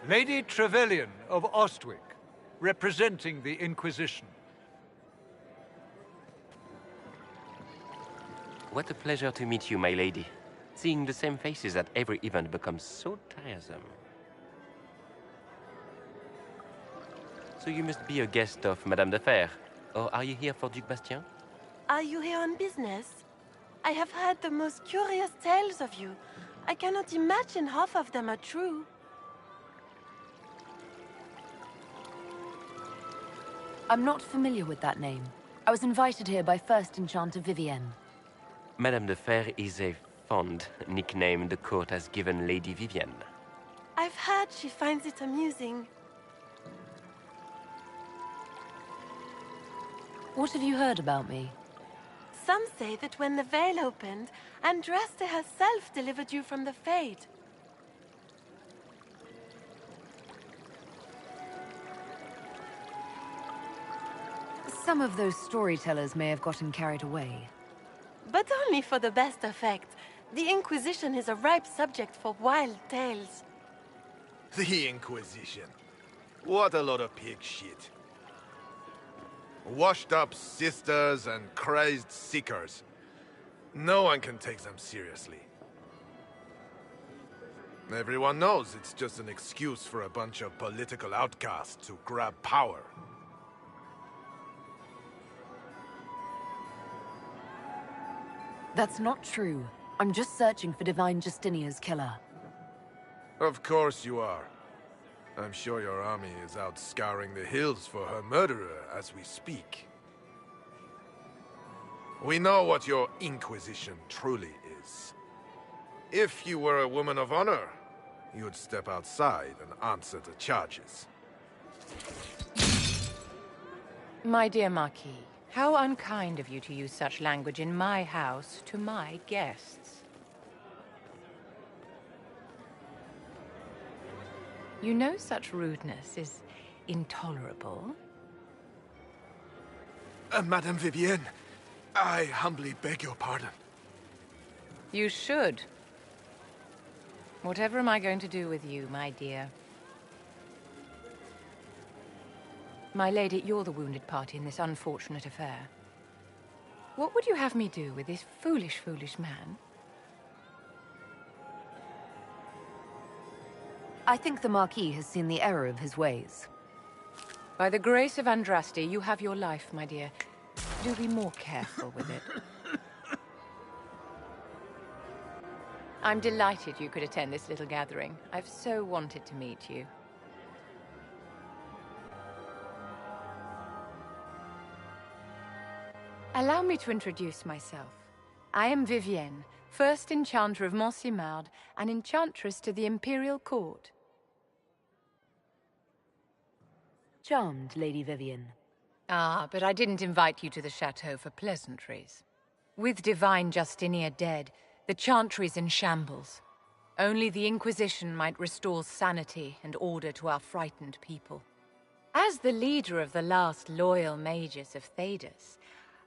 Lady Trevelyan of Ostwick, representing the Inquisition. What a pleasure to meet you, my lady. Seeing the same faces at every event becomes so tiresome. So you must be a guest of Madame de Fer, or are you here for Duc Bastien? Are you here on business? I have heard the most curious tales of you. I cannot imagine half of them are true. I'm not familiar with that name. I was invited here by First Enchanter Vivienne. Madame de Fer is a fond nickname the court has given Lady Vivienne. I've heard she finds it amusing. What have you heard about me? Some say that when the veil opened, Andraste herself delivered you from the Fade. Some of those storytellers may have gotten carried away. But only for the best effect. The Inquisition is a ripe subject for wild tales. The Inquisition. What a lot of pig shit. Washed-up sisters and crazed seekers. No one can take them seriously. Everyone knows it's just an excuse for a bunch of political outcasts to grab power. That's not true. I'm just searching for Divine Justinia's killer. Of course you are. I'm sure your army is out scouring the hills for her murderer as we speak. We know what your Inquisition truly is. If you were a woman of honor, you'd step outside and answer the charges. My dear Marquis, how unkind of you to use such language in my house to my guests. You know such rudeness is intolerable. Madame Vivienne, I humbly beg your pardon. You should. Whatever am I going to do with you, my dear? My lady, you're the wounded party in this unfortunate affair. What would you have me do with this foolish, foolish man? I think the Marquis has seen the error of his ways. By the grace of Andraste, you have your life, my dear. Do be more careful with it. I'm delighted you could attend this little gathering. I've so wanted to meet you. Allow me to introduce myself. I am Vivienne, First Enchanter of Montsimard and Enchantress to the Imperial Court. Charmed, Lady Vivienne. Ah, but I didn't invite you to the chateau for pleasantries. With Divine Justinia dead, the Chantry's in shambles. Only the Inquisition might restore sanity and order to our frightened people. As the leader of the last loyal mages of Thedas,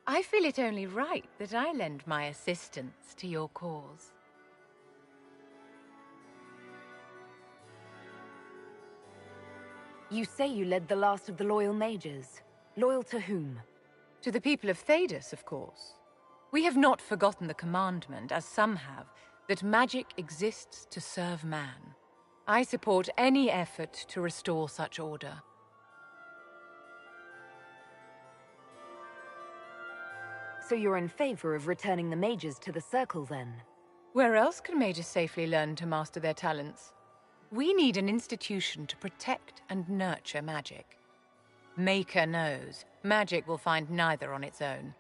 I feel it only right that I lend my assistance to your cause. You say you led the last of the loyal mages. Loyal to whom? To the people of Thedas, of course. We have not forgotten the commandment, as some have, that magic exists to serve man. I support any effort to restore such order. So you're in favor of returning the mages to the Circle, then? Where else can mages safely learn to master their talents? We need an institution to protect and nurture magic. Maker knows, magic will find neither on its own.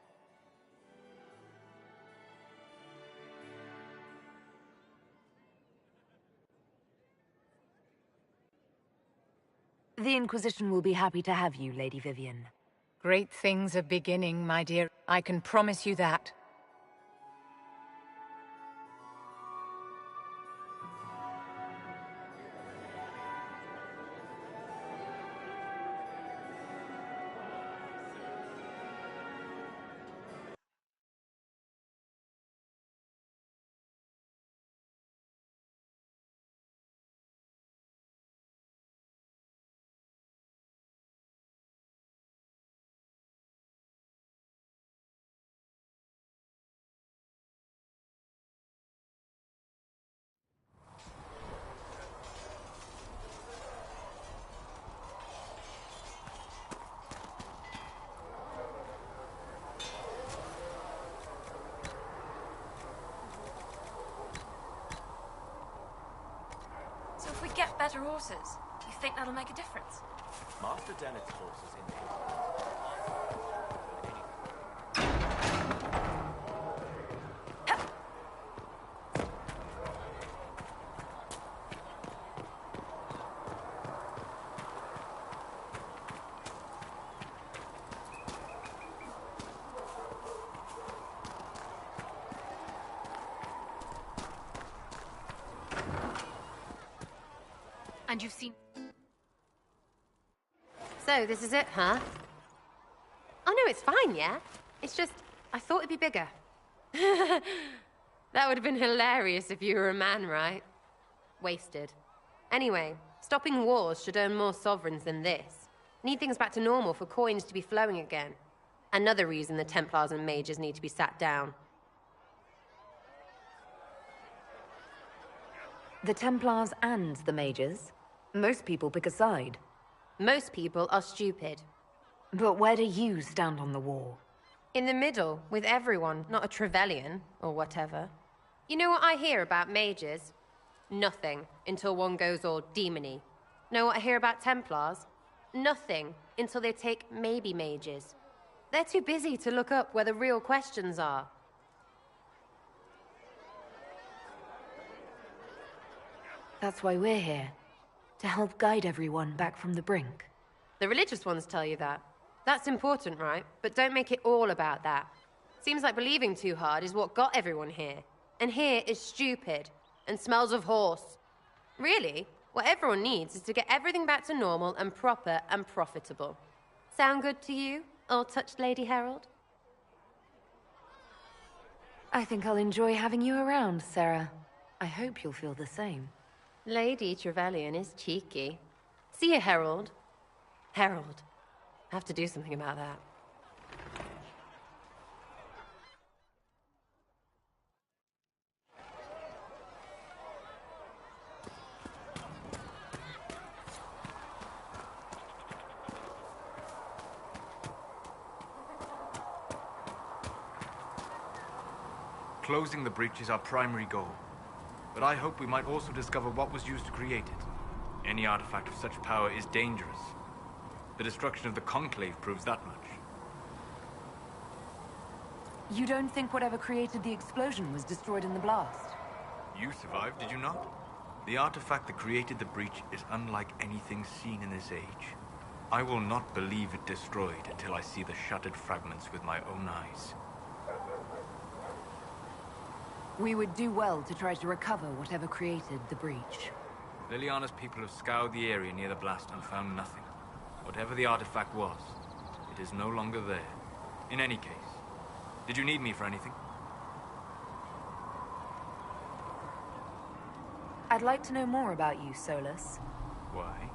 The Inquisition will be happy to have you, Lady Vivienne. Great things are beginning, my dear. I can promise you that. could get better horses. You think that'll make a difference? Master Dennett's horses in And you've seen... So, this is it, huh? Oh no, it's fine, yeah? It's just, I thought it'd be bigger. That would have been hilarious if you were a man, right? Wasted. Anyway, stopping wars should earn more sovereigns than this. Need things back to normal for coins to be flowing again. Another reason the Templars and mages need to be sat down. The Templars and the mages? Most people pick a side. Most people are stupid. But where do you stand on the war? In the middle, with everyone, not a Trevelyan, or whatever. You know what I hear about mages? Nothing, until one goes all demony. Know what I hear about Templars? Nothing, until they take maybe mages. They're too busy to look up where the real questions are. That's why we're here. To help guide everyone back from the brink. The religious ones tell you that. That's important, right? But don't make it all about that. Seems like believing too hard is what got everyone here. And here is stupid, and smells of horse. Really, what everyone needs is to get everything back to normal and proper and profitable. Sound good to you, old-touched Lady Herald? I think I'll enjoy having you around, Sarah. I hope you'll feel the same. Lady Trevelyan is cheeky. See you, Herald. Herald. I have to do something about that. Closing the breach is our primary goal. But I hope we might also discover what was used to create it. Any artifact of such power is dangerous. The destruction of the Conclave proves that much. You don't think whatever created the explosion was destroyed in the blast? You survived, did you not? The artifact that created the breach is unlike anything seen in this age. I will not believe it destroyed until I see the shattered fragments with my own eyes. We would do well to try to recover whatever created the breach. Liliana's people have scoured the area near the blast and found nothing. Whatever the artifact was, it is no longer there. In any case, did you need me for anything? I'd like to know more about you, Solas. Why?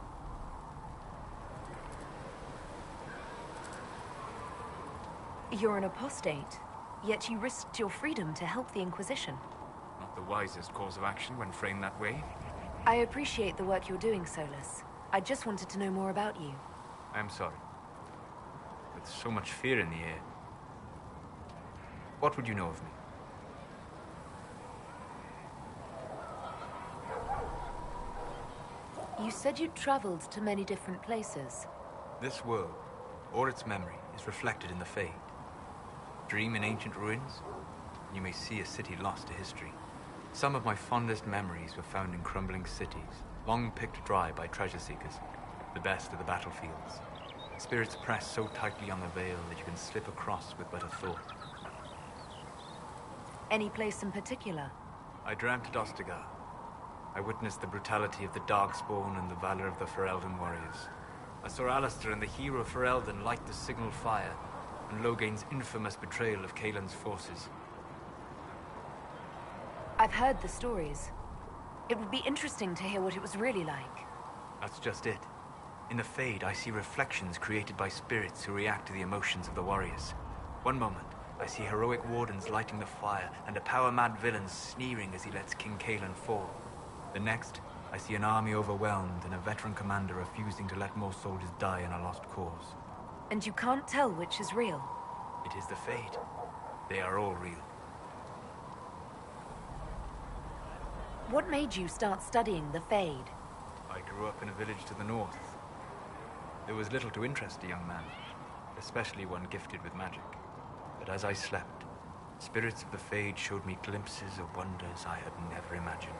You're an apostate, yet you risked your freedom to help the Inquisition. Not the wisest course of action when framed that way. I appreciate the work you're doing, Solas. I just wanted to know more about you. I am sorry. With so much fear in the air. What would you know of me? You said you'd traveled to many different places. This world, or its memory, is reflected in the Fade. Dream in ancient ruins, and you may see a city lost to history. Some of my fondest memories were found in crumbling cities, long picked dry by treasure seekers, the best of the battlefields. Spirits press so tightly on the veil that you can slip across with but a thought. Any place in particular? I dreamt at Ostagar. I witnessed the brutality of the Darkspawn and the valor of the Ferelden warriors. I saw Alistair and the hero Ferelden light the signal fire, and Logain's infamous betrayal of Cailan's forces. I've heard the stories. It would be interesting to hear what it was really like. That's just it. In the Fade, I see reflections created by spirits who react to the emotions of the warriors. One moment, I see heroic wardens lighting the fire, and a power-mad villain sneering as he lets King Cailan fall. The next, I see an army overwhelmed and a veteran commander refusing to let more soldiers die in a lost cause. And you can't tell which is real? It is the Fade. They are all real. What made you start studying the Fade? I grew up in a village to the north. There was little to interest a young man, especially one gifted with magic. But as I slept, spirits of the Fade showed me glimpses of wonders I had never imagined.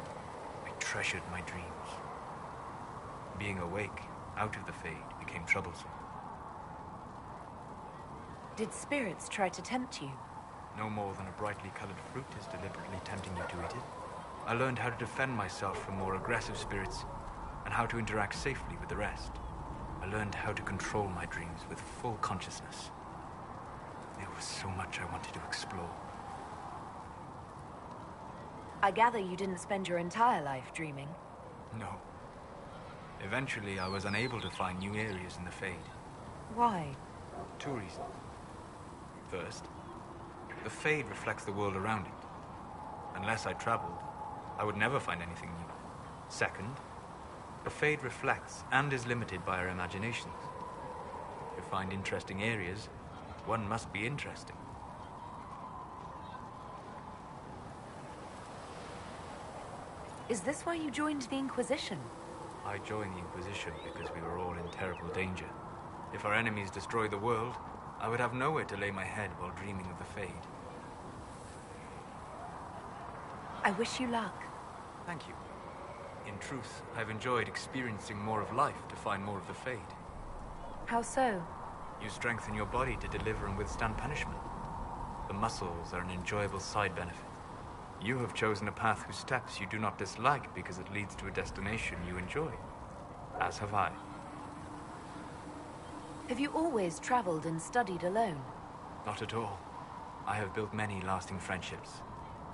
I treasured my dreams. Being awake, out of the Fade, became troublesome. Did spirits try to tempt you? No more than a brightly colored fruit is deliberately tempting you to eat it. I learned how to defend myself from more aggressive spirits, and how to interact safely with the rest. I learned how to control my dreams with full consciousness. There was so much I wanted to explore. I gather you didn't spend your entire life dreaming. No. Eventually, I was unable to find new areas in the Fade. Why? 2 reasons. First, the Fade reflects the world around it. Unless I traveled, I would never find anything new. Second, the Fade reflects and is limited by our imaginations. To find interesting areas, one must be interesting. Is this why you joined the Inquisition? I joined the Inquisition because we were all in terrible danger. If our enemies destroyed the world, I would have nowhere to lay my head while dreaming of the Fade. I wish you luck. Thank you. In truth, I've enjoyed experiencing more of life to find more of the Fade. How so? You strengthen your body to deliver and withstand punishment. The muscles are an enjoyable side benefit. You have chosen a path whose steps you do not dislike because it leads to a destination you enjoy. As have I. Have you always traveled and studied alone? Not at all. I have built many lasting friendships.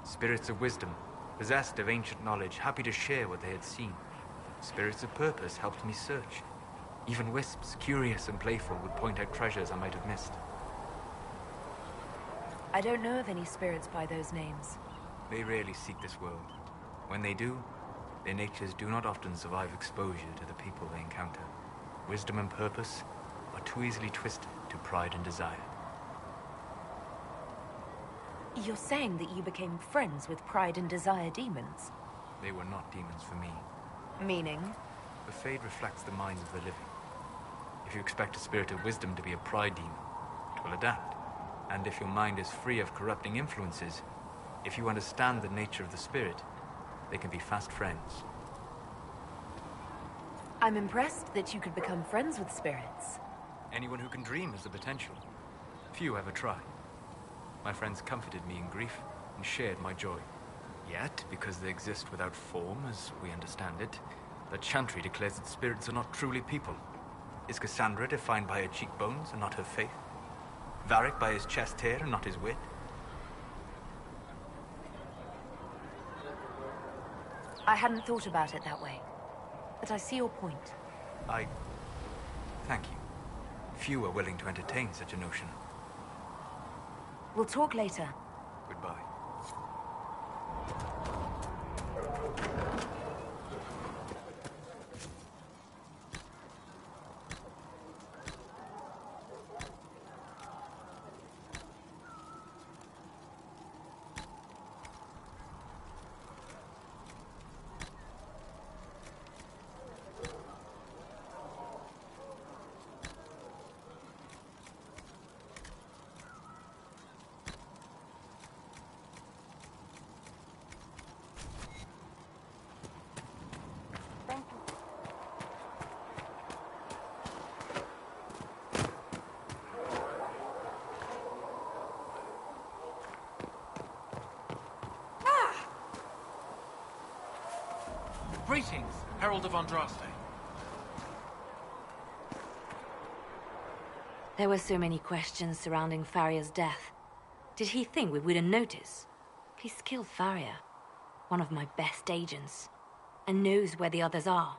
Spirits of wisdom, possessed of ancient knowledge, happy to share what they had seen. Spirits of purpose helped me search. Even wisps, curious and playful, would point out treasures I might have missed. I don't know of any spirits by those names. They rarely seek this world. When they do, their natures do not often survive exposure to the people they encounter. Wisdom and purpose are too easily twisted to pride and desire. You're saying that you became friends with Pride and Desire demons? They were not demons for me. Meaning? The Fade reflects the minds of the living. If you expect a spirit of wisdom to be a pride demon, it will adapt. And if your mind is free of corrupting influences, if you understand the nature of the spirit, they can be fast friends. I'm impressed that you could become friends with spirits. Anyone who can dream has the potential. Few ever try. My friends comforted me in grief and shared my joy. Yet, because they exist without form, as we understand it, the Chantry declares that spirits are not truly people. Is Cassandra defined by her cheekbones and not her faith? Varric by his chest hair and not his wit? I hadn't thought about it that way, but I see your point. Thank you. Few are willing to entertain such a notion. We'll talk later. Goodbye. Greetings, Herald of Andraste. There were so many questions surrounding Faria's death. Did he think we wouldn't notice? He's killed Faria, one of my best agents, and knows where the others are.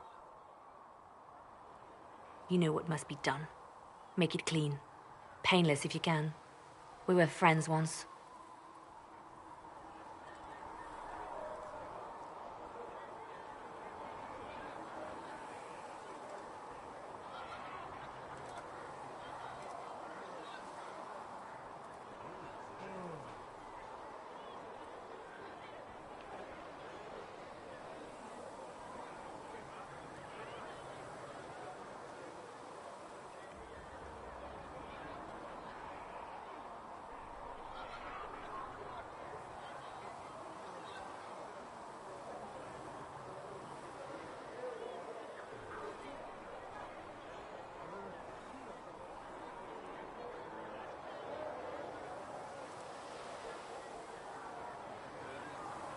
You know what must be done. Make it clean. Painless if you can. We were friends once.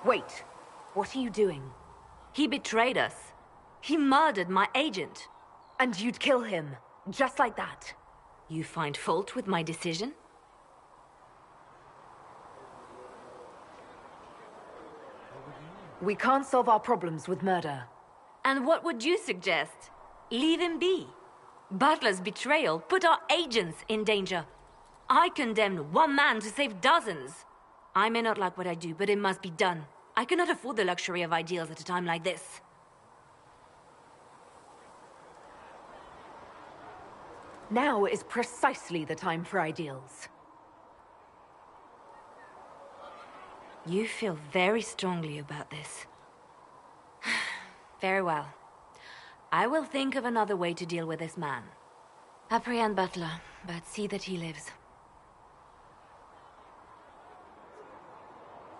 Wait. What are you doing? He betrayed us. He murdered my agent. And you'd kill him, just like that. You find fault with my decision? We can't solve our problems with murder. And what would you suggest? Leave him be. Butler's betrayal put our agents in danger. I condemned one man to save dozens. I may not like what I do, but it must be done. I cannot afford the luxury of ideals at a time like this. Now is precisely the time for ideals. You feel very strongly about this. Very well. I will think of another way to deal with this man. Apprehend Butler, but see that he lives.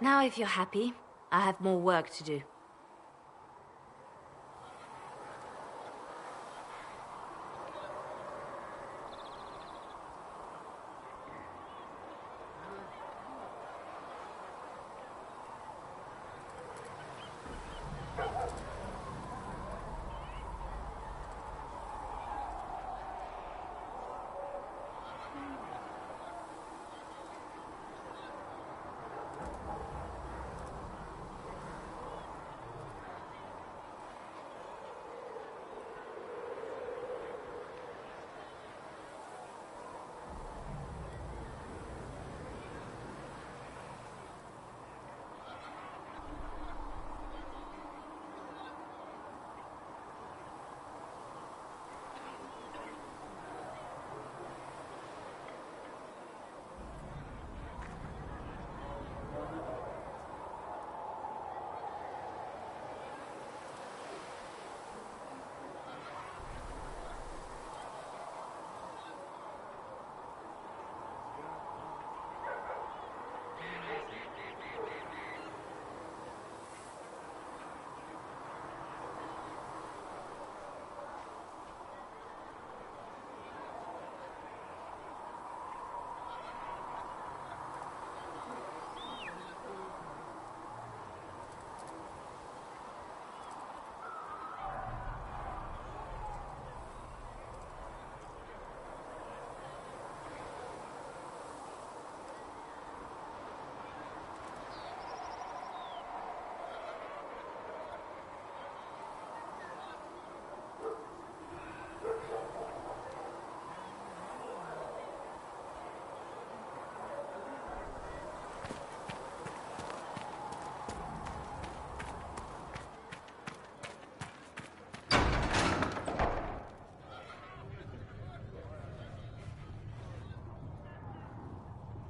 Now, if you're happy, I have more work to do.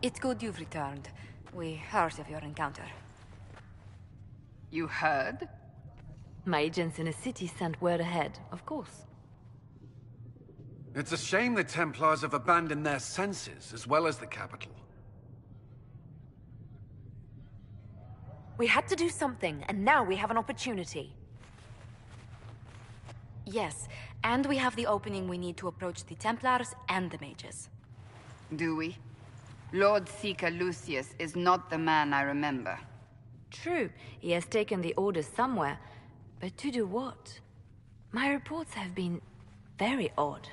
It's good you've returned. We heard of your encounter. You heard? My agents in the city sent word ahead, of course. It's a shame the Templars have abandoned their senses, as well as the capital. We had to do something, and now we have an opportunity. Yes, and we have the opening we need to approach the Templars and the mages. Do we? Lord Seeker Lucius is not the man I remember. True, he has taken the orders somewhere, but to do what? My reports have been very odd.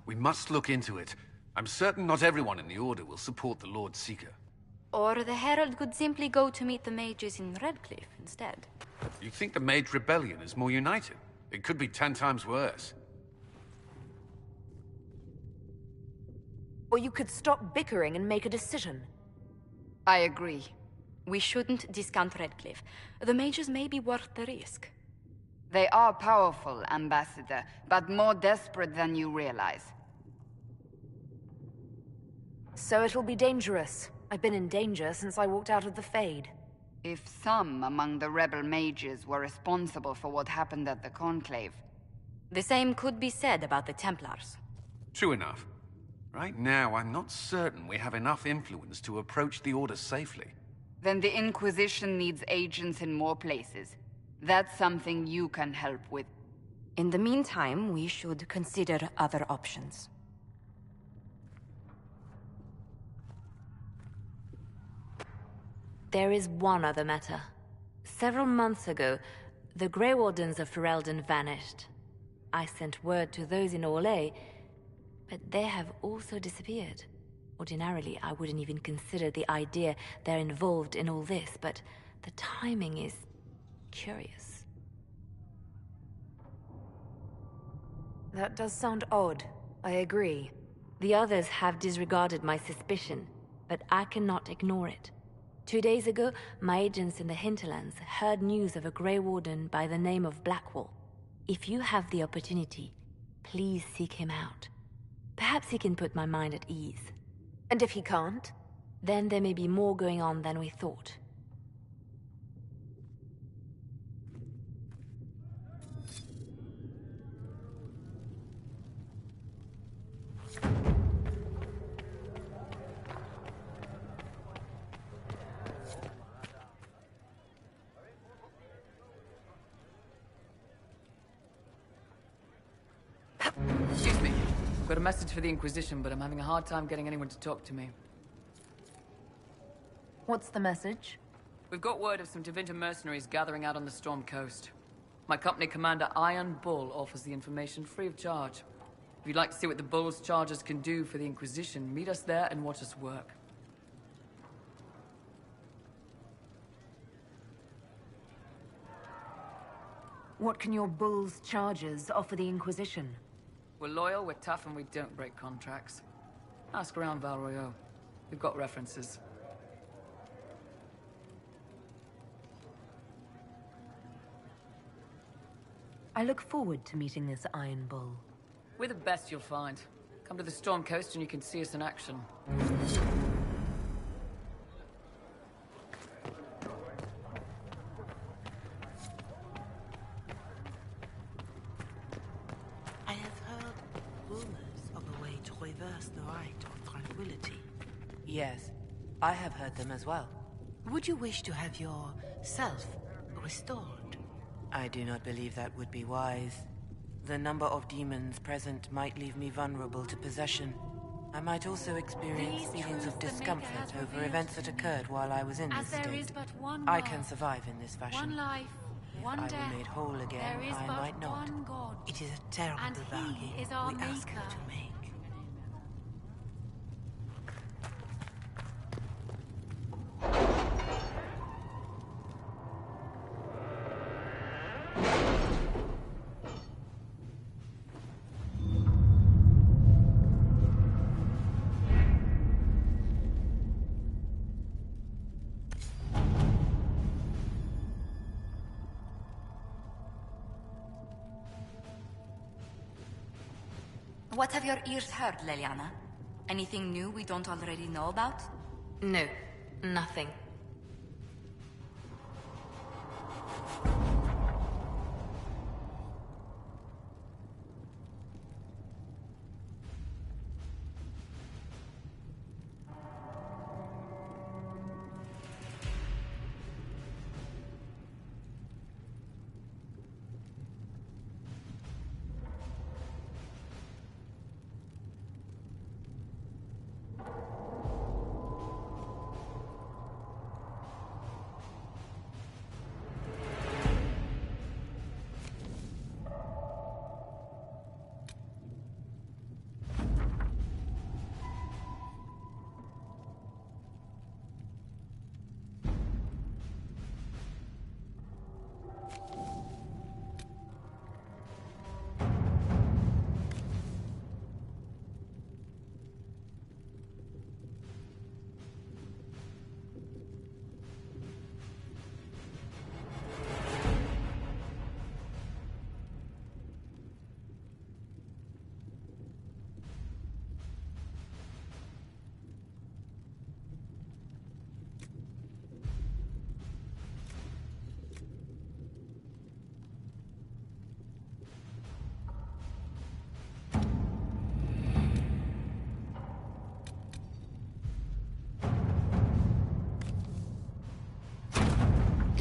We must look into it. I'm certain not everyone in the Order will support the Lord Seeker. Or the Herald could simply go to meet the mages in Redcliffe instead. You think the Mage Rebellion is more united? It could be 10 times worse. Or you could stop bickering and make a decision. I agree. We shouldn't discount Redcliffe. The mages may be worth the risk. They are powerful, Ambassador, but more desperate than you realize. So it'll be dangerous. I've been in danger since I walked out of the Fade. If some among the rebel mages were responsible for what happened at the Conclave... The same could be said about the Templars. True enough. Right now, I'm not certain we have enough influence to approach the Order safely. Then the Inquisition needs agents in more places. That's something you can help with. In the meantime, we should consider other options. There is one other matter. Several months ago, the Grey Wardens of Ferelden vanished. I sent word to those in Orlais, but they have also disappeared. Ordinarily, I wouldn't even consider the idea they're involved in all this, but the timing is curious. That does sound odd. I agree. The others have disregarded my suspicion, but I cannot ignore it. 2 days ago, my agents in the hinterlands heard news of a Grey Warden by the name of Blackwall. If you have the opportunity, please seek him out. Perhaps he can put my mind at ease. And if he can't? Then there may be more going on than we thought. Excuse me. I've got a message for the Inquisition, but I'm having a hard time getting anyone to talk to me. What's the message? We've got word of some Tevinter mercenaries gathering out on the Storm Coast. My company commander, Iron Bull, offers the information free of charge. If you'd like to see what the Bull's charges can do for the Inquisition, meet us there and watch us work. What can your Bull's charges offer the Inquisition? We're loyal, we're tough, and we don't break contracts. Ask around Val Royeaux. We've got references. I look forward to meeting this Iron Bull. We're the best you'll find. Come to the Storm Coast and you can see us in action. I have heard rumors of a way to reverse the rite of tranquility. Yes, I have heard them as well. Would you wish to have yourself restored? I do not believe that would be wise. The number of demons present might leave me vulnerable to possession. I might also experience feelings of discomfort over events that occurred while I was in this state. I can survive in this fashion. One life, one if I death. were made whole again, There is I but might not. one God, It is a terrible and bargain He is our we ask you Maker. to make. What have your ears heard, Leliana? Anything new we don't already know about? No, nothing.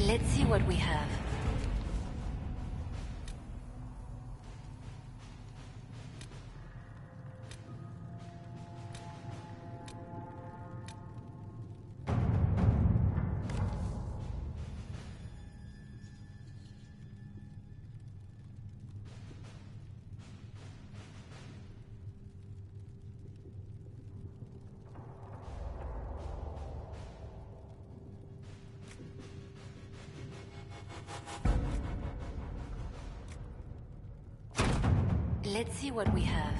Let's see what we have. Let's see what we have.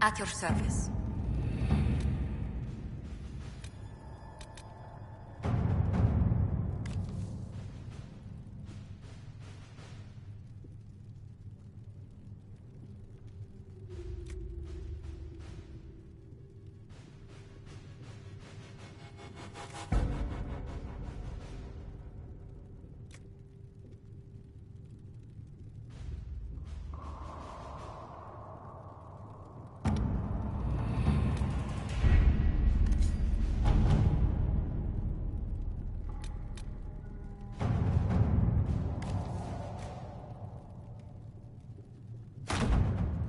At your service.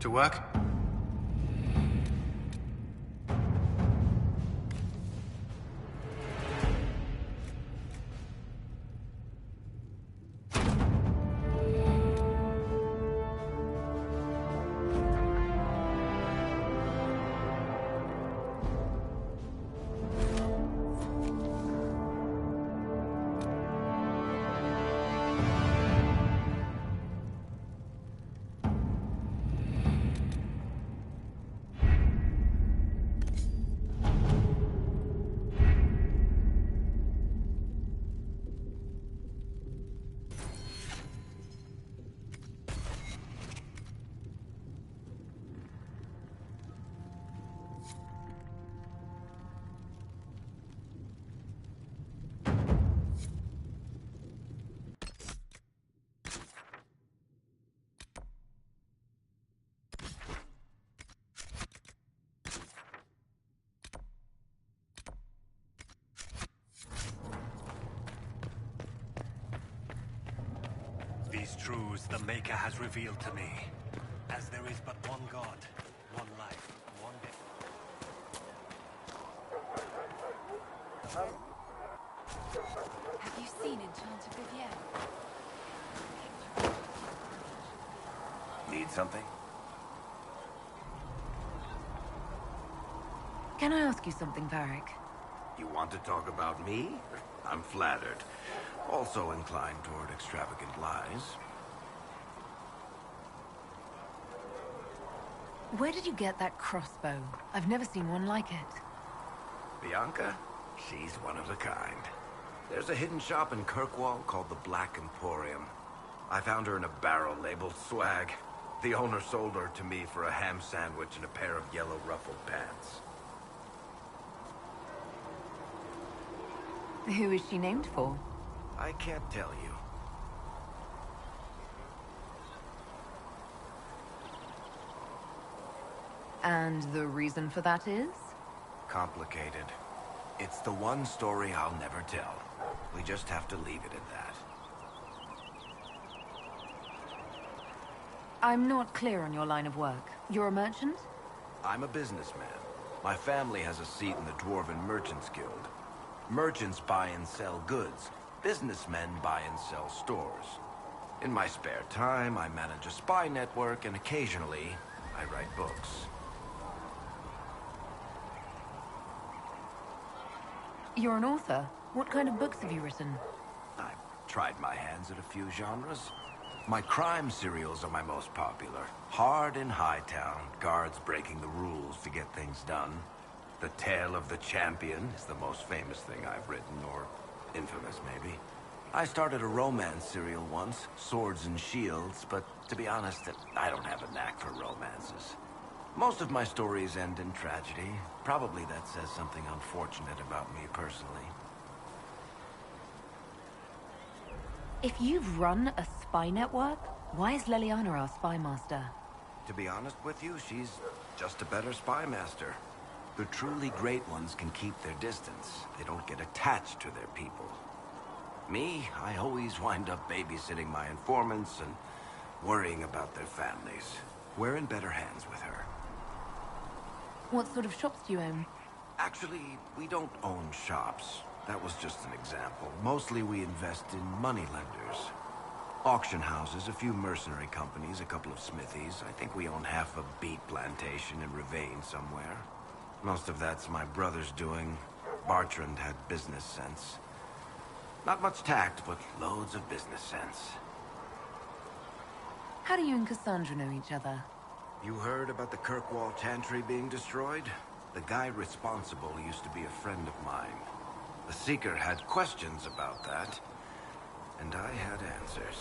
To work? These truths the Maker has revealed to me. As there is but one God, one life, one death. Have you seen Enchanter Vivienne? Need something? Can I ask you something, Varric? You want to talk about me? I'm flattered. Also inclined toward extravagant lies. Where did you get that crossbow? I've never seen one like it. Bianca? She's one of a kind. There's a hidden shop in Kirkwall called the Black Emporium. I found her in a barrel labeled swag. The owner sold her to me for a ham sandwich and a pair of yellow ruffled pants. Who is she named for? I can't tell you. And the reason for that is? Complicated. It's the one story I'll never tell. We just have to leave it at that. I'm not clear on your line of work. You're a merchant? I'm a businessman. My family has a seat in the Dwarven Merchants Guild. Merchants buy and sell goods. Businessmen buy and sell stores. In my spare time, I manage a spy network, and occasionally, I write books. You're an author. What kind of books have you written? I've tried my hands at a few genres. My crime serials are my most popular. Hard in Hightown, guards breaking the rules to get things done. The Tale of the Champion is the most famous thing I've written, or infamous, maybe. I started a romance serial once, Swords and Shields, but to be honest, I don't have a knack for romances. Most of my stories end in tragedy. Probably that says something unfortunate about me personally. If you've run a spy network, why is Leliana our spy master? To be honest with you, she's just a better spy master. The truly great ones can keep their distance. They don't get attached to their people. Me, I always wind up babysitting my informants and worrying about their families. We're in better hands with her. What sort of shops do you own? Actually, we don't own shops. That was just an example. Mostly we invest in moneylenders. Auction houses, a few mercenary companies, a couple of smithies. I think we own half a beet plantation in Ravane somewhere. Most of that's my brother's doing. Bartrand had business sense. Not much tact, but loads of business sense. How do you and Cassandra know each other? You heard about the Kirkwall Chantry being destroyed? The guy responsible used to be a friend of mine. The Seeker had questions about that, and I had answers.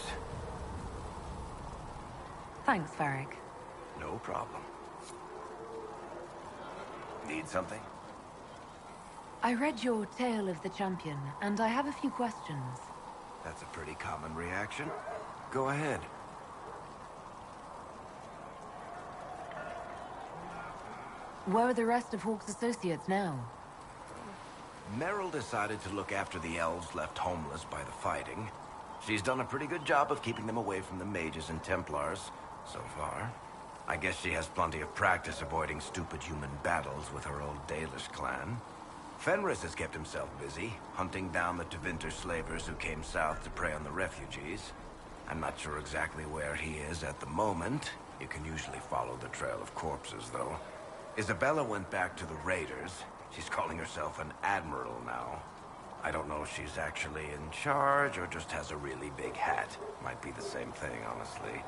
Thanks, Varric. No problem. Need something? I read your Tale of the Champion, and I have a few questions. That's a pretty common reaction. Go ahead. Where are the rest of Hawke's associates now? Merrill decided to look after the elves left homeless by the fighting. She's done a pretty good job of keeping them away from the mages and Templars, so far. I guess she has plenty of practice avoiding stupid human battles with her old Dalish clan. Fenris has kept himself busy, hunting down the Tevinter slavers who came south to prey on the refugees. I'm not sure exactly where he is at the moment. You can usually follow the trail of corpses, though. Isabella went back to the Raiders. She's calling herself an admiral now. I don't know if she's actually in charge or just has a really big hat. Might be the same thing, honestly.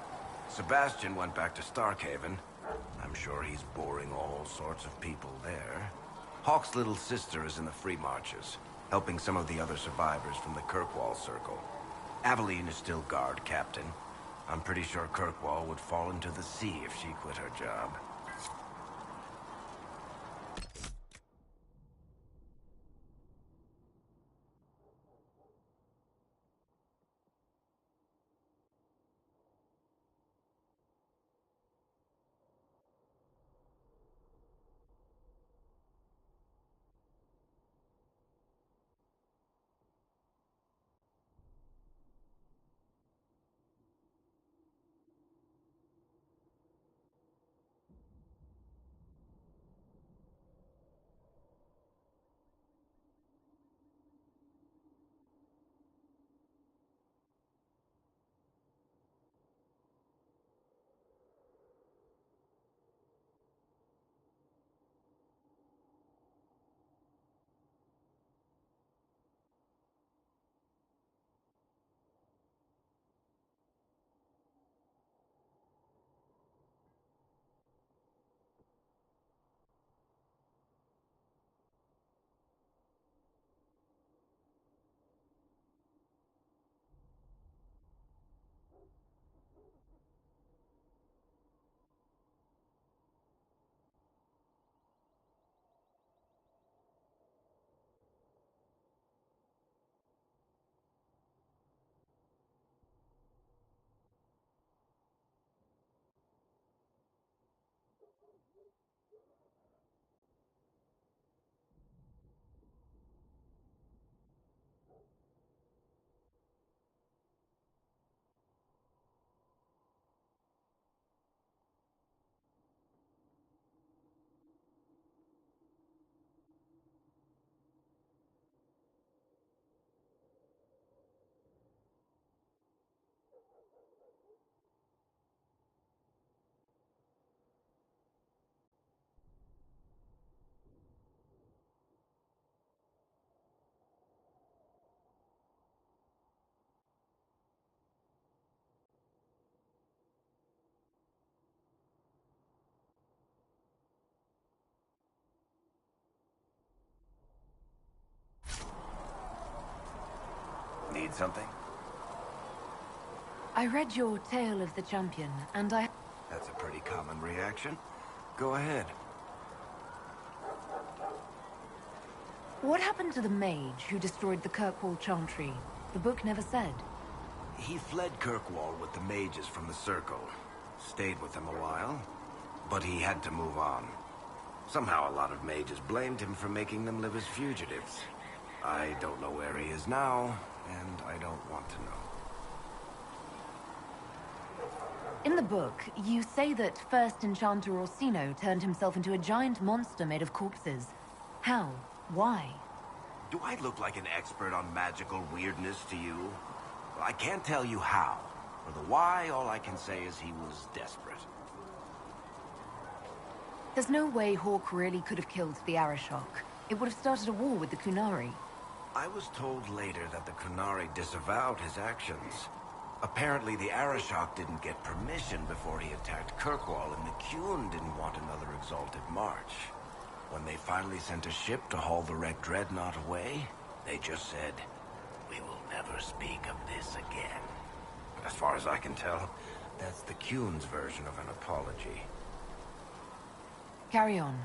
Sebastian went back to Starkhaven. I'm sure he's boring all sorts of people there. Hawke's little sister is in the Free Marches, helping some of the other survivors from the Kirkwall Circle. Aveline is still guard captain. I'm pretty sure Kirkwall would fall into the sea if she quit her job. Need something? I read your Tale of the Champion, and I... That's a pretty common reaction. Go ahead. What happened to the mage who destroyed the Kirkwall Chantry? The book never said. He fled Kirkwall with the mages from the Circle. Stayed with them a while, but he had to move on. Somehow a lot of mages blamed him for making them live as fugitives. I don't know where he is now, and I don't want to know. In the book, you say that first Enchanter Orsino turned himself into a giant monster made of corpses. How? Why? Do I look like an expert on magical weirdness to you? Well, I can't tell you how. For the why, all I can say is he was desperate. There's no way Hawk really could have killed the Arashok. It would have started a war with the Kunari. I was told later that the Kunari disavowed his actions. Apparently the Arashok didn't get permission before he attacked Kirkwall, and the Qun didn't want another exalted march. When they finally sent a ship to haul the wrecked dreadnought away, they just said, "We will never speak of this again." As far as I can tell, that's the Qun's version of an apology. Carry on.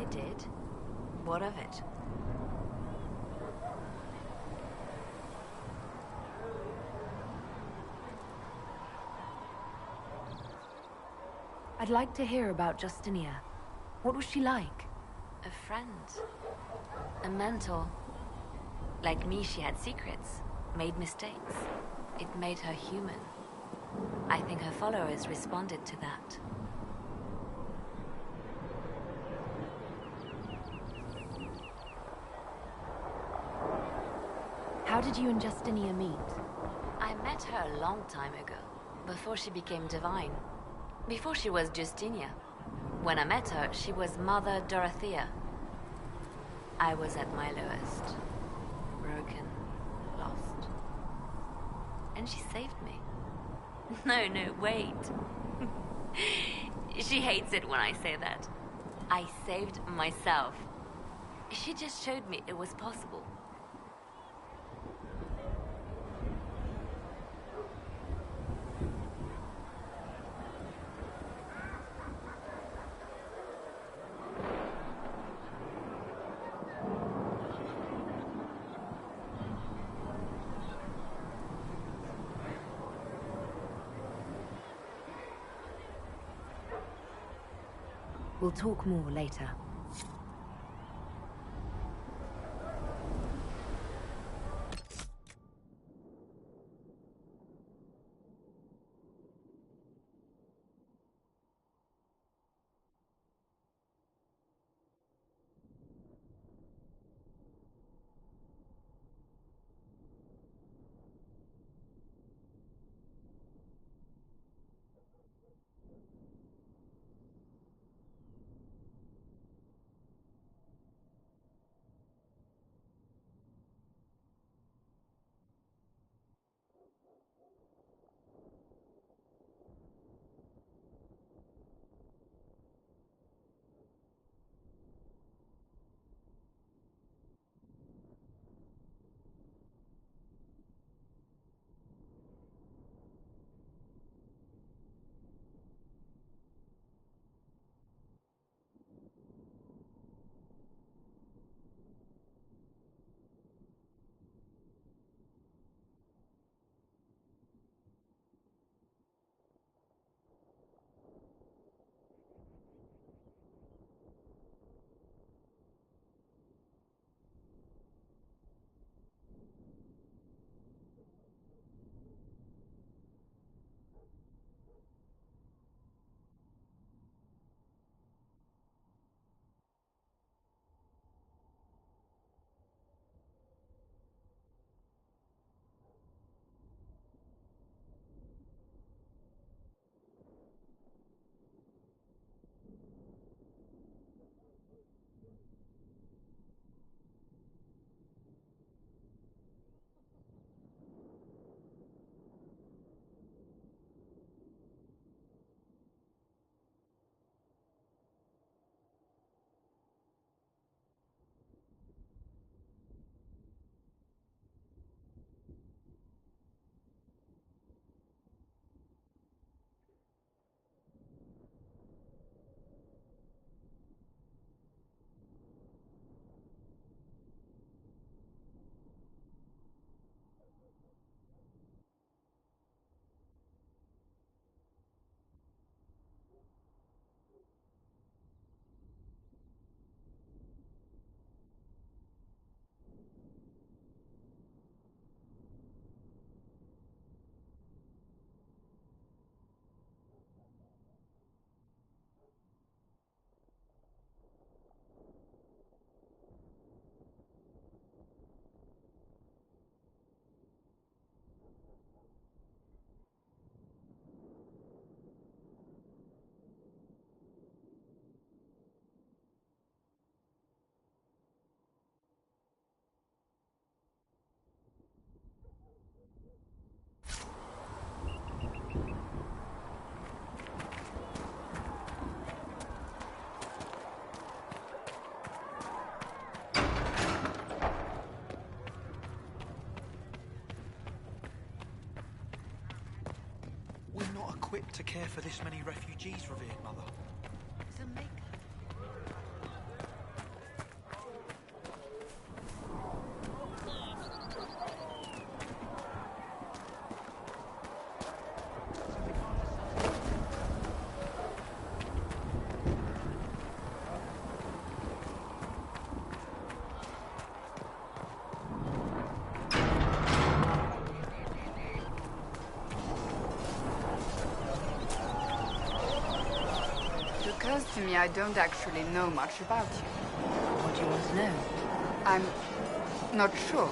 did. What of it? I'd like to hear about Justinia. What was she like? A friend. A mentor. Like me, she had secrets, made mistakes. It made her human. I think her followers responded to that. How did you and Justinia meet? I met her a long time ago, before she became divine. Before she was Justinia. When I met her, she was Mother Dorothea. I was at my lowest. Broken, lost. And she saved me. No, wait. She hates it when I say that. I saved myself. She just showed me it was possible. We'll talk more later. equipped to care for this many refugees, revered mother. occurs to me I don't actually know much about you. What do you want to know? I'm not sure.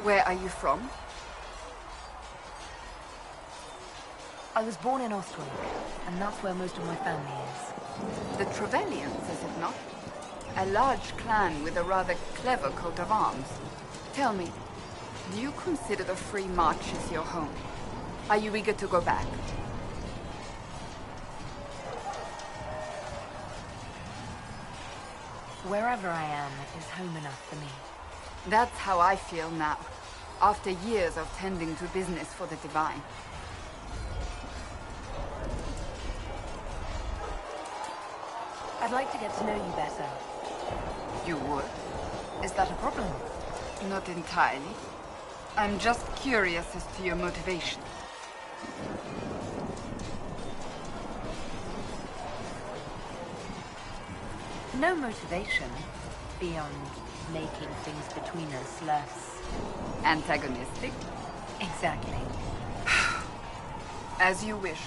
Where are you from? I was born in Ostwick, and that's where most of my family is. The Trevellians, is it not? A large clan with a rather clever coat of arms. Tell me, do you consider the Free Marches your home? Are you eager to go back? Wherever I am, it is home enough for me. That's how I feel now, after years of tending to business for the Divine. I'd like to get to know you better. You would? Is that a problem? Not entirely. I'm just curious as to your motivation. No motivation, beyond making things between us less... antagonistic? Exactly. As you wish.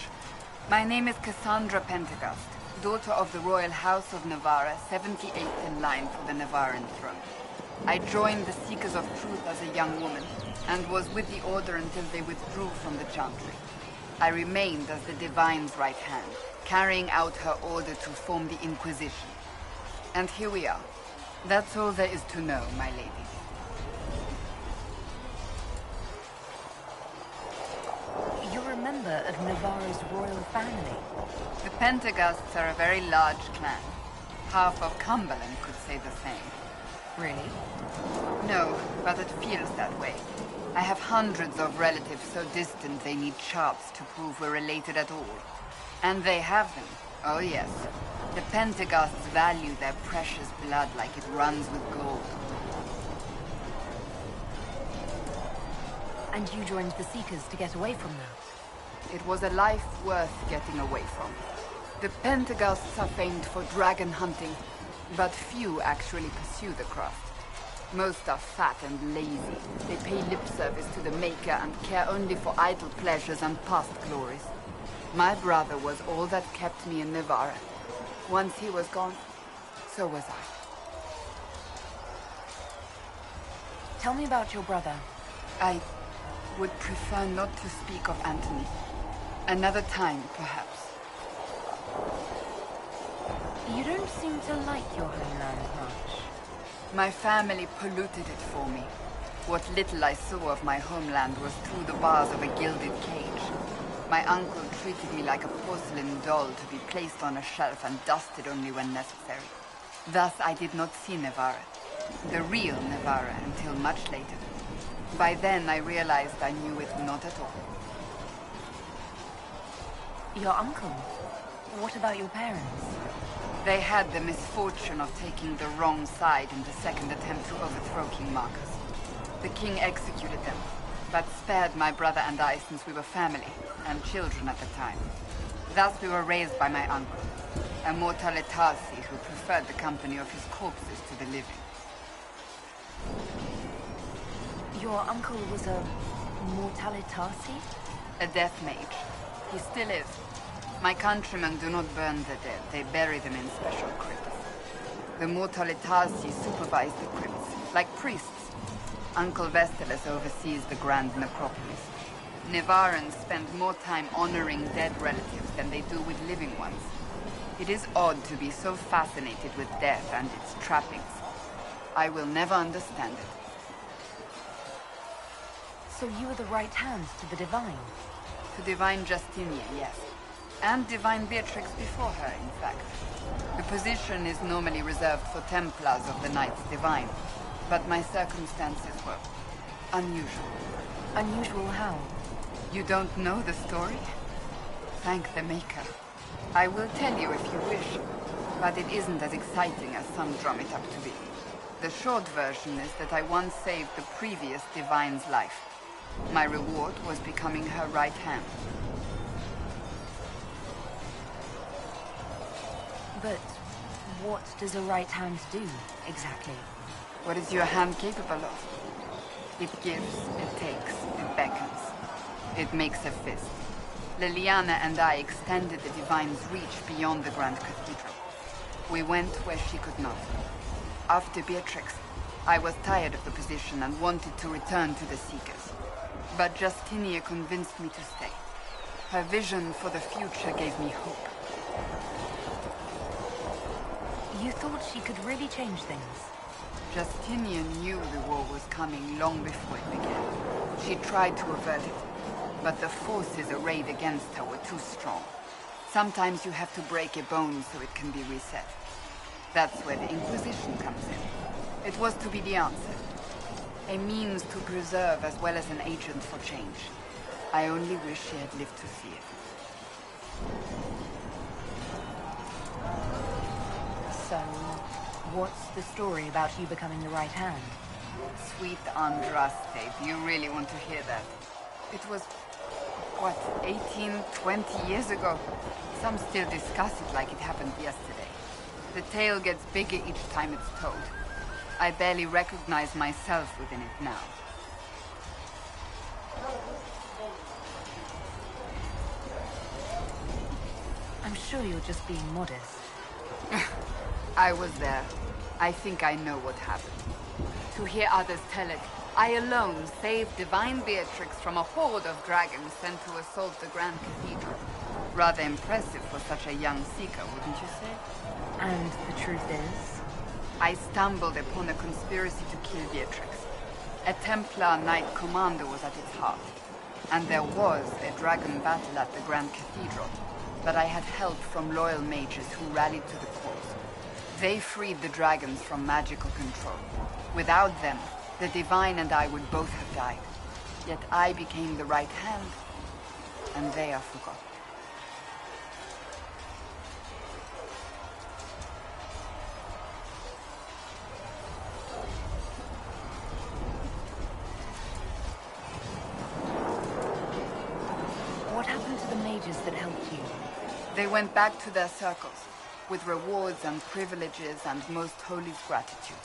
My name is Cassandra Pentecost, daughter of the Royal House of Navarra, 78th in line for the Navarran throne. I joined the Seekers of Truth as a young woman, and was with the Order until they withdrew from the Chantry. I remained as the Divine's right hand, carrying out her order to form the Inquisition. And here we are. That's all there is to know, my lady. You're a member of Navarra's royal family. The Pentecosts are a very large clan. Half of Cumberland could say the same. Really? No, but it feels that way. I have hundreds of relatives so distant they need charts to prove we're related at all. And they have them. Oh yes. The Pentecosts value their precious blood like it runs with gold. And you joined the Seekers to get away from that? It was a life worth getting away from. The Pentecosts are famed for dragon hunting, but few actually pursue the craft. Most are fat and lazy. They pay lip service to the Maker and care only for idle pleasures and past glories. My brother was all that kept me in Navarra. Once he was gone, so was I. Tell me about your brother. I would prefer not to speak of Anthony. Another time, perhaps. You don't seem to like your homeland much. My family polluted it for me. What little I saw of my homeland was through the bars of a gilded cage. My uncle treated me like a porcelain doll to be placed on a shelf and dusted only when necessary. Thus I did not see Navarra, the real Navarra, until much later. By then I realized I knew it not at all. Your uncle? What about your parents? They had the misfortune of taking the wrong side in the second attempt to overthrow King Marcus. The king executed them, but spared my brother and I since we were family, and children at the time. Thus we were raised by my uncle, a Mortale Tarsi who preferred the company of his corpses to the living. Your uncle was a Mortale Tarsi? A death mage. He still is. My countrymen do not burn the dead, they bury them in special crypts. The Mortale Tarsi supervise the crypts, like priests. Uncle Vestalis oversees the grand necropolis. Navarrans spend more time honoring dead relatives than they do with living ones. It is odd to be so fascinated with death and its trappings. I will never understand it. So you were the right hand to the Divine? To Divine Justinia, yes. And Divine Beatrix before her, in fact. The position is normally reserved for Templars of the Knights Divine, but my circumstances were unusual. Unusual how? You don't know the story? Thank the Maker. I will tell you if you wish, but it isn't as exciting as some drum it up to be. The short version is that I once saved the previous Divine's life. My reward was becoming her right hand. But what does a right hand do, exactly? What is your hand capable of? It gives, it takes, it beckons. It makes a fist. Leliana and I extended the Divine's reach beyond the Grand Cathedral. We went where she could not. After Beatrix, I was tired of the position and wanted to return to the Seekers. But Justinia convinced me to stay. Her vision for the future gave me hope. You thought she could really change things? Justinia knew the war was coming long before it began. She tried to avert it, but the forces arrayed against her were too strong. Sometimes you have to break a bone so it can be reset. That's where the Inquisition comes in. It was to be the answer. A means to preserve as well as an agent for change. I only wish she had lived to see it. So, what's the story about you becoming the right hand? Sweet Andraste, do you really want to hear that? It was, what, 18, 20 years ago? Some still discuss it like it happened yesterday. The tale gets bigger each time it's told. I barely recognize myself within it now. I'm sure you're just being modest. I was there. I think I know what happened. To hear others tell it, I alone saved Divine Beatrix from a horde of dragons sent to assault the Grand Cathedral. Rather impressive for such a young seeker, wouldn't you say? And the truth is? I stumbled upon a conspiracy to kill Beatrix. A Templar Knight Commander was at its heart. And there was a dragon battle at the Grand Cathedral. But I had help from loyal mages who rallied to the cause. They freed the dragons from magical control. Without them, the Divine and I would both have died. Yet I became the right hand, and they are forgotten. What happened to the mages that helped you? They went back to their circles, with rewards and privileges and Most Holy's gratitude.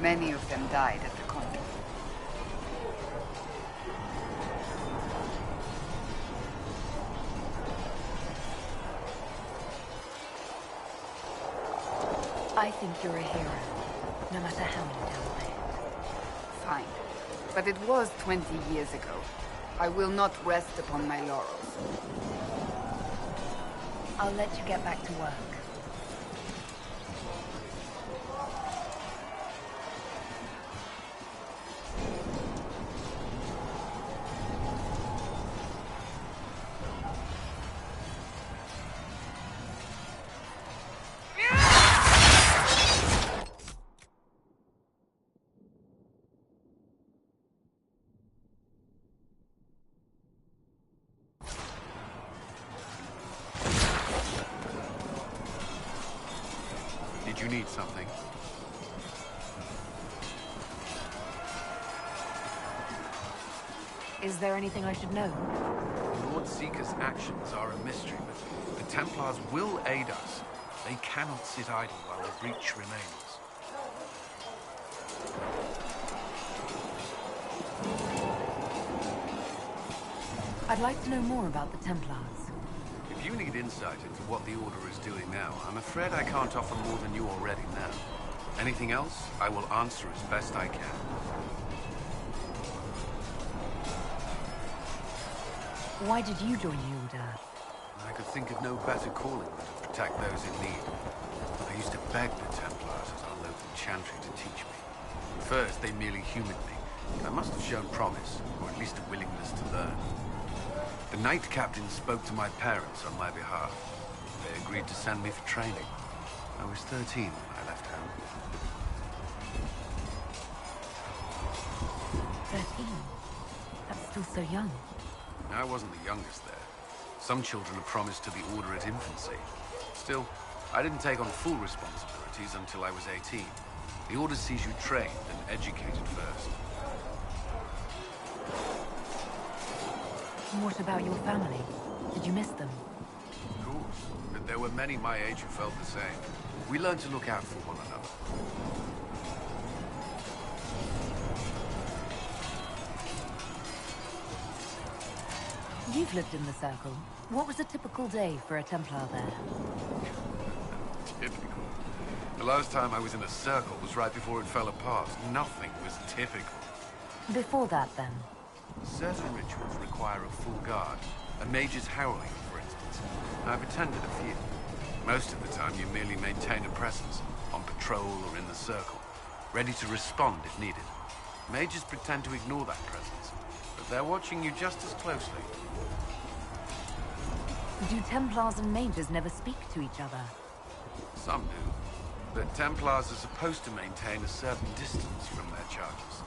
Many of them died at the convent. I think you're a hero, no matter how you downplay it. Fine. But it was 20 years ago. I will not rest upon my laurels. I'll let you get back to work. Did you need something? Is there anything I should know? The Lord Seeker's actions are a mystery, but the Templars will aid us. They cannot sit idle while the breach remains. I'd like to know more about the Templars. If you need insight into what the Order is doing now, I'm afraid I can't offer more than you already know. Anything else, I will answer as best I can. Why did you join the Order? I could think of no better calling than to protect those in need. I used to beg the Templars as our local chantry to teach me. First, they merely humored me. I must have shown promise, or at least a willingness to learn. The Knight Captain spoke to my parents on my behalf. They agreed to send me for training. I was 13 when I left home. 13? That's still so young. I wasn't the youngest there. Some children are promised to the Order at infancy. Still, I didn't take on full responsibilities until I was 18. The Order sees you trained and educated first. What about your family? Did you miss them? Of course, but there were many my age who felt the same. We learned to look out for one another. You've lived in the Circle. What was a typical day for a Templar there? Typical. The last time I was in a circle was right before it fell apart. Nothing was typical. Before that, then? Certain rituals require a full guard. A mage's heralding, for instance. I've attended a few. Most of the time, you merely maintain a presence, on patrol or in the circle, ready to respond if needed. Mages pretend to ignore that presence, but they're watching you just as closely. Do Templars and mages never speak to each other? Some do, but Templars are supposed to maintain a certain distance from their charges.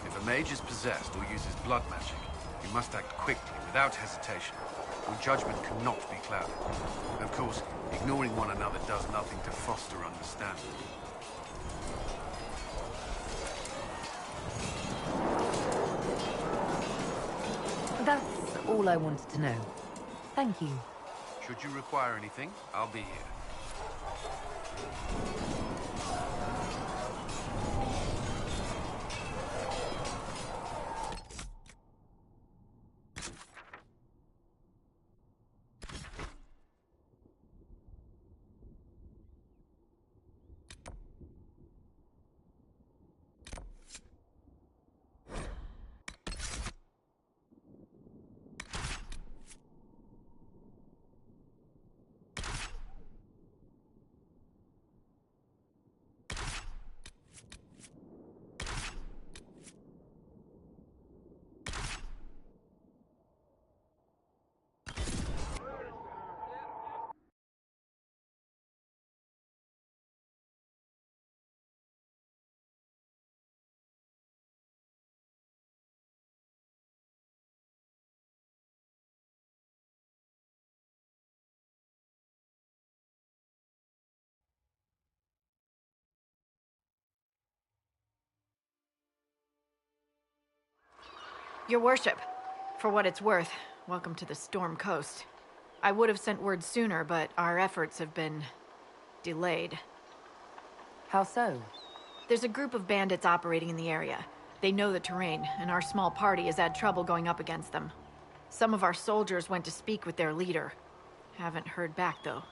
If a mage is possessed or uses blood magic, you must act quickly, without hesitation. Your judgment cannot be clouded. Of course, ignoring one another does nothing to foster understanding. That's all I wanted to know. Thank you. Should you require anything, I'll be here. Your worship, for what it's worth, welcome to the Storm Coast. I would have sent word sooner, but our efforts have been delayed. How so? There's a group of bandits operating in the area. They know the terrain, and our small party has had trouble going up against them. Some of our soldiers went to speak with their leader. Haven't heard back, though.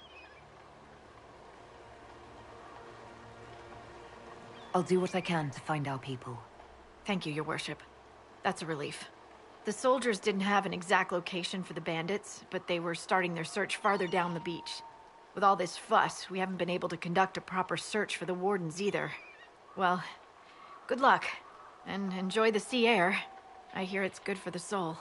I'll do what I can to find our people. Thank you, Your Worship. That's a relief. The soldiers didn't have an exact location for the bandits, but they were starting their search farther down the beach. With all this fuss, we haven't been able to conduct a proper search for the wardens either. Well, good luck, and enjoy the sea air. I hear it's good for the soul.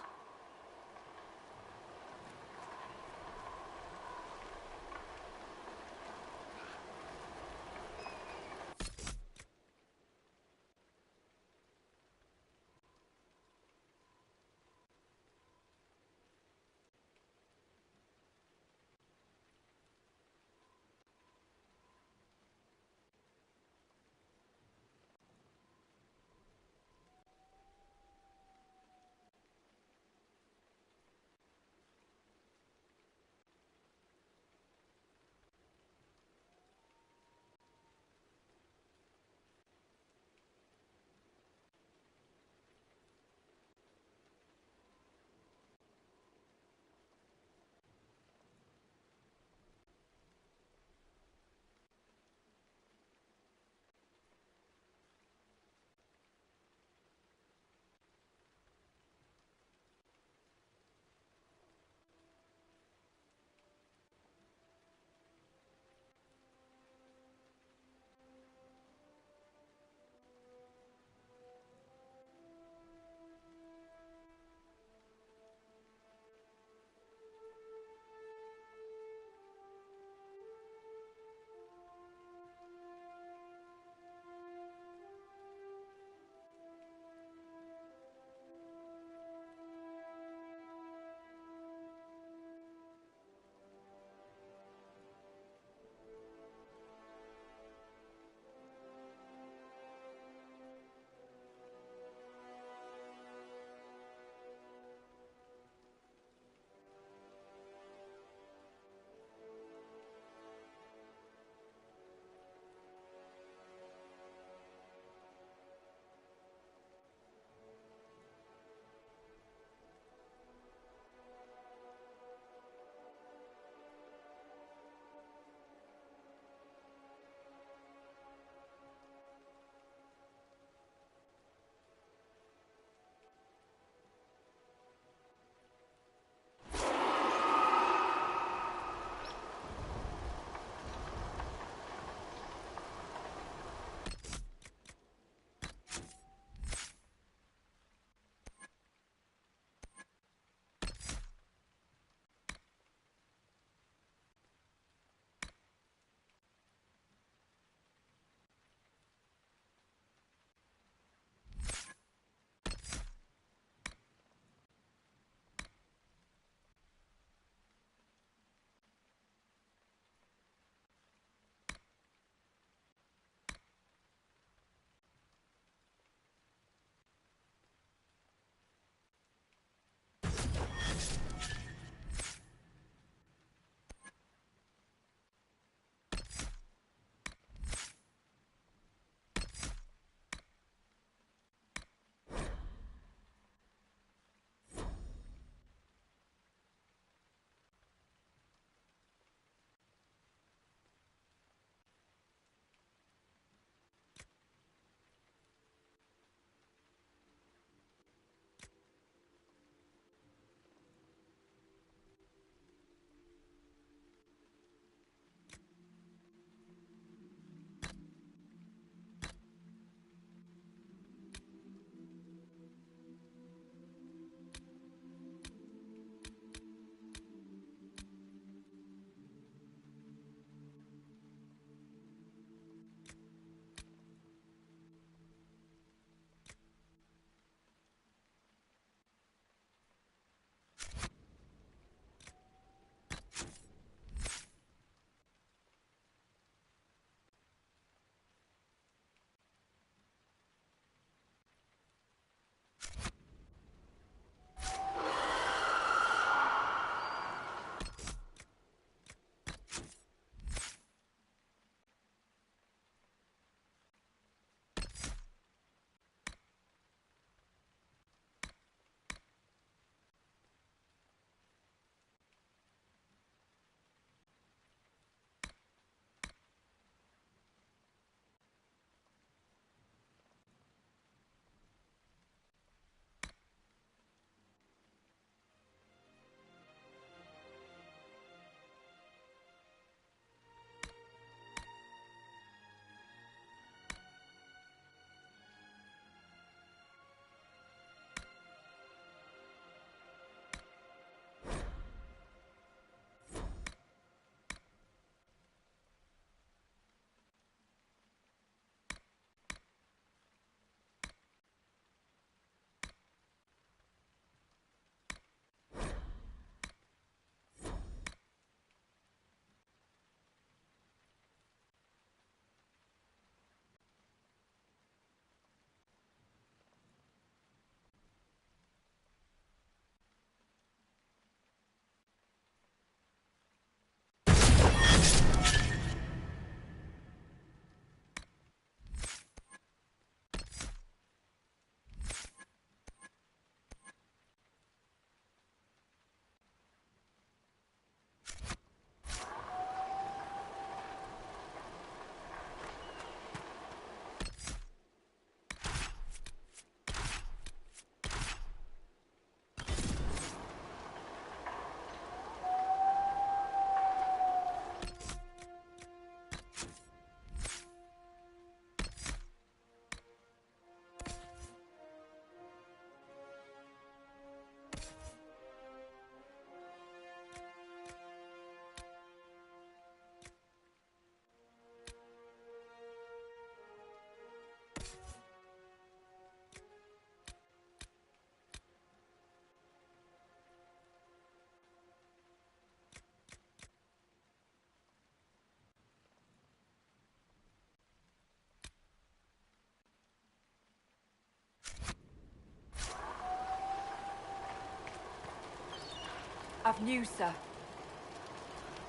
I've news, sir.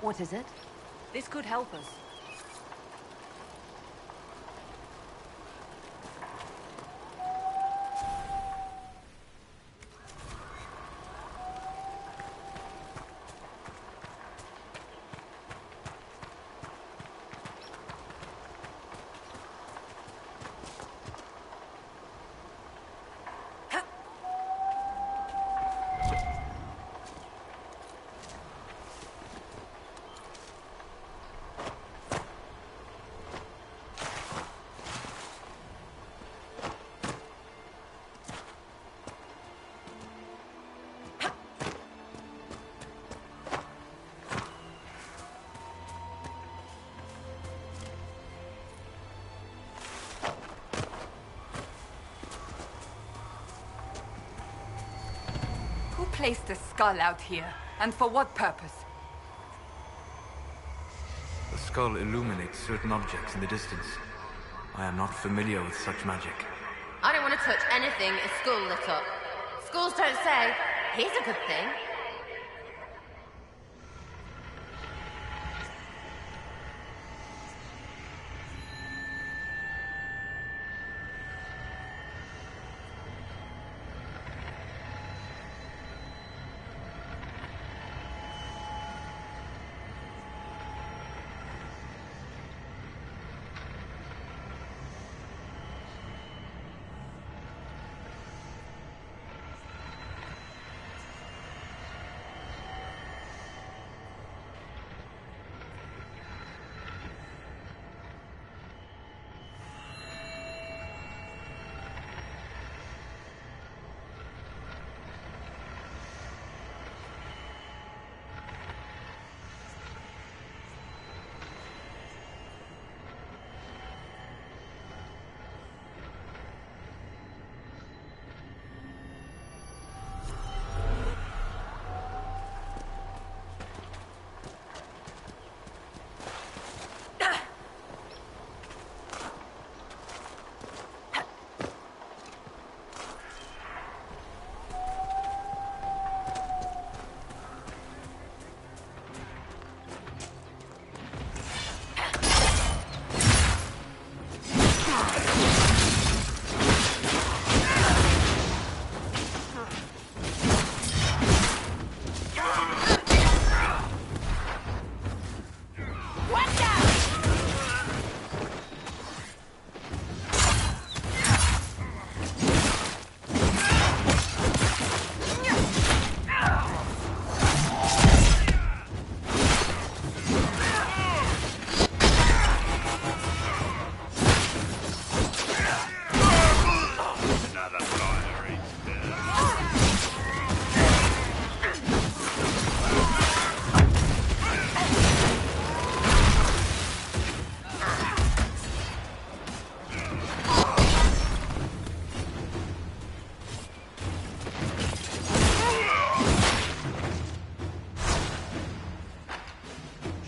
What is it? This could help us. Who placed the skull out here? And for what purpose? The skull illuminates certain objects in the distance. I am not familiar with such magic. I don't want to touch anything a skull lit up. Skulls don't say, here's a good thing.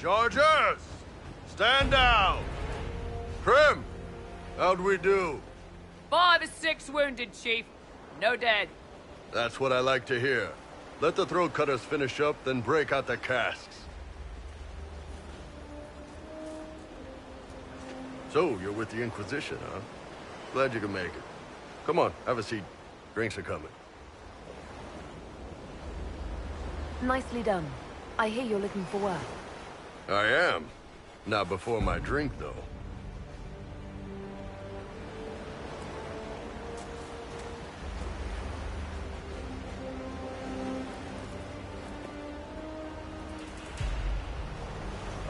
Chargers! Stand down! Krim! How'd we do? 5 or 6 wounded, Chief. No dead. That's what I like to hear. Let the throat cutters finish up, then break out the casks. So, you're with the Inquisition, huh? Glad you could make it. Come on, have a seat. Drinks are coming. Nicely done. I hear you're looking for work. I am. Not before my drink, though.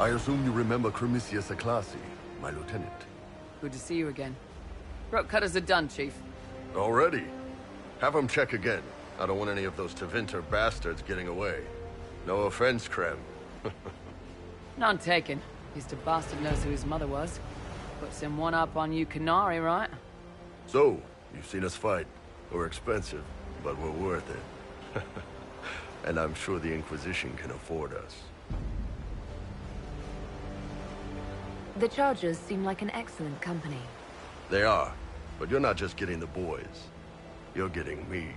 I assume you remember Cremisius Aclassi, my lieutenant. Good to see you again. Throat cutters are done, Chief. Already? Have them check again. I don't want any of those Tevinter bastards getting away. No offense, Krem. None taken. At least a bastard knows who his mother was. Puts him one up on you Qunari, right? So, you've seen us fight. We're expensive, but we're worth it. And I'm sure the Inquisition can afford us. The Chargers seem like an excellent company. They are, but you're not just getting the boys. You're getting me.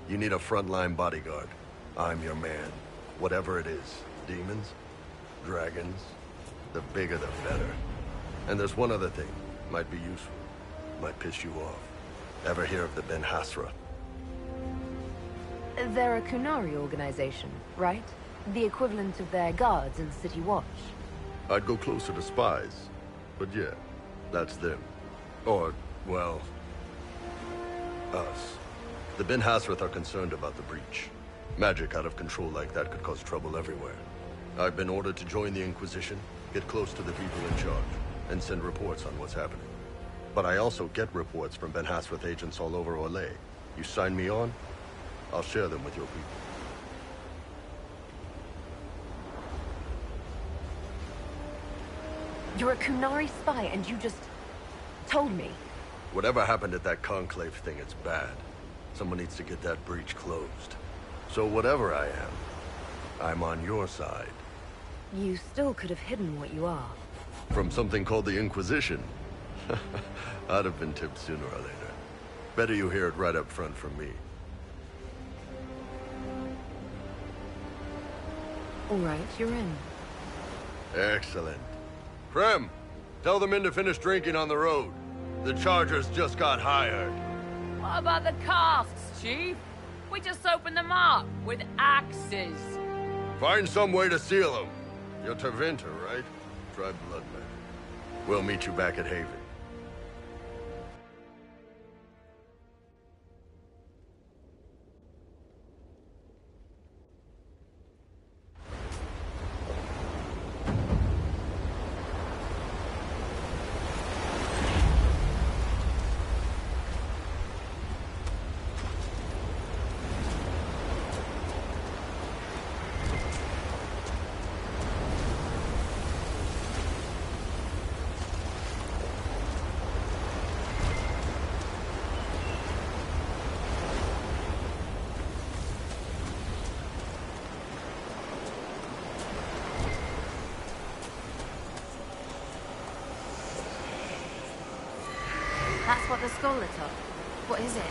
You need a frontline bodyguard. I'm your man. Whatever it is. Demons? Dragons? The bigger the better. And there's one other thing. Might be useful. Might piss you off. Ever hear of the Ben Hasra? They're a Kunari organization, right? The equivalent of their guards in City Watch. I'd go closer to spies. But yeah, that's them. Or, well, us. The Ben Hasrath are concerned about the breach. Magic out of control like that could cause trouble everywhere. I've been ordered to join the Inquisition, get close to the people in charge, and send reports on what's happening. But I also get reports from Ben Hasrath agents all over Orlais. You sign me on, I'll share them with your people. You're a Kunari spy and you just told me. Whatever happened at that Conclave thing, it's bad. Someone needs to get that breach closed. So whatever I am, I'm on your side. You still could have hidden what you are. From something called the Inquisition. I'd have been tipped sooner or later. Better you hear it right up front from me. All right, you're in. Excellent. Krem, tell the men to finish drinking on the road. The Chargers just got hired. What about the casks, Chief? We just opened them up with axes. Find some way to seal them. You're Tervinter, right? Try Bloodman. We'll meet you back at Haven. That's what the skull lit up. What is it?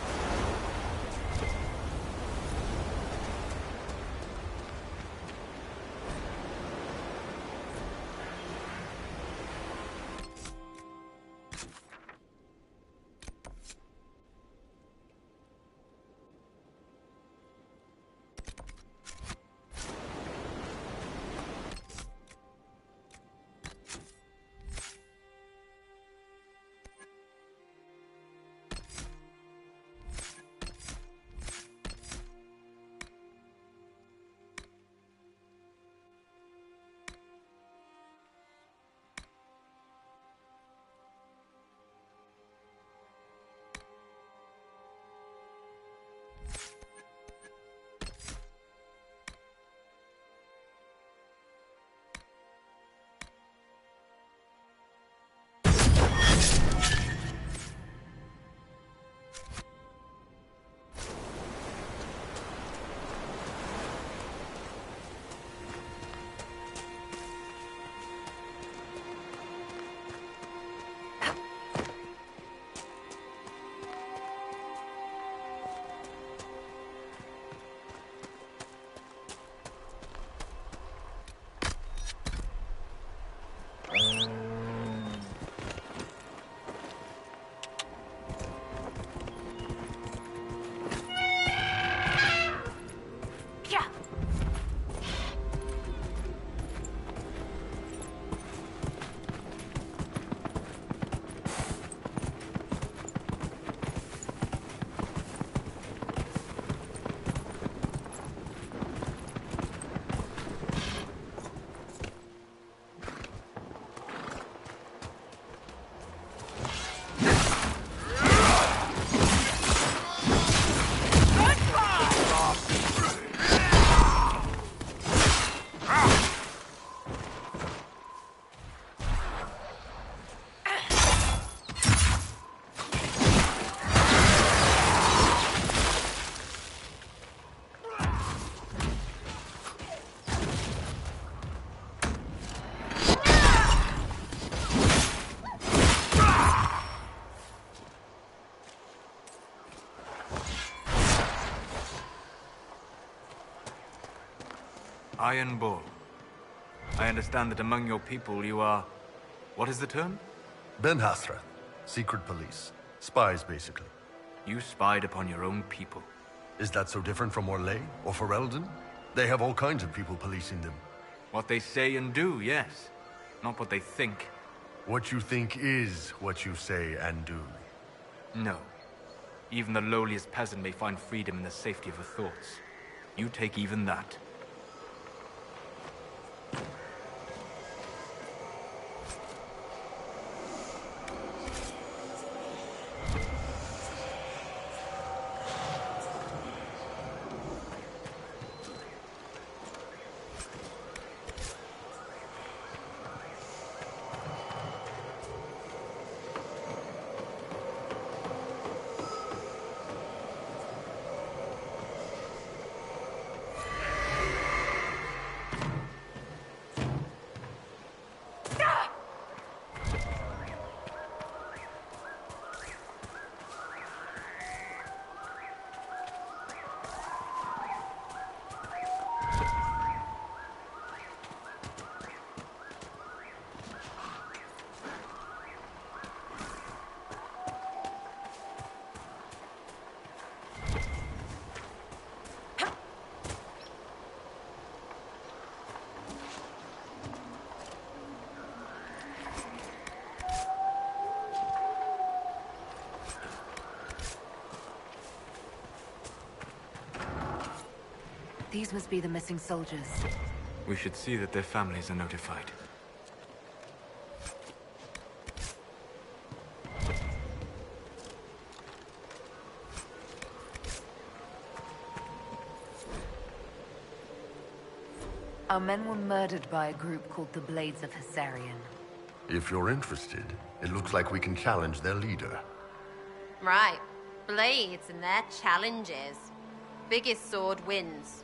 Iron Bull. I understand that among your people you are... What is the term? Ben Hasrath. Secret police. Spies, basically. You spied upon your own people. Is that so different from Orlais or Ferelden? They have all kinds of people policing them. What they say and do, yes. Not what they think. What you think is what you say and do. No. Even the lowliest peasant may find freedom in the safety of her thoughts. You take even that. These must be the missing soldiers. We should see that their families are notified. Our men were murdered by a group called the Blades of Hessarian. If you're interested, it looks like we can challenge their leader. Right. Blades and their challenges. Biggest sword wins.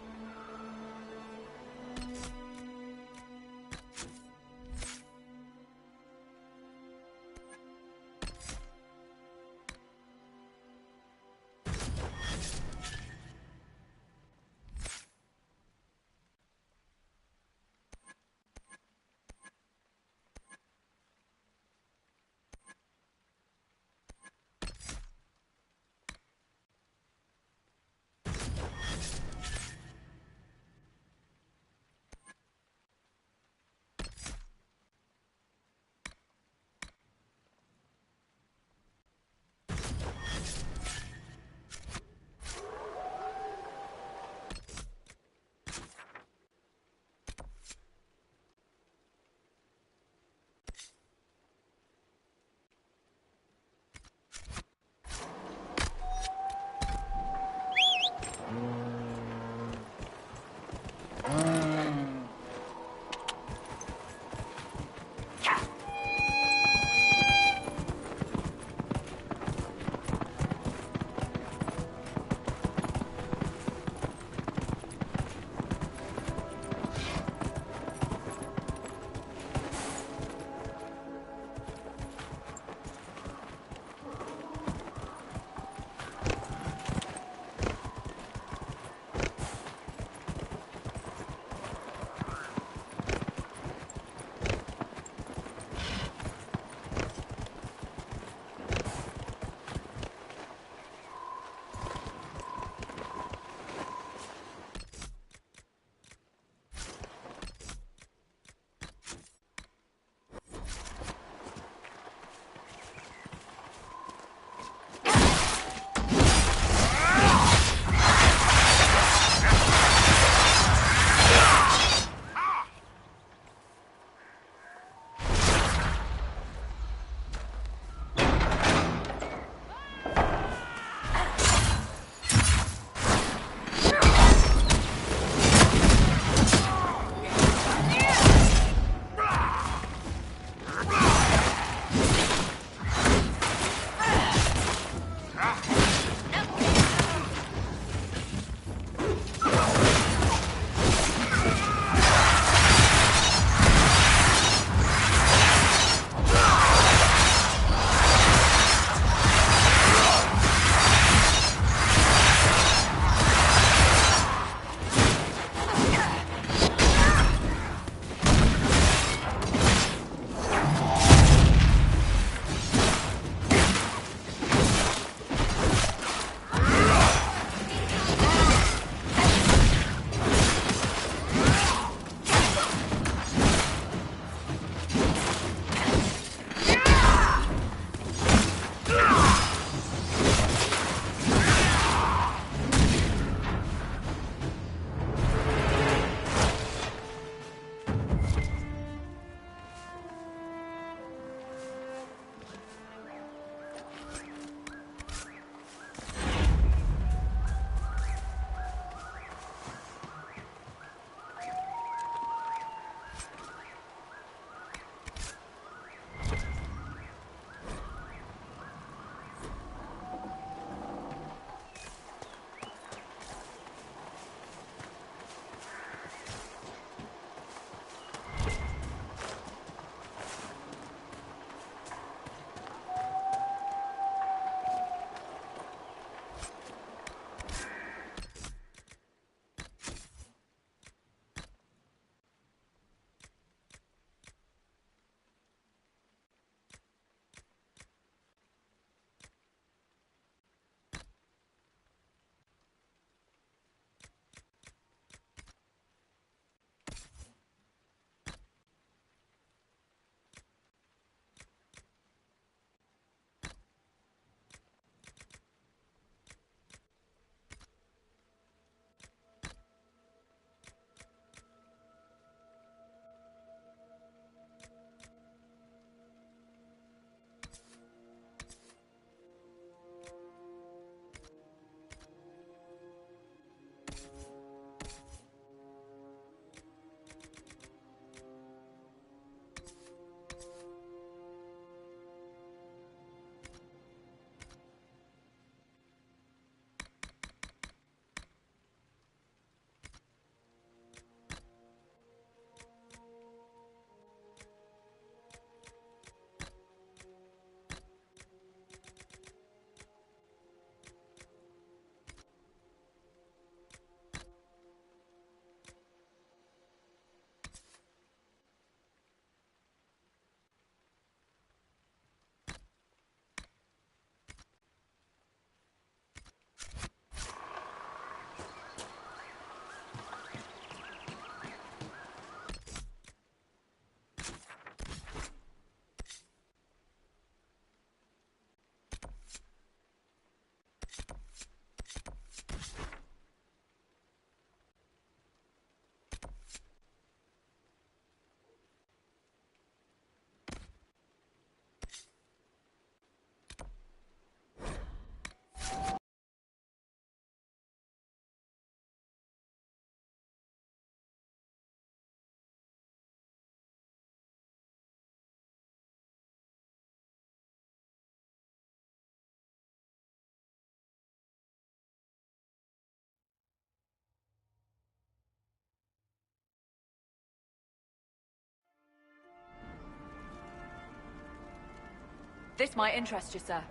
This might interest you, sir.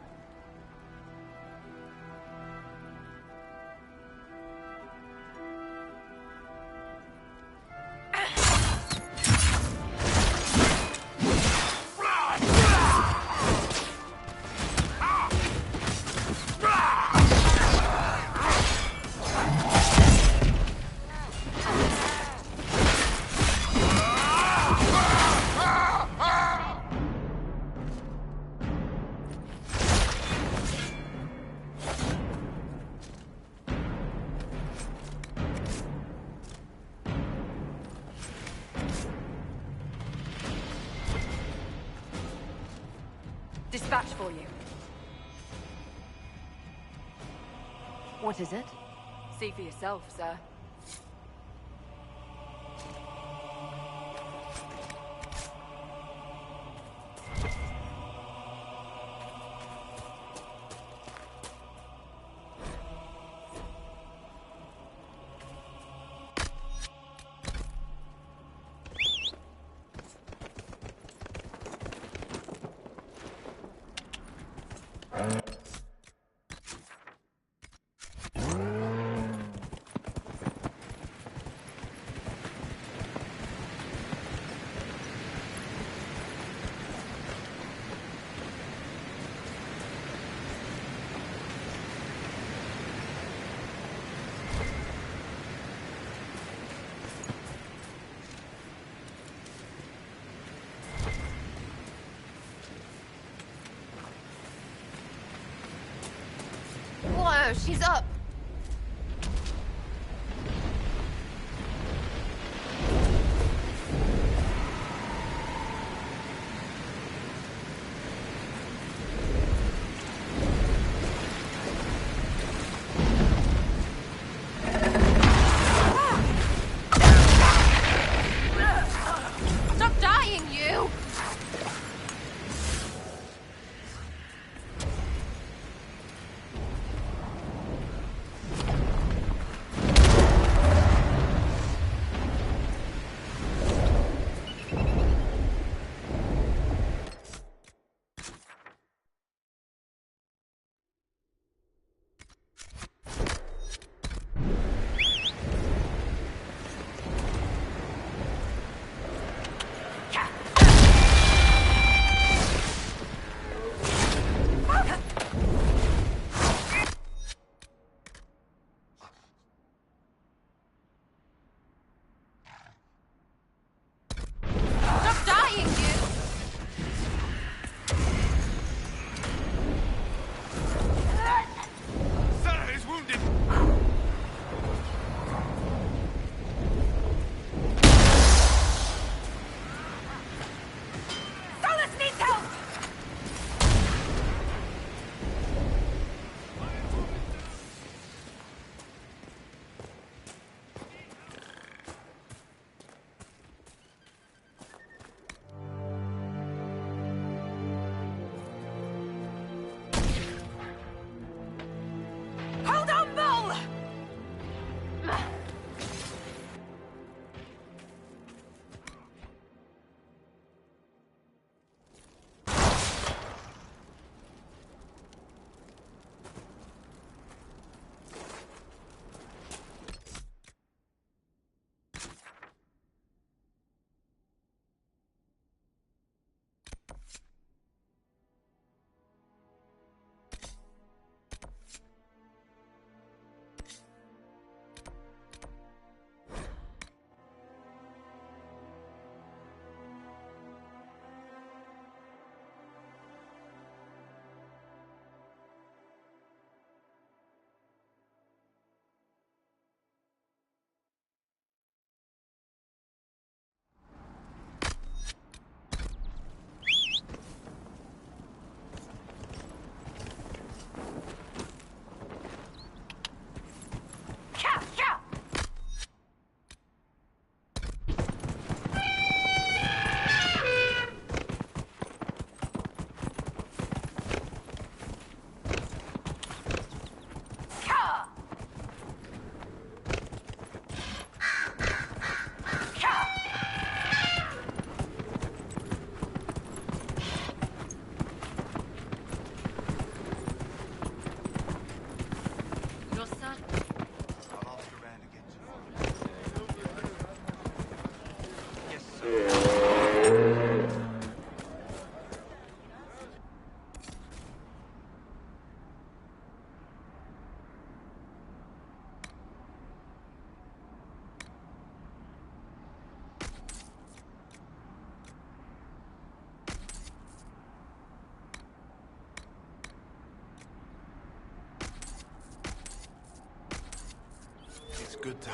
Dispatch for you. What is it? See for yourself, sir. Whoa, she's up. Stop dying, you!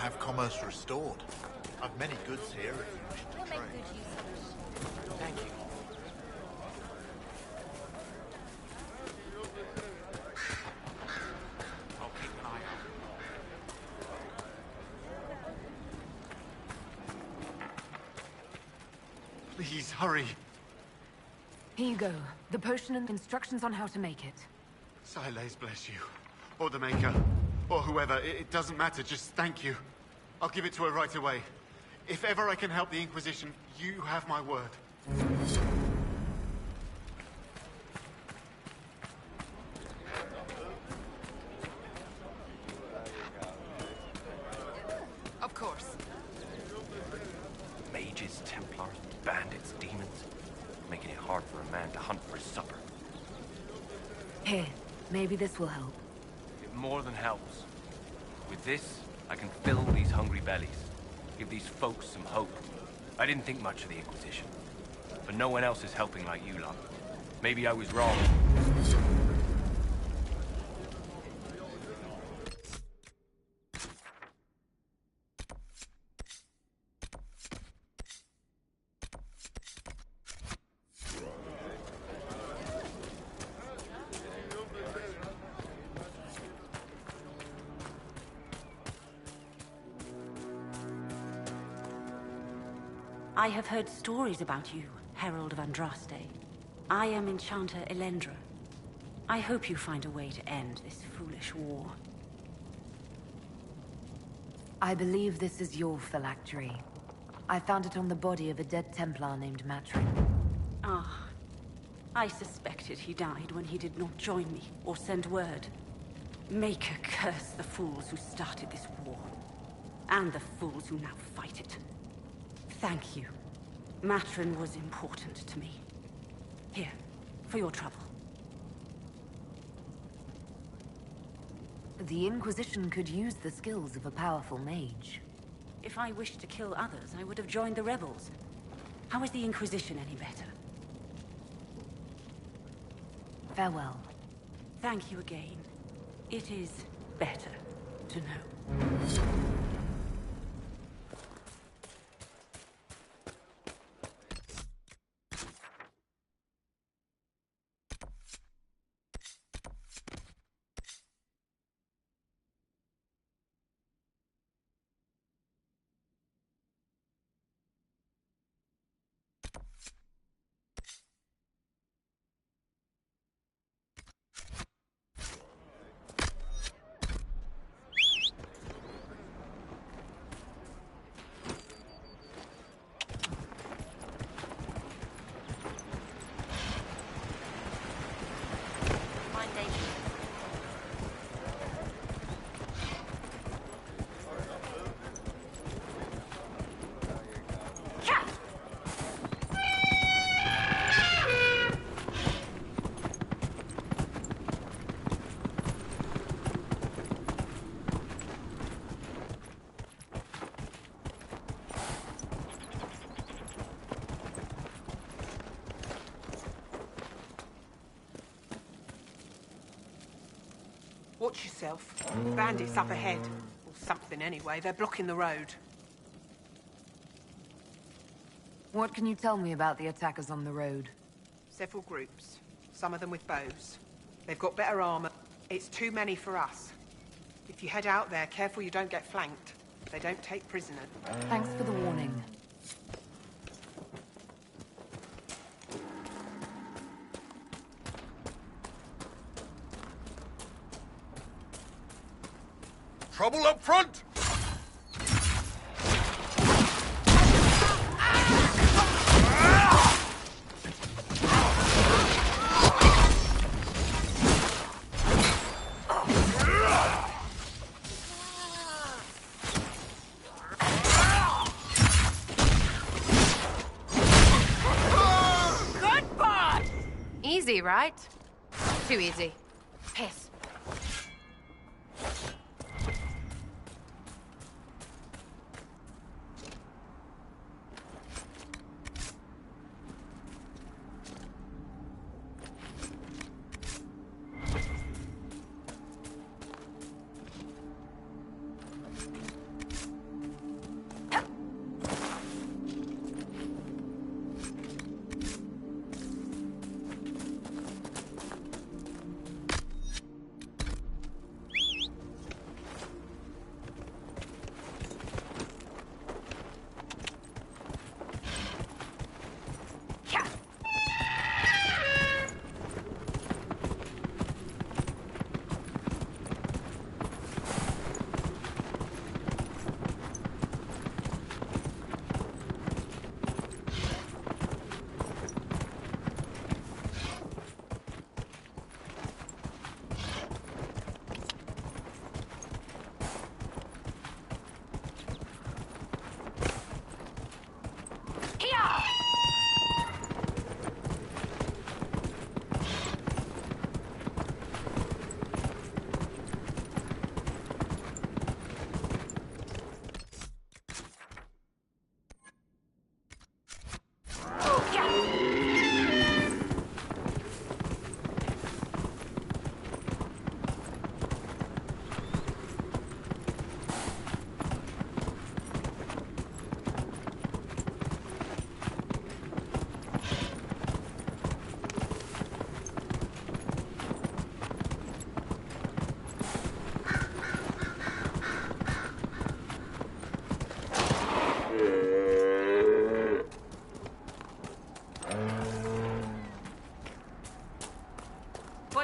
have commerce restored. I've many goods here if you wish to trade. Thank you. I'll keep an eye out. Please, hurry. Here you go. The potion and instructions on how to make it. Siles bless you. Or the Maker. Or whoever. It doesn't matter. Just thank you. I'll give it to her right away. If ever I can help the Inquisition, you have my word. Of course. Mages, Templars, bandits, demons. Making it hard for a man to hunt for his supper. Here, maybe this will help. It more than helps. With this, I can fill these hungry bellies. Give these folks some hope. I didn't think much of the Inquisition. But no one else is helping like you lot. Maybe I was wrong. I have heard stories about you, Herald of Andraste. I am Enchanter Elendra. I hope you find a way to end this foolish war. I believe this is your phylactery. I found it on the body of a dead Templar named Matrin. Ah, I suspected he died when he did not join me or send word. Maker curse the fools who started this war, and the fools who now fight it. Thank you. Matrin was important to me. Here, for your trouble. The Inquisition could use the skills of a powerful mage. If I wished to kill others, I would have joined the rebels. How is the Inquisition any better? Farewell. Thank you again. It is better to know. Watch yourself. Bandits up ahead. Or something anyway. They're blocking the road. What can you tell me about the attackers on the road? Several groups. Some of them with bows. They've got better armor. It's too many for us. If you head out there, careful you don't get flanked. They don't take prisoners. Thanks for the warning. Trouble up front! Goodbye! Easy, right? Too easy. Piss.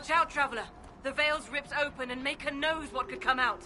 Watch out, Traveler. The veil's ripped open and Maker knows what could come out.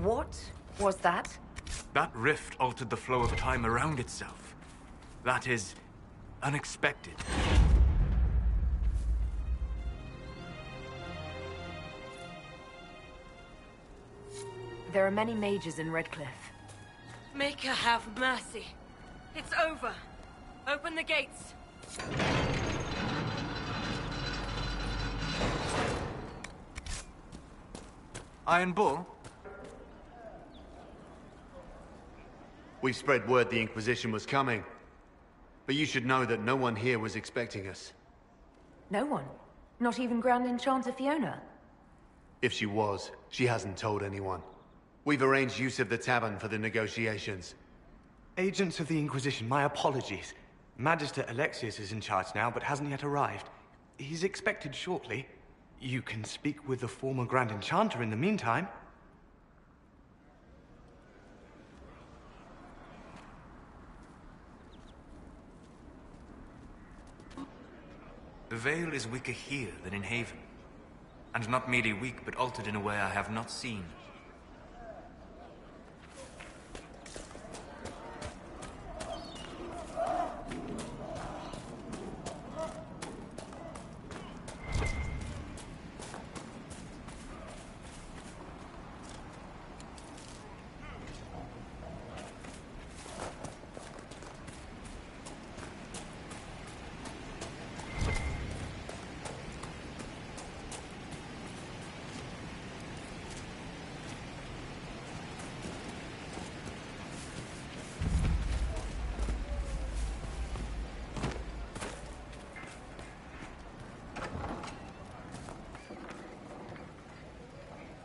What was that? That rift altered the flow of time around itself. That is unexpected. There are many mages in Redcliffe. Maker have mercy. It's over. Open the gates. Iron Bull? We've spread word the Inquisition was coming. But you should know that no one here was expecting us. No one? Not even Grand Enchanter Fiona? If she was, she hasn't told anyone. We've arranged use of the tavern for the negotiations. Agents of the Inquisition, my apologies. Magister Alexius is in charge now, but hasn't yet arrived. He's expected shortly. You can speak with the former Grand Enchanter in the meantime. The Veil is weaker here than in Haven. And not merely weak, but altered in a way I have not seen.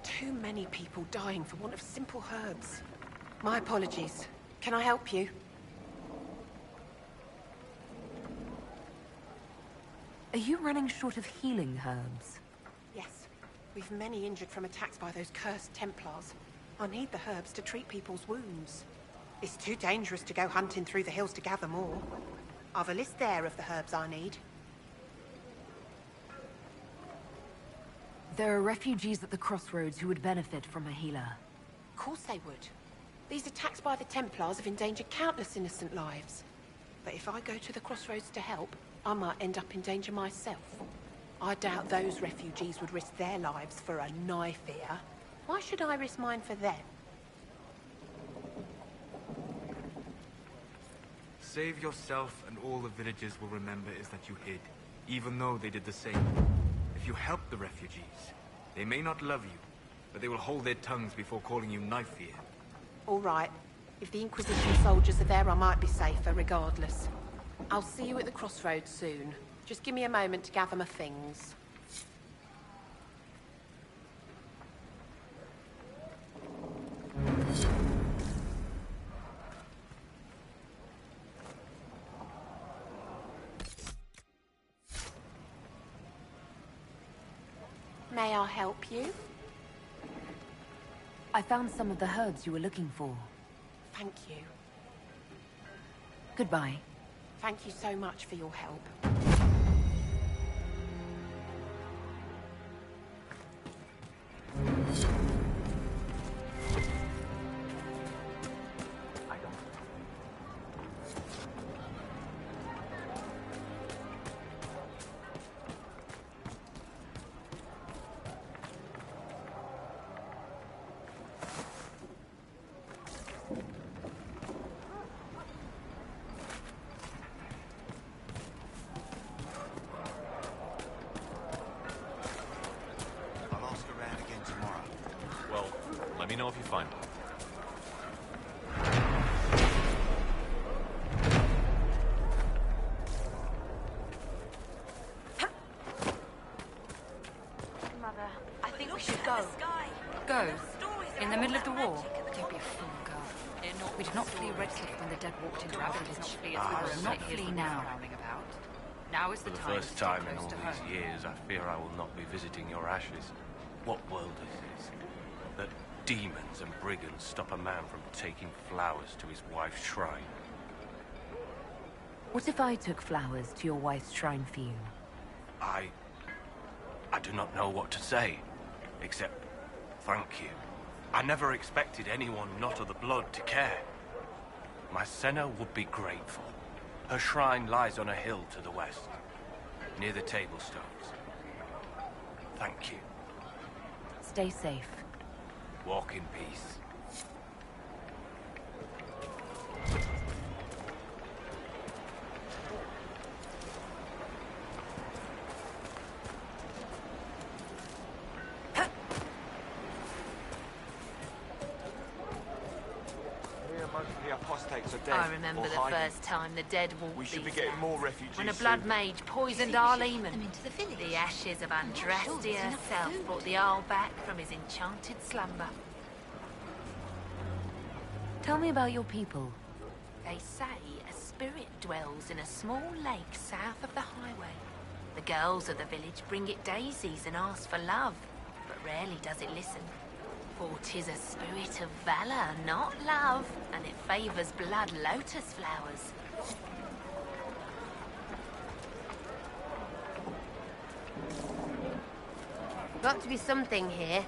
Too many people dying for want of simple herbs. My apologies. Can I help you? Are you running short of healing herbs? Yes. We've many injured from attacks by those cursed Templars. I need the herbs to treat people's wounds. It's too dangerous to go hunting through the hills to gather more. I've a list there of the herbs I need. There are refugees at the crossroads who would benefit from a healer. Of course they would. These attacks by the Templars have endangered countless innocent lives. But if I go to the crossroads to help, I might end up in danger myself. I doubt those refugees would risk their lives for a knife here. Why should I risk mine for them? Save yourself, and all the villagers will remember is that you hid, even though they did the same. If you help the refugees, they may not love you, but they will hold their tongues before calling you knife here. All right. If the Inquisition soldiers are there, I might be safer regardless. I'll see you at the crossroads soon. Just give me a moment to gather my things. May I help you? I found some of the herbs you were looking for. Thank you. Goodbye. Thank you so much for your help. find one. Mother, I think we should go. Go? In the middle of the war? Don't be a fool, girl. We did not flee Redcliffe when the dead walked into our village. We will not flee now. Now is For the the time first to stay time in close all to these home. years, I fear I will not be visiting your ashes. What world is this? That demons and brigands stop a man from taking flowers to his wife's shrine. What if I took flowers to your wife's shrine for you? I do not know what to say, except thank you. I never expected anyone not of the blood to care. My Senna would be grateful. Her shrine lies on a hill to the west, near the tablstones. Thank you. Stay safe. Walk in peace. The apostates are dead. I remember or the hiding. first time the dead walked We should be these getting lands, more refugees when a soon. blood mage poisoned our Lehman. The ashes of Andraste herself brought the Arl back from his enchanted slumber. Tell me about your people. They say a spirit dwells in a small lake south of the highway. The girls of the village bring it daisies and ask for love, but rarely does it listen. For 'tis a spirit of valor, not love, and it favors blood lotus flowers. Got to be something here.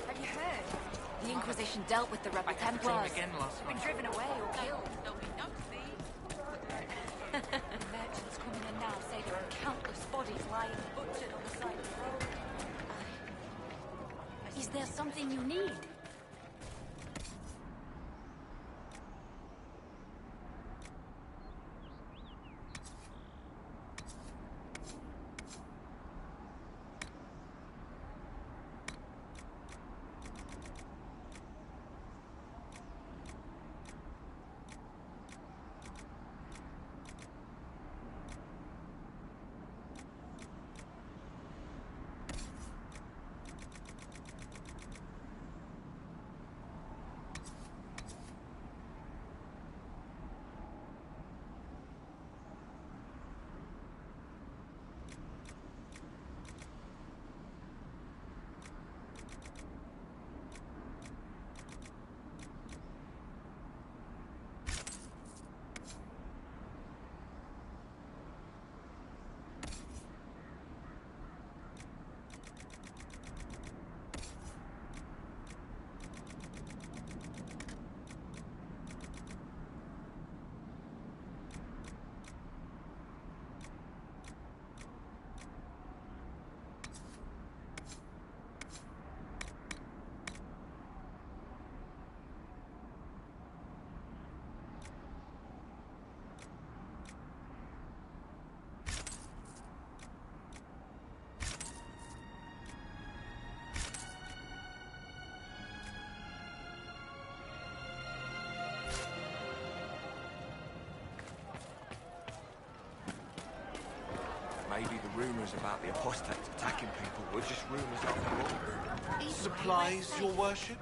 Have you heard? The Inquisition dealt with the rebel Templars. again last Been night. driven away or killed. Merchants coming in now say there are countless bodies lying butchered on the side of the road. Is there something you need? Maybe the rumors about the apostates attacking people were just rumors after all. Supplies, your worship?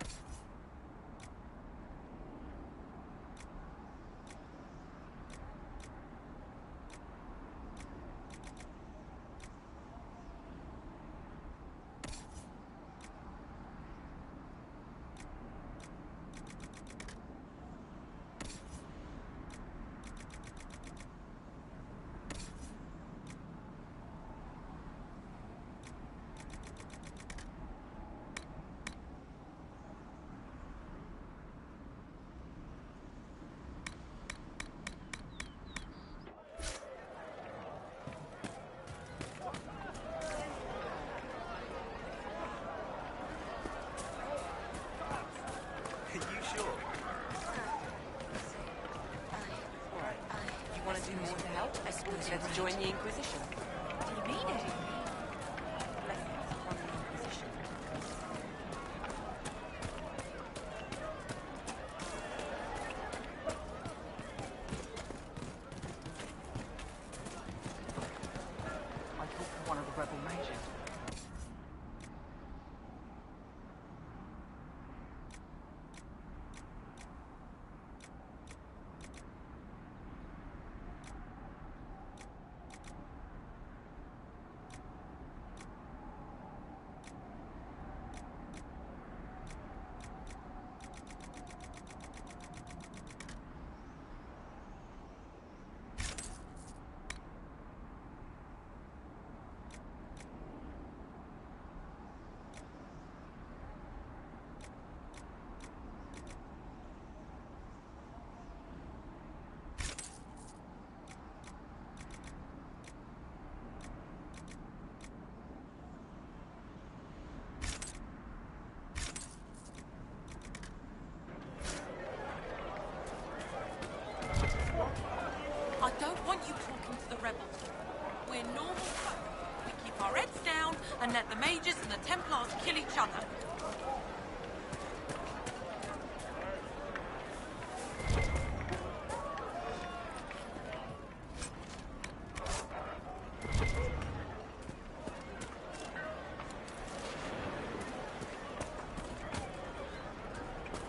Let's join the Inquisition. Do you mean it? I talked to one of the rebel mages. I don't want you talking to the rebels. We're normal folk. We keep our heads down and let the mages and the Templars kill each other.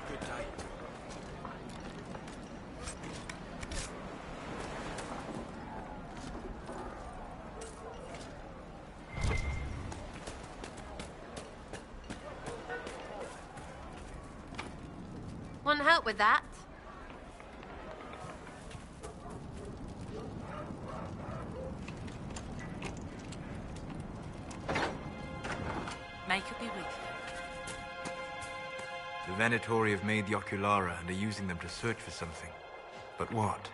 Good day. Want help with that? Make it be with you. The Venatori have made the Oculara and are using them to search for something. But what?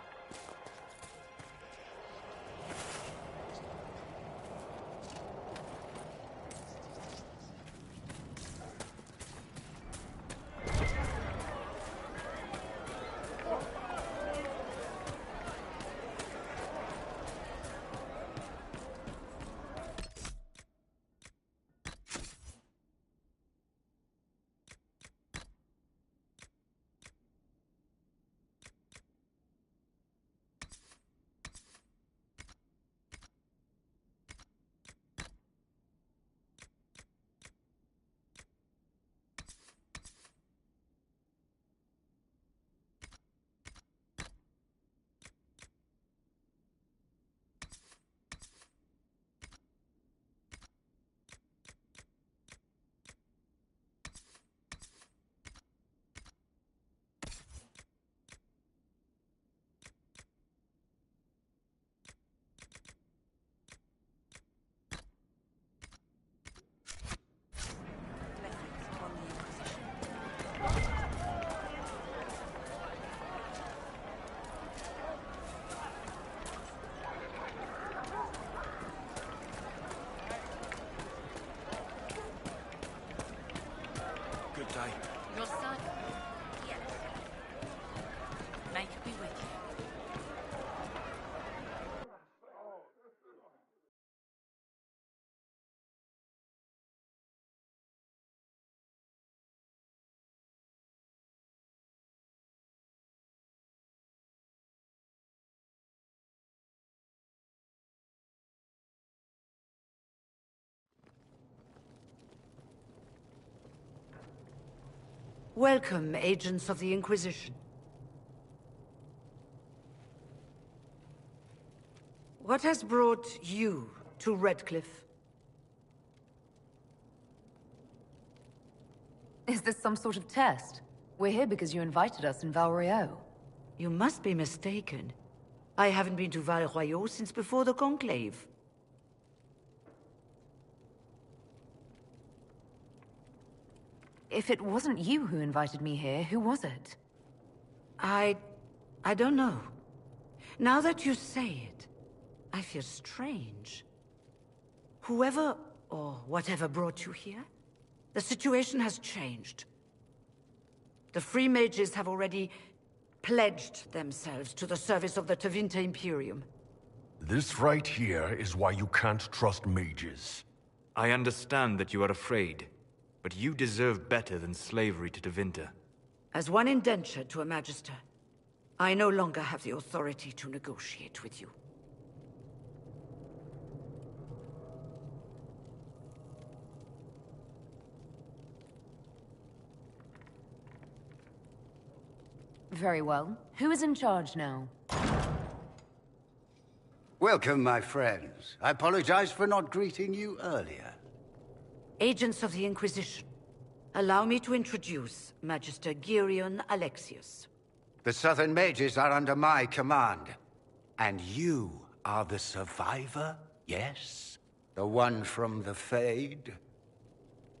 Good day. Your son? Yes. Make it be with you. Welcome, agents of the Inquisition. What has brought you to Redcliffe? Is this some sort of test? We're here because you invited us in Val Royeaux. You must be mistaken. I haven't been to Val Royeaux since before the Conclave. If it wasn't you who invited me here, who was it? I don't know. Now that you say it, I feel strange. Whoever or whatever brought you here, the situation has changed. The Free Mages have already pledged themselves to the service of the Tevinter Imperium. This right here is why you can't trust mages. I understand that you are afraid, but you deserve better than slavery to Tevinter. As one indentured to a Magister, I no longer have the authority to negotiate with you. Very well. Who is in charge now? Welcome, my friends. I apologize for not greeting you earlier. Agents of the Inquisition, allow me to introduce Magister Gearion Alexius. The Southern Mages are under my command. And you are the survivor, yes? The one from the Fade?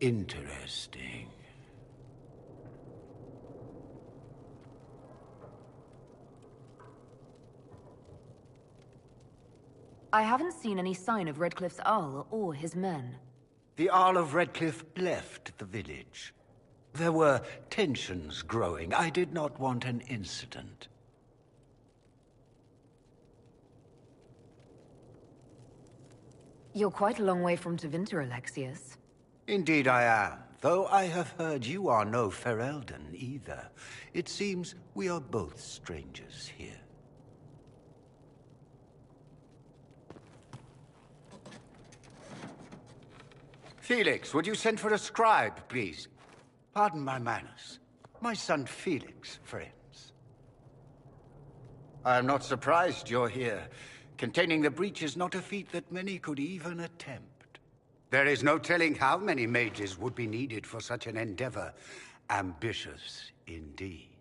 Interesting. I haven't seen any sign of Redcliffe's Arl or his men. The Arl of Redcliffe left the village. There were tensions growing. I did not want an incident. You're quite a long way from Tevinter, Alexius. Indeed I am, though I have heard you are no Ferelden either. It seems we are both strangers here. Felix, would you send for a scribe, please? Pardon my manners. My son Felix, friends. I am not surprised you're here. Containing the breach is not a feat that many could even attempt. There is no telling how many mages would be needed for such an endeavor. Ambitious, indeed.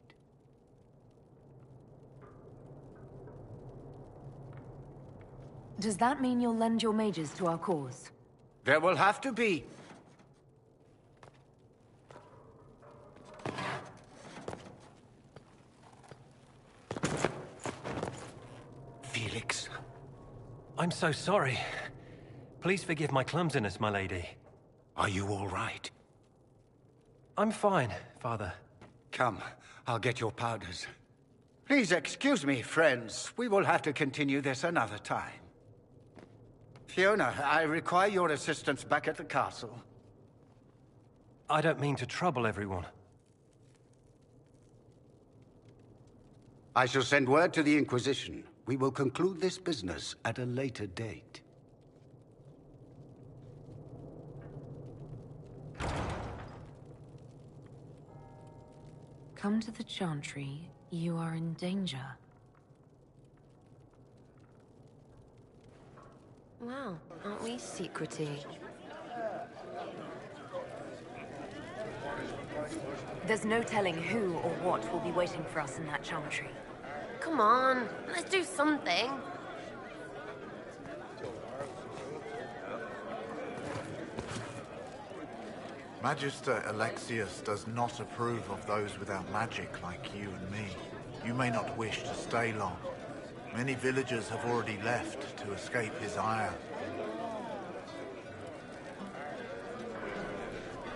Does that mean you'll lend your mages to our cause? There will have to be. Felix. I'm so sorry. Please forgive my clumsiness, my lady. Are you all right? I'm fine, Father. Come, I'll get your powders. Please excuse me, friends. We will have to continue this another time. Fiona, I require your assistance back at the castle. I don't mean to trouble everyone. I shall send word to the Inquisition. We will conclude this business at a later date. Come to the Chantry. You are in danger. Wow, aren't we secrety? There's no telling who or what will be waiting for us in that Chantry. Come on, let's do something. Magister Alexius does not approve of those without magic like you and me. You may not wish to stay long. Many villagers have already left to escape his ire.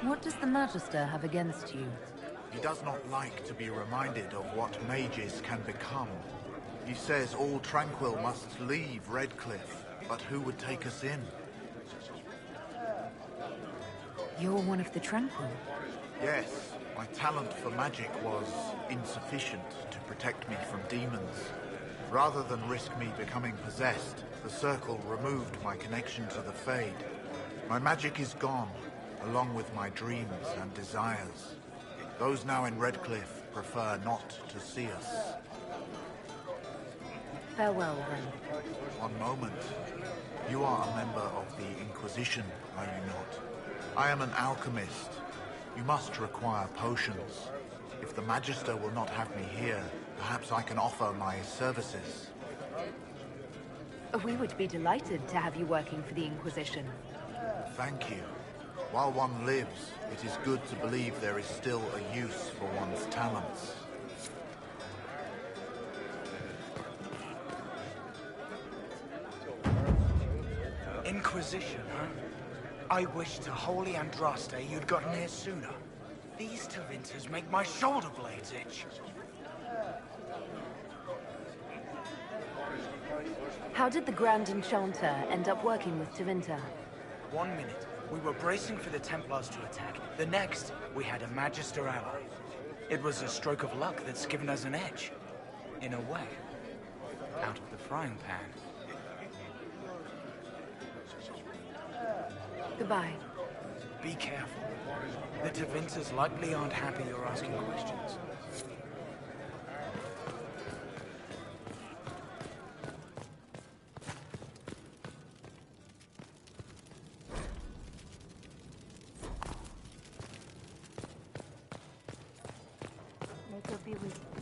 What does the Magister have against you? He does not like to be reminded of what mages can become. He says all Tranquil must leave Redcliffe, but who would take us in? You're one of the Tranquil. Yes, my talent for magic was insufficient to protect me from demons. Rather than risk me becoming possessed, the Circle removed my connection to the Fade. My magic is gone, along with my dreams and desires. Those now in Redcliffe prefer not to see us. Farewell, then. One moment. You are a member of the Inquisition, are you not? I am an alchemist. You must require potions. If the Magister will not have me here, perhaps I can offer my services. We would be delighted to have you working for the Inquisition. Thank you. While one lives, it is good to believe there is still a use for one's talents. Inquisition, huh? I wish to Holy Andraste you'd gotten here sooner. These Tevinters make my shoulder blades itch. How did the Grand Enchanter end up working with Tevinter? 1 minute, we were bracing for the Templars to attack. The next, we had a Magister ally. It was a stroke of luck that's given us an edge. In a way. Out of the frying pan. Goodbye. Be careful. The Tevinters likely aren't happy you're asking questions. May God be with you.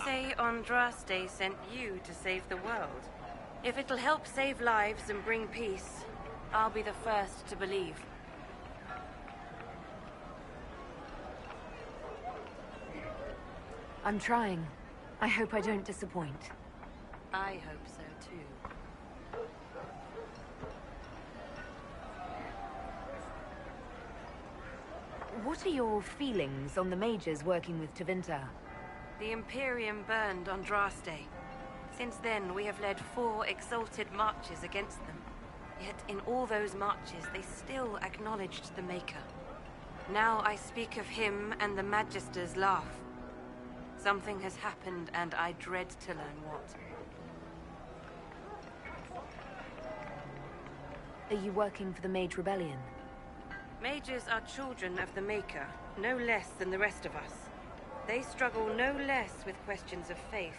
say Andraste sent you to save the world. If it'll help save lives and bring peace, I'll be the first to believe. I'm trying. I hope I don't disappoint. I hope so too. What are your feelings on the mages working with Tevinter? The Imperium burned Andraste. Since then, we have led 4 exalted marches against them. Yet in all those marches, they still acknowledged the Maker. Now I speak of him and the Magisters laugh. Something has happened, and I dread to learn what. Are you working for the Mage Rebellion? Mages are children of the Maker, no less than the rest of us. They struggle no less with questions of faith.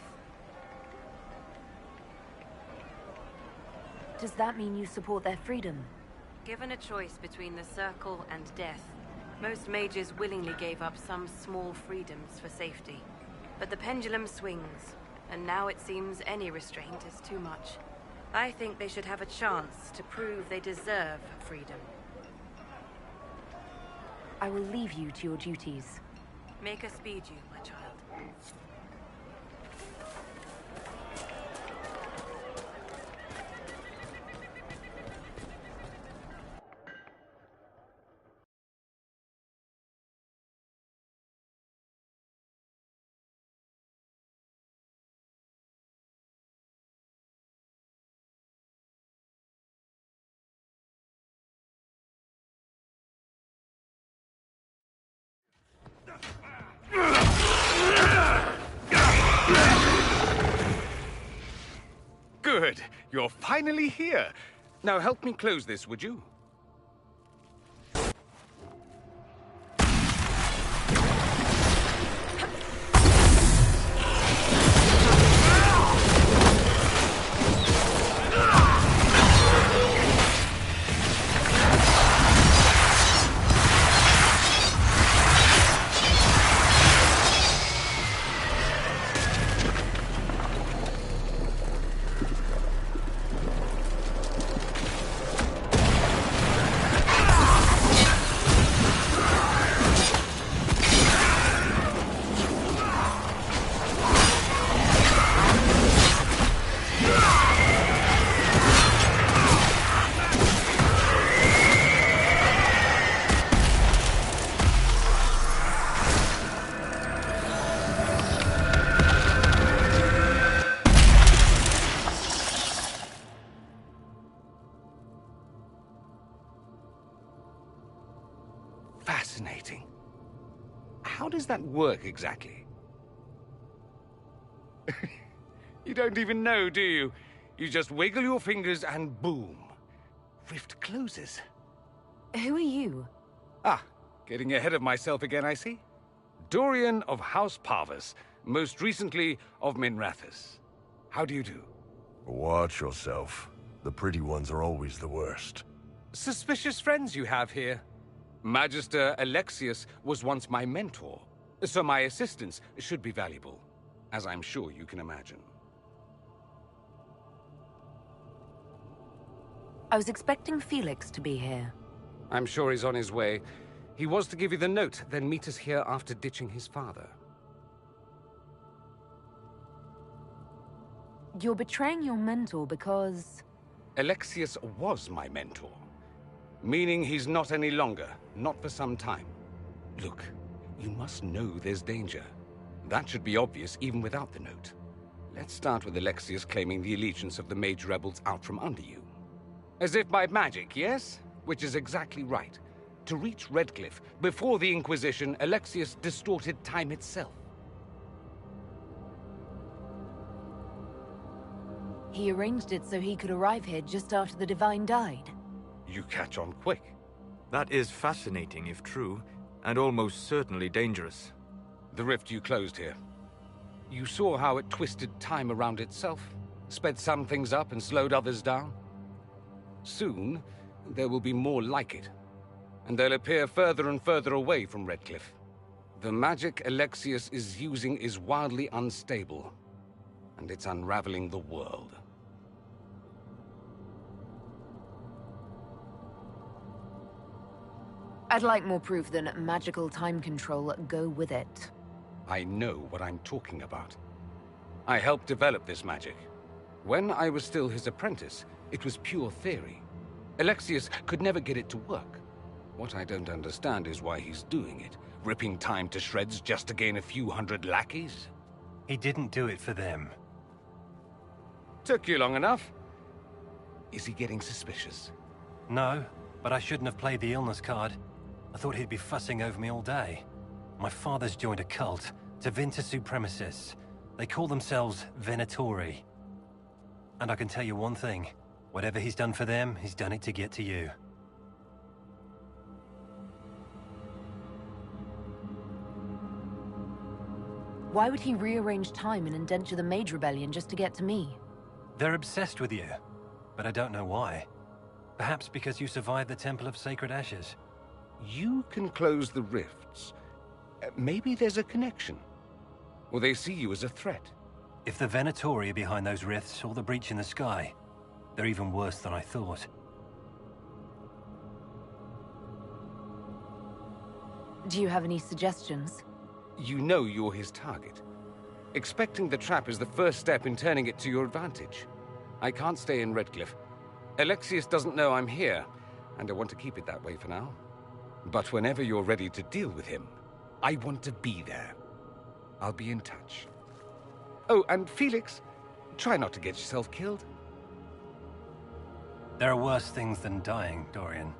Does that mean you support their freedom? Given a choice between the Circle and death, most mages willingly gave up some small freedoms for safety. But the pendulum swings, and now it seems any restraint is too much. I think they should have a chance to prove they deserve freedom. I will leave you to your duties. Maker speed you, my child. Good. You're finally here. Now help me close this, would you? Fascinating. How does that work exactly? You don't even know, do you? You just wiggle your fingers and boom. Rift closes. Who are you? Ah, getting ahead of myself again, I see. Dorian of House Parvus, most recently of Minrathous. How do you do? Watch yourself. The pretty ones are always the worst. Suspicious friends you have here. Magister Alexius was once my mentor, so my assistance should be valuable, as I'm sure you can imagine. I was expecting Felix to be here. I'm sure he's on his way. He was to give you the note, then meet us here after ditching his father. You're betraying your mentor because... Alexius was my mentor. Meaning he's not any longer, not for some time. Look, you must know there's danger. That should be obvious even without the note. Let's start with Alexius claiming the allegiance of the Mage Rebels out from under you. As if by magic, yes? Which is exactly right. To reach Redcliffe, before the Inquisition, Alexius distorted time itself. He arranged it so he could arrive here just after the Divine died. You catch on quick. That is fascinating if true, and almost certainly dangerous. The rift you closed here. You saw how it twisted time around itself, sped some things up and slowed others down. Soon, there will be more like it, and they'll appear further and further away from Redcliffe. The magic Alexius is using is wildly unstable, and it's unraveling the world. I'd like more proof than magical time control go with it. I know what I'm talking about. I helped develop this magic. When I was still his apprentice, it was pure theory. Alexius could never get it to work. What I don't understand is why he's doing it, ripping time to shreds just to gain a few hundred lackeys. He didn't do it for them. Took you long enough. Is he getting suspicious? No, but I shouldn't have played the illness card. I thought he'd be fussing over me all day. My father's joined a cult, Tevinter Supremacists. They call themselves Venatori. And I can tell you one thing. Whatever he's done for them, he's done it to get to you. Why would he rearrange time and indenture the Mage Rebellion just to get to me? They're obsessed with you, but I don't know why. Perhaps because you survived the Temple of Sacred Ashes. You can close the rifts. Maybe there's a connection. Or they see you as a threat. If the Venatori are behind those rifts or the breach in the sky, they're even worse than I thought. Do you have any suggestions? You know you're his target. Expecting the trap is the first step in turning it to your advantage. I can't stay in Redcliffe. Alexius doesn't know I'm here, and I want to keep it that way for now. But whenever you're ready to deal with him, I want to be there. I'll be in touch. Oh, and Felix, try not to get yourself killed. There are worse things than dying, Dorian.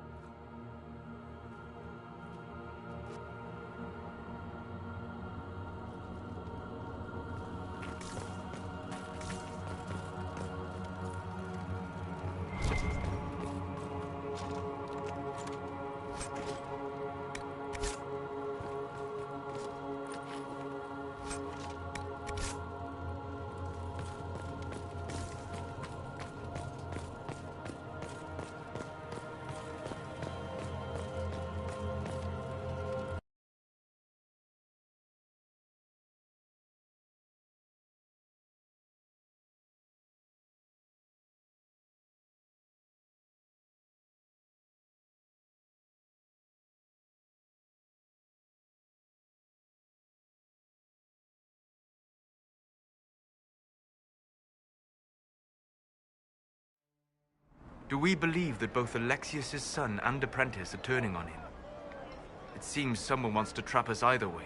Do we believe that both Alexius's son and apprentice are turning on him? It seems someone wants to trap us either way.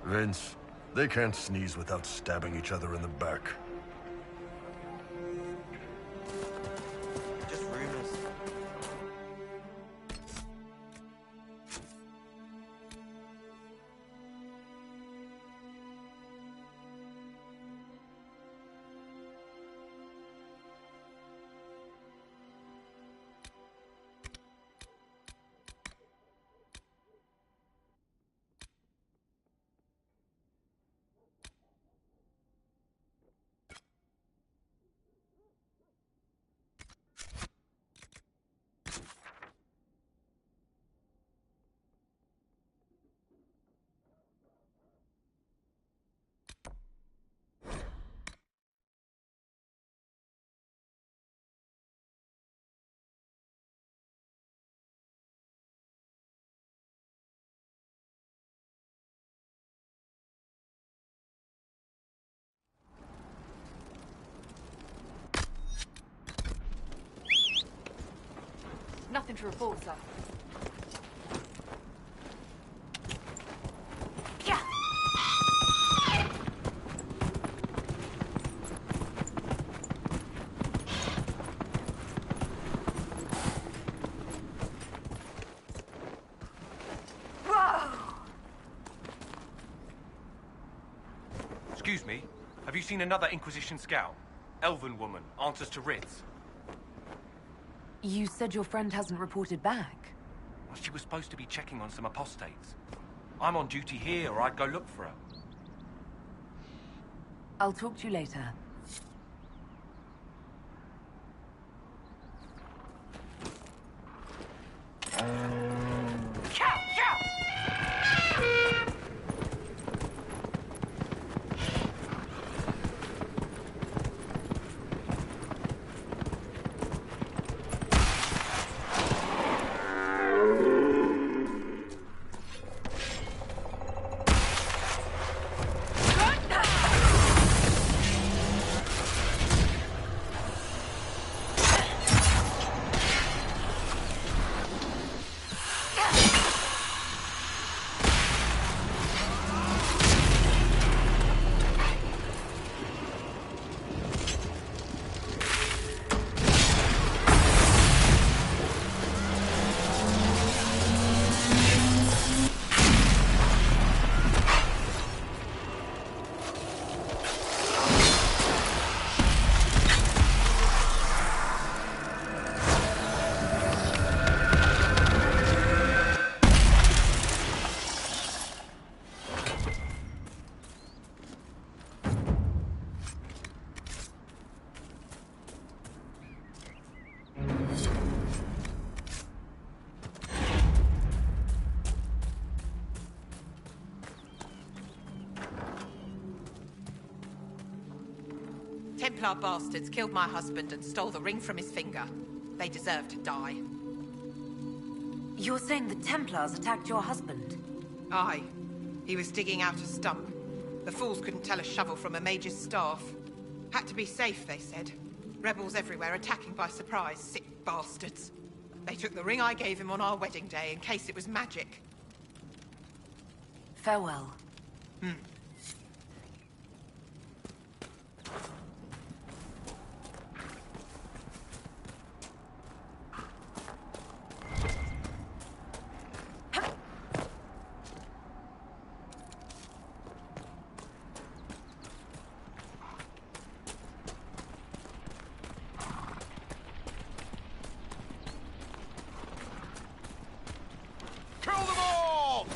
Vince, they can't sneeze without stabbing each other in the back. Just rumors. Nothing to report, sir. Yeah. Excuse me, have you seen another Inquisition scout? Elven woman, answers to writs. You said your friend hasn't reported back. Well, she was supposed to be checking on some apostates. I'm on duty here, or I'd go look for her. I'll talk to you later. Templar bastards killed my husband and stole the ring from his finger. They deserve to die. You're saying the Templars attacked your husband? Aye. He was digging out a stump. The fools couldn't tell a shovel from a mage's staff. Had to be safe, they said. Rebels everywhere attacking by surprise, sick bastards. They took the ring I gave him on our wedding day in case it was magic. Farewell. Kill them all!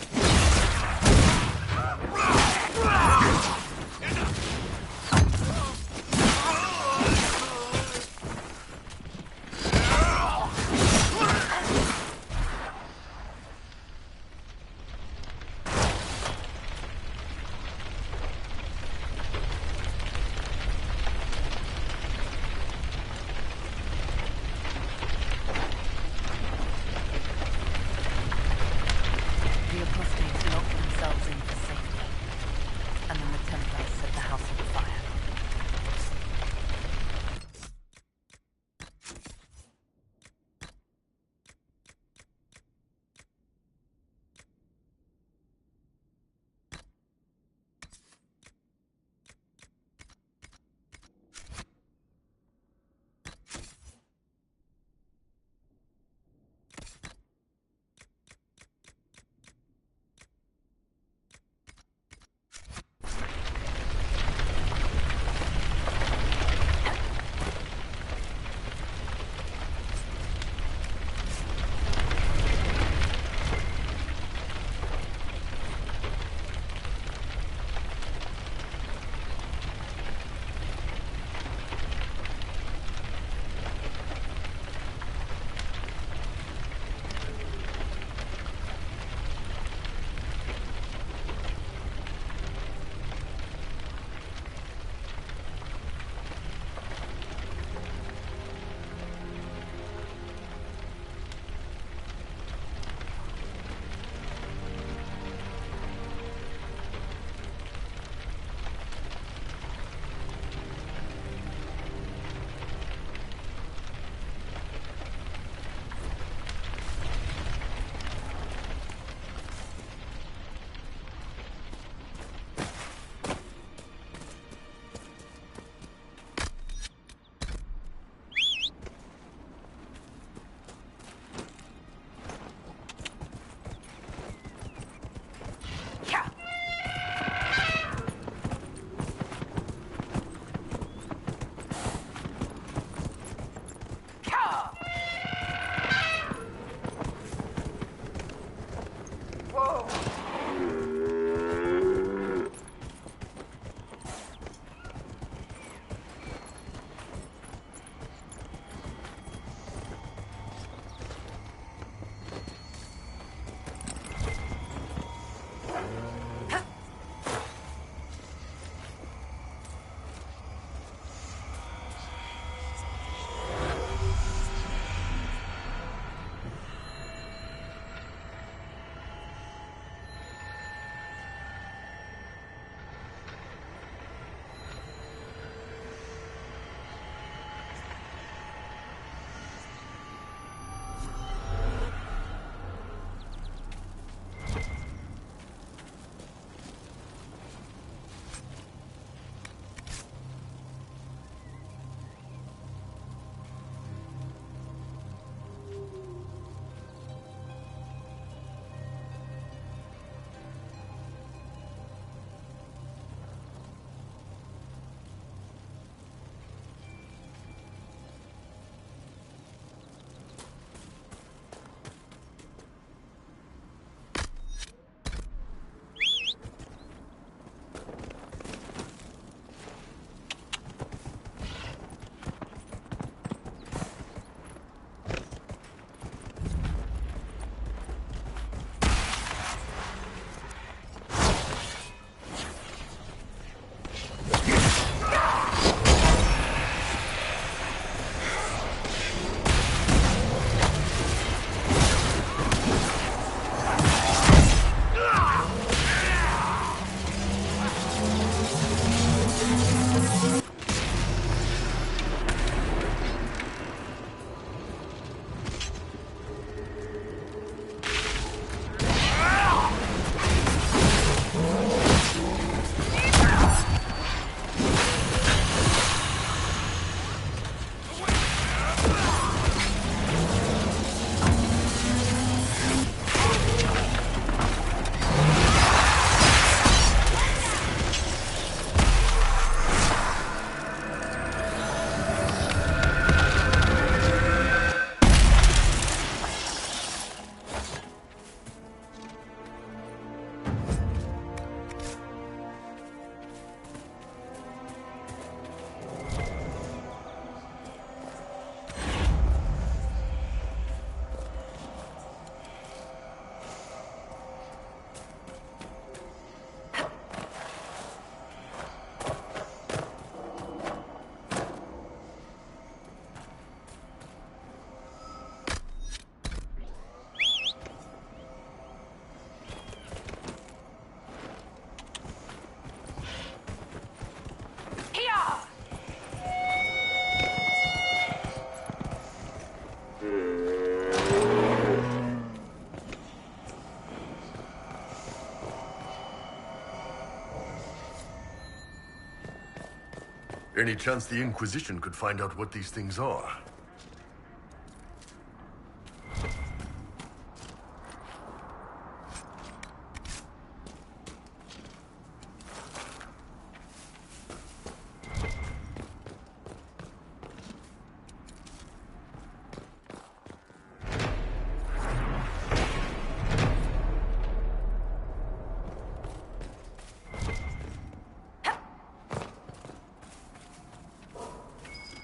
Any chance the Inquisition could find out what these things are?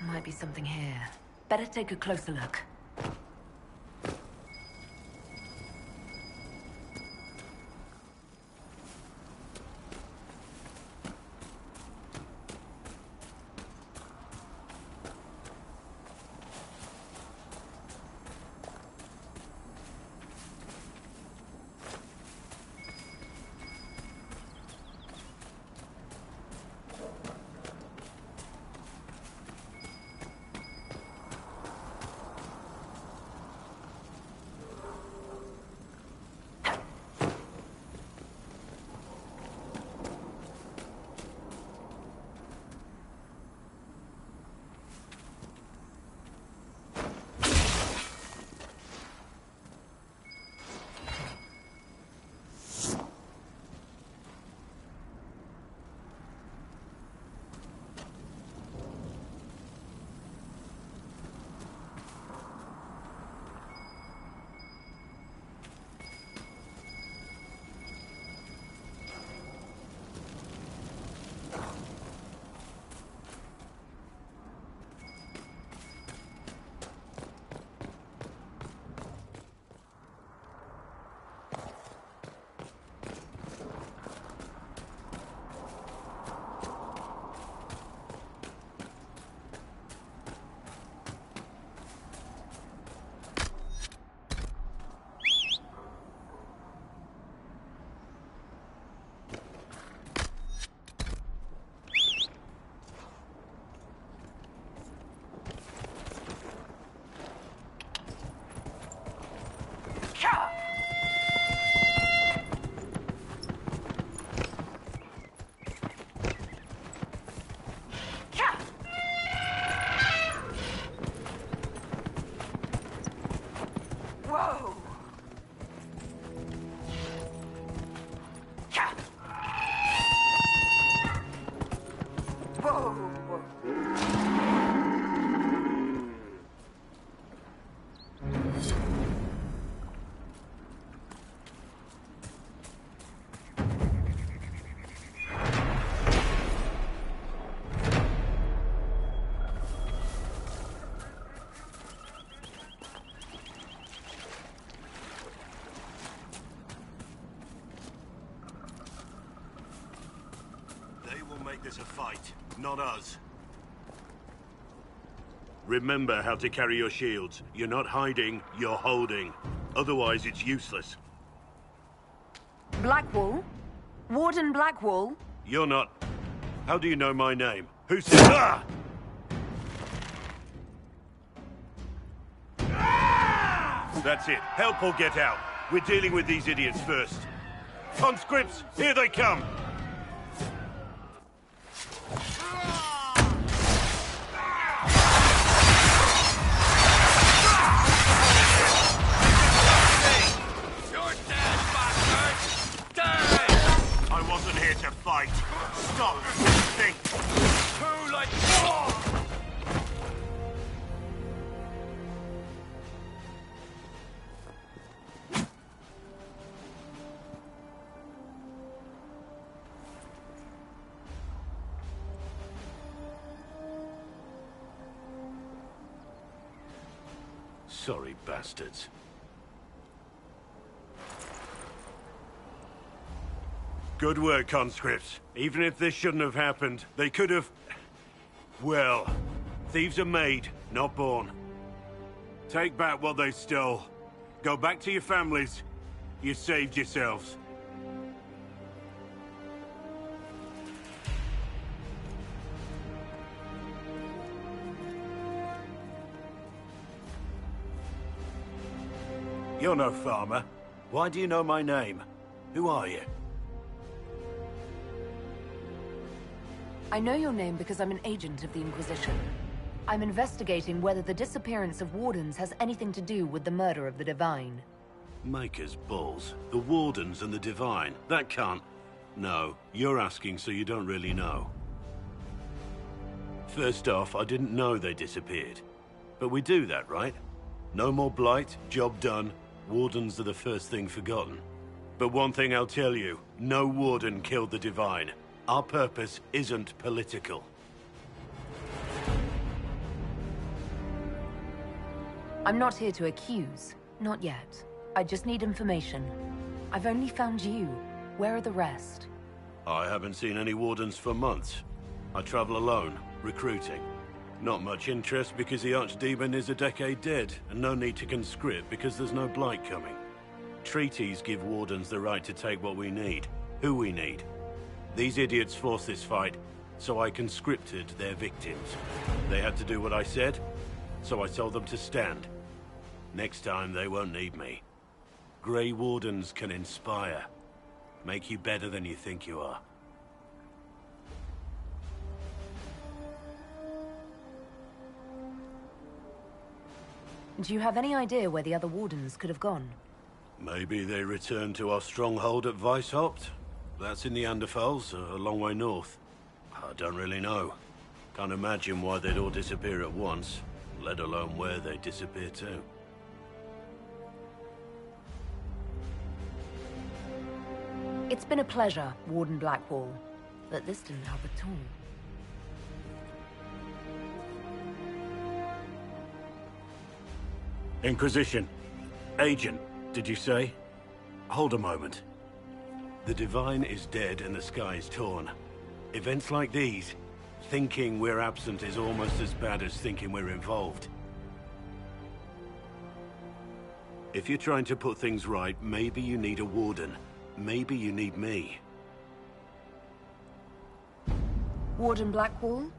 Might be something here. Better take a closer look. This a fight, not us. Remember how to carry your shields. You're not hiding, you're holding. Otherwise, it's useless. Blackwall? Warden Blackwall? You're not... How do you know my name? Who said... Ah! That's it. Help or get out. We're dealing with these idiots first. Conscripts, here they come! Fight. Stop. Think. Too late. Sorry, bastards. Good work, conscripts. Even if this shouldn't have happened, they could have... Well, thieves are made, not born. Take back what they stole. Go back to your families. You saved yourselves. You're no farmer. Why do you know my name? Who are you? I know your name because I'm an agent of the Inquisition. I'm investigating whether the disappearance of Wardens has anything to do with the murder of the Divine. Maker's balls. The Wardens and the Divine. That can't... No, you're asking so you don't really know. First off, I didn't know they disappeared. But we do that, right? No more blight, job done. Wardens are the first thing forgotten. But one thing I'll tell you, no Warden killed the Divine. Our purpose isn't political. I'm not here to accuse. Not yet. I just need information. I've only found you. Where are the rest? I haven't seen any Wardens for months. I travel alone, recruiting. Not much interest because the Archdemon is a decade dead, and no need to conscript because there's no blight coming. Treaties give Wardens the right to take what we need, who we need. These idiots forced this fight, so I conscripted their victims. They had to do what I said, so I told them to stand. Next time, they won't need me. Grey Wardens can inspire. Make you better than you think you are. Do you have any idea where the other Wardens could have gone? Maybe they returned to our stronghold at Weishaupt? That's in the Anderfels, a long way north. I don't really know. Can't imagine why they'd all disappear at once, let alone where they'd disappear to. It's been a pleasure, Warden Blackwall, but this didn't help at all. Inquisition. Agent, did you say? Hold a moment. The Divine is dead and the sky is torn. Events like these, thinking we're absent is almost as bad as thinking we're involved. If you're trying to put things right, maybe you need a Warden. Maybe you need me. Warden Blackwall,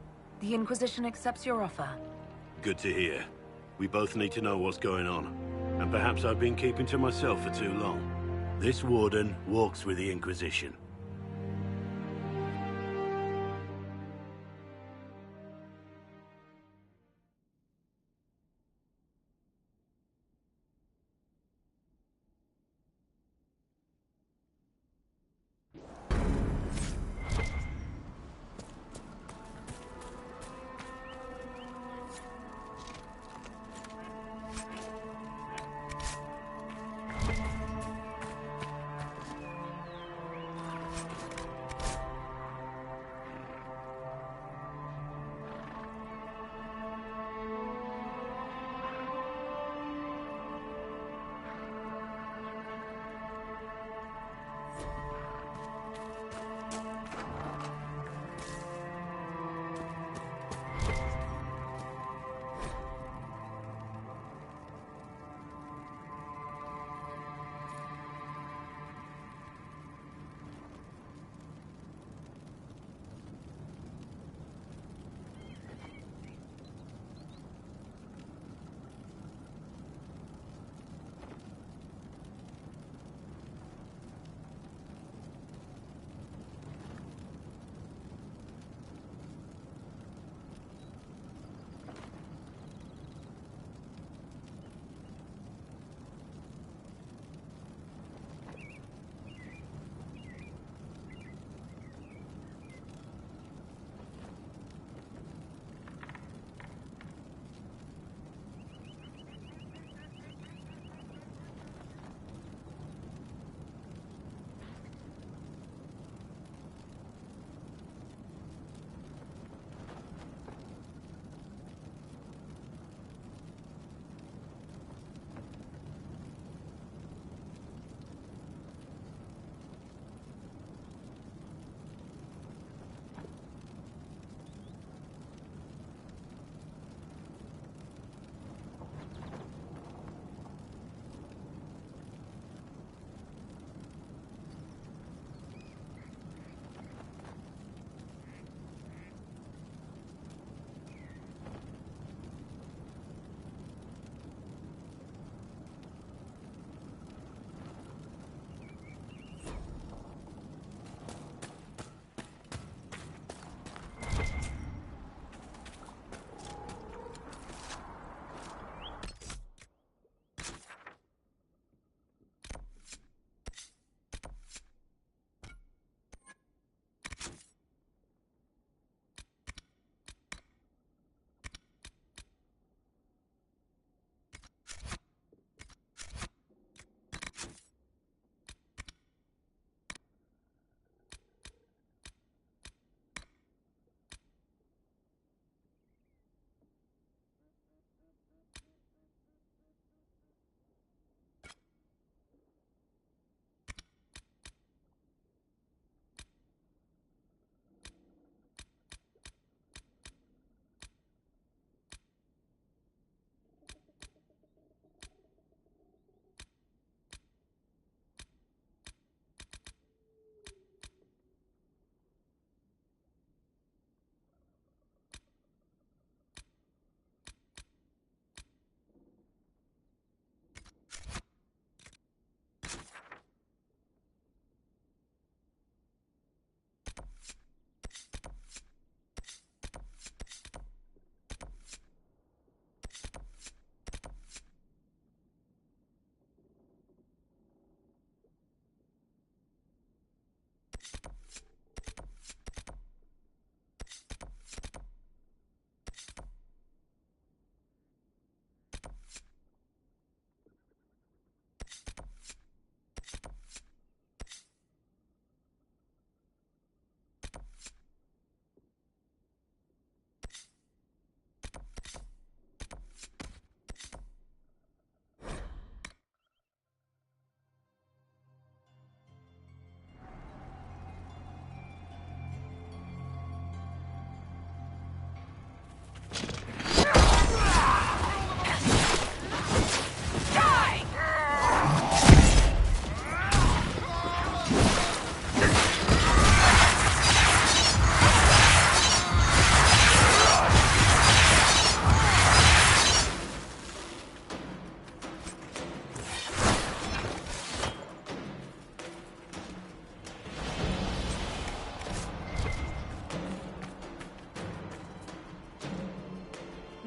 the Inquisition accepts your offer. Good to hear. We both need to know what's going on. And perhaps I've been keeping to myself for too long. This Warden walks with the Inquisition.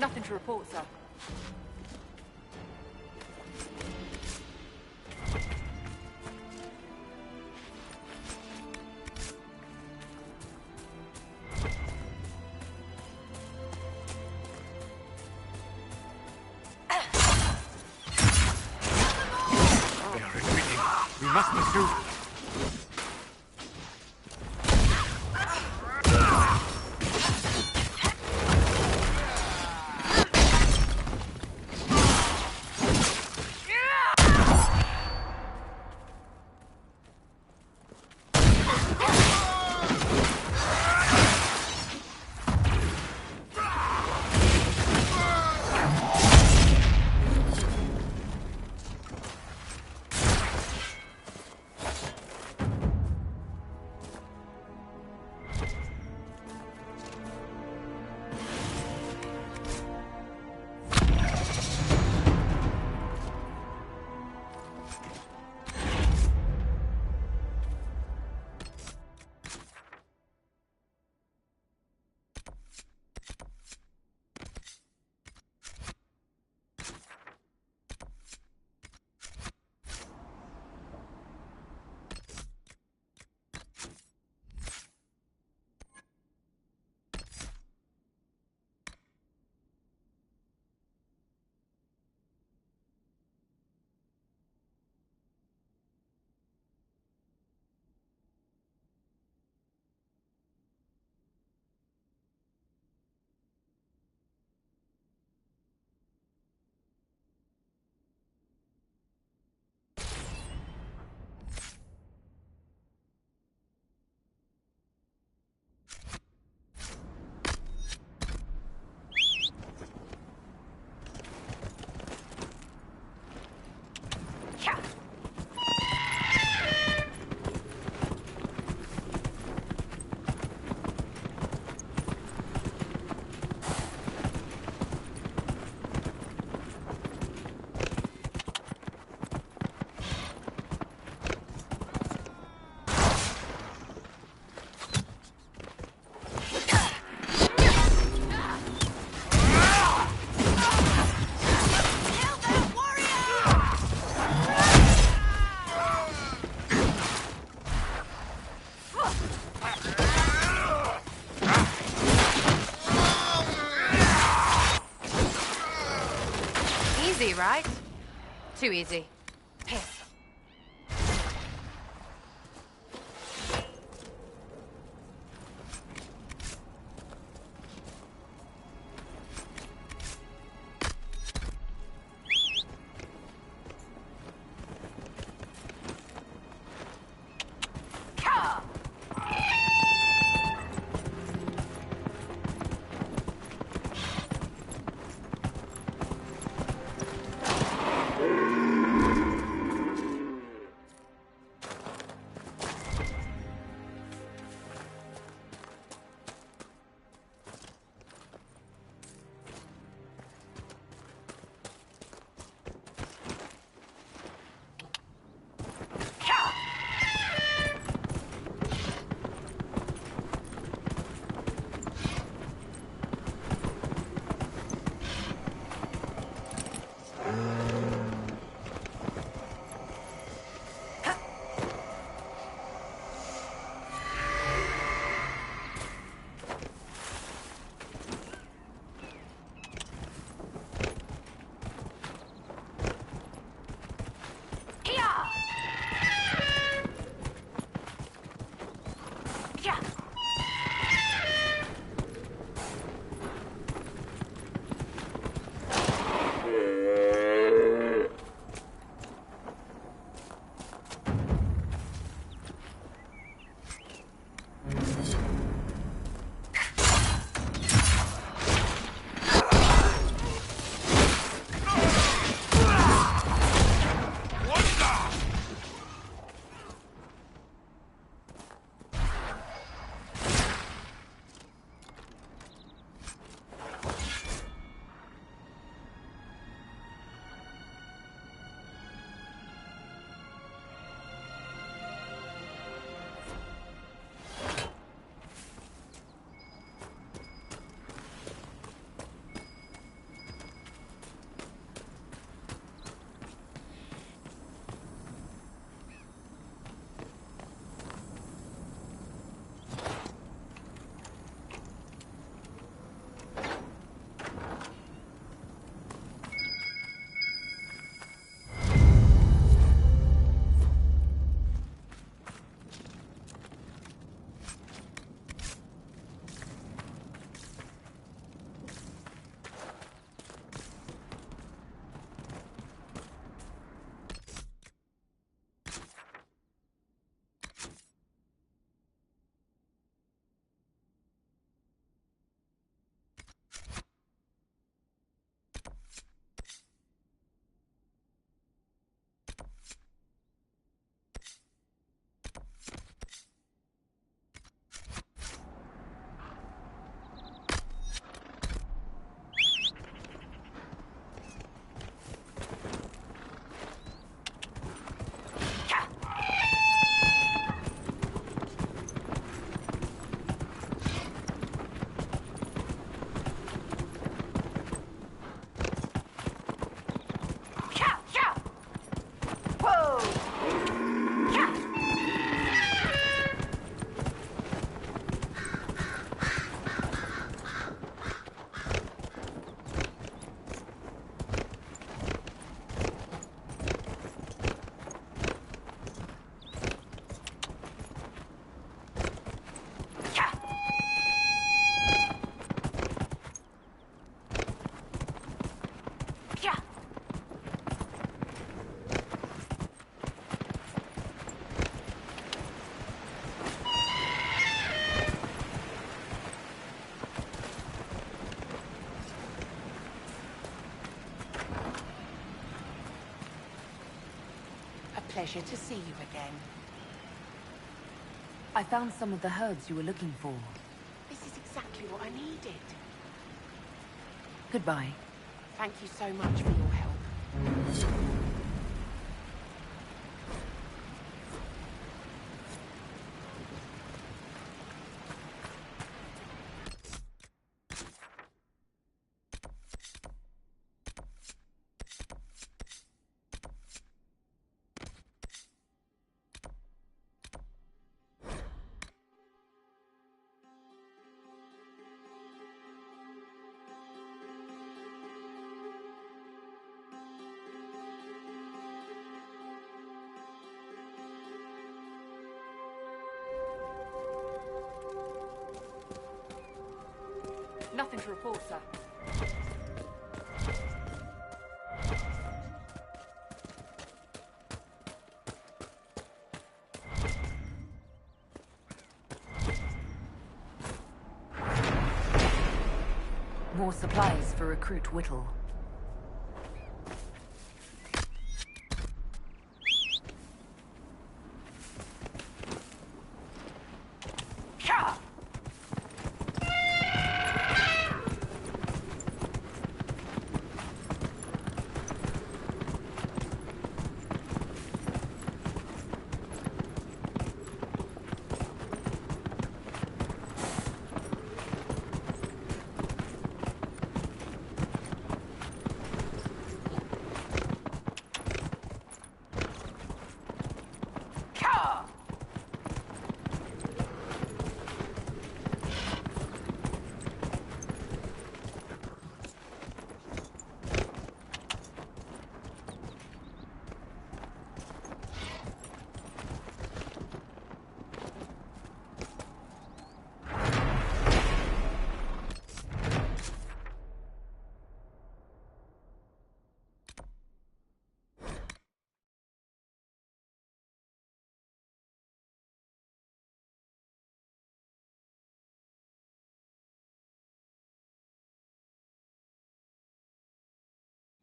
Nothing to report, sir. They are retreating. We must pursue. Easy, right? Too easy. Piss. pleasure to see you again. I found some of the herbs you were looking for. This is exactly what I needed. Goodbye. Thank you so much for your help. Nothing to report, sir. More supplies for Recruit Whittle.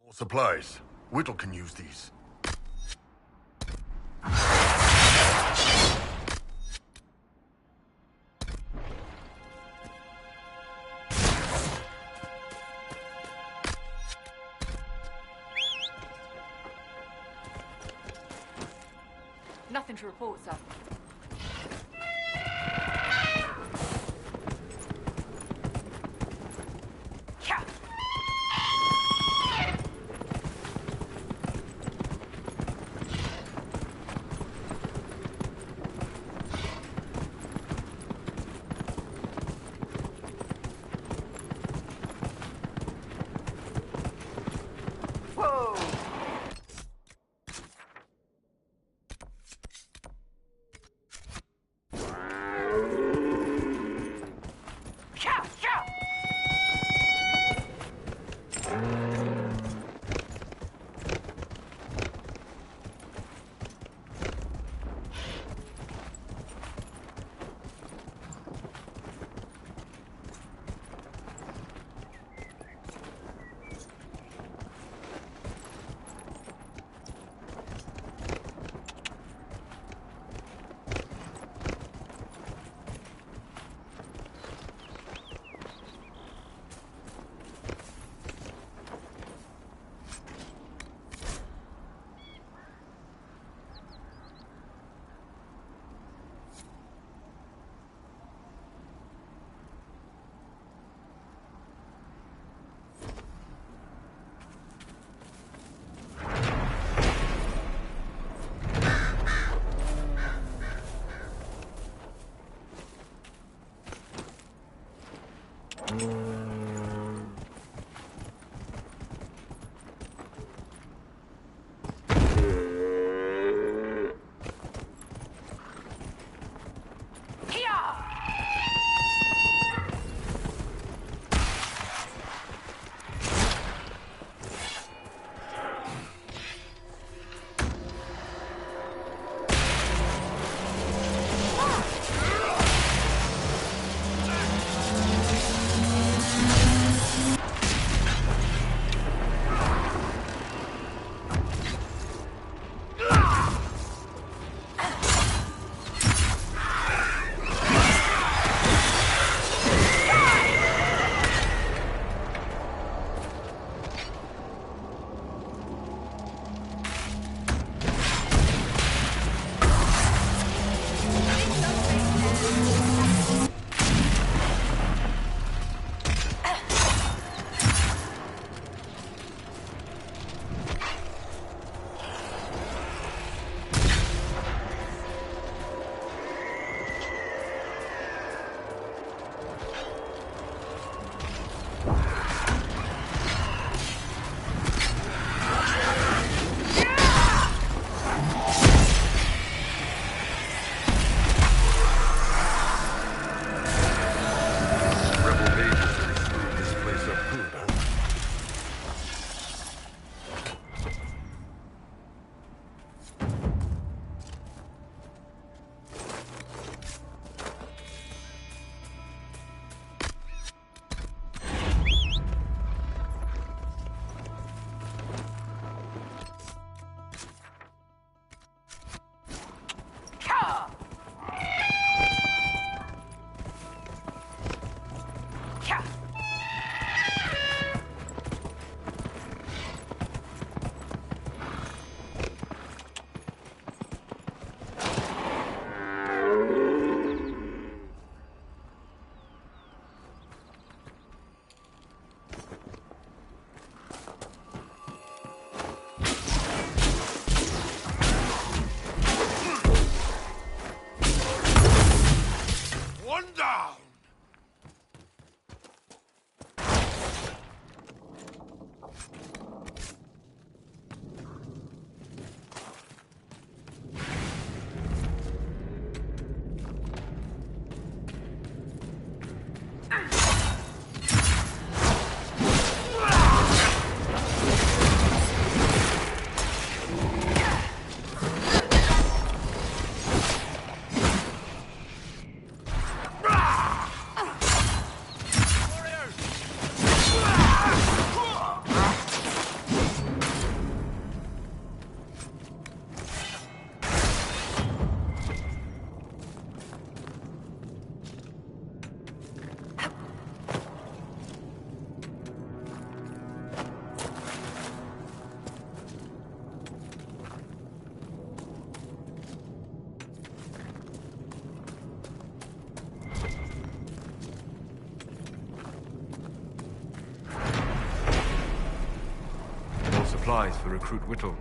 More supplies. Whittle can use these. Nothing to report, sir. supplies for Recruit Whittle.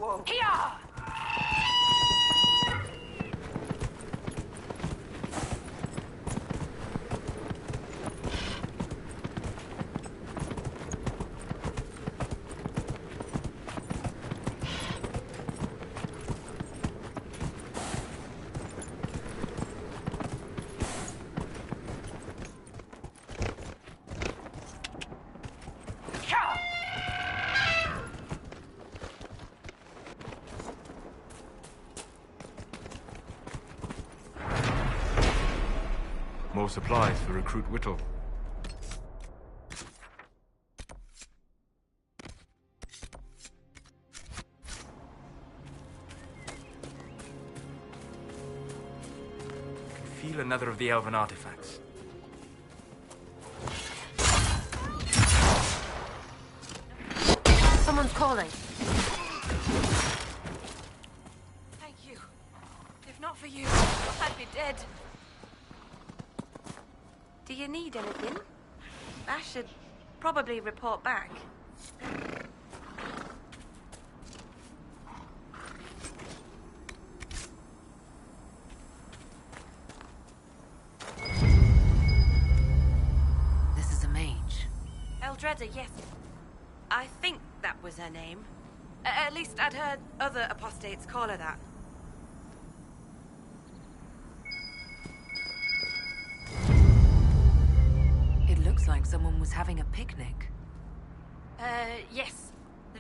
Whoa. Here! More supplies for Recruit Whittle. I can feel another of the elven artifacts. Someone's calling. Thank you. If not for you, I'd be dead. Do you need anything? I should probably report back. This is a mage. Eldreda, yes. I think that was her name. At least I'd heard other apostates call her that. It looks like someone was having a picnic. Yes.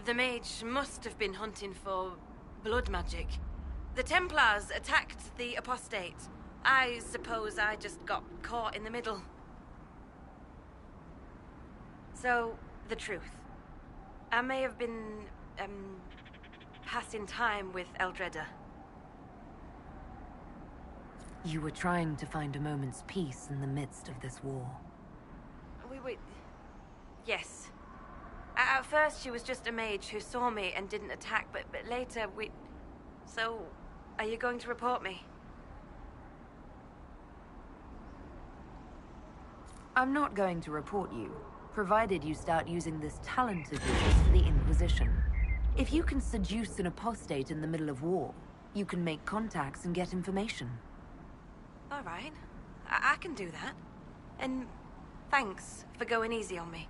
The mage must have been hunting for blood magic. The Templars attacked the apostate. I suppose I just got caught in the middle. So, the truth. I may have been, passing time with Eldreda. You were trying to find a moment's peace in the midst of this war. Yes. At first, she was just a mage who saw me and didn't attack, but later we... So, are you going to report me? I'm not going to report you, provided you start using this talent of yours for the Inquisition. If you can seduce an apostate in the middle of war, you can make contacts and get information. All right. I can do that. And thanks for going easy on me.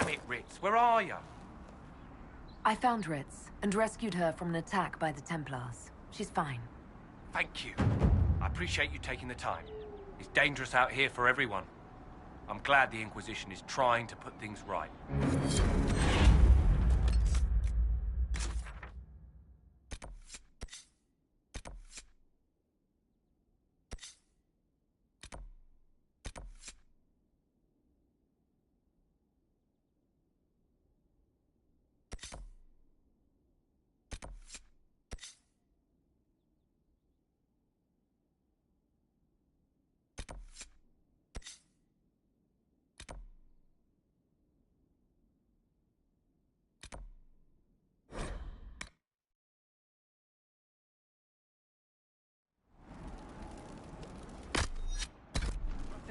Damn it, Ritz, where are you? I found Ritz and rescued her from an attack by the Templars. She's fine. Thank you. I appreciate you taking the time. It's dangerous out here for everyone. I'm glad the Inquisition is trying to put things right.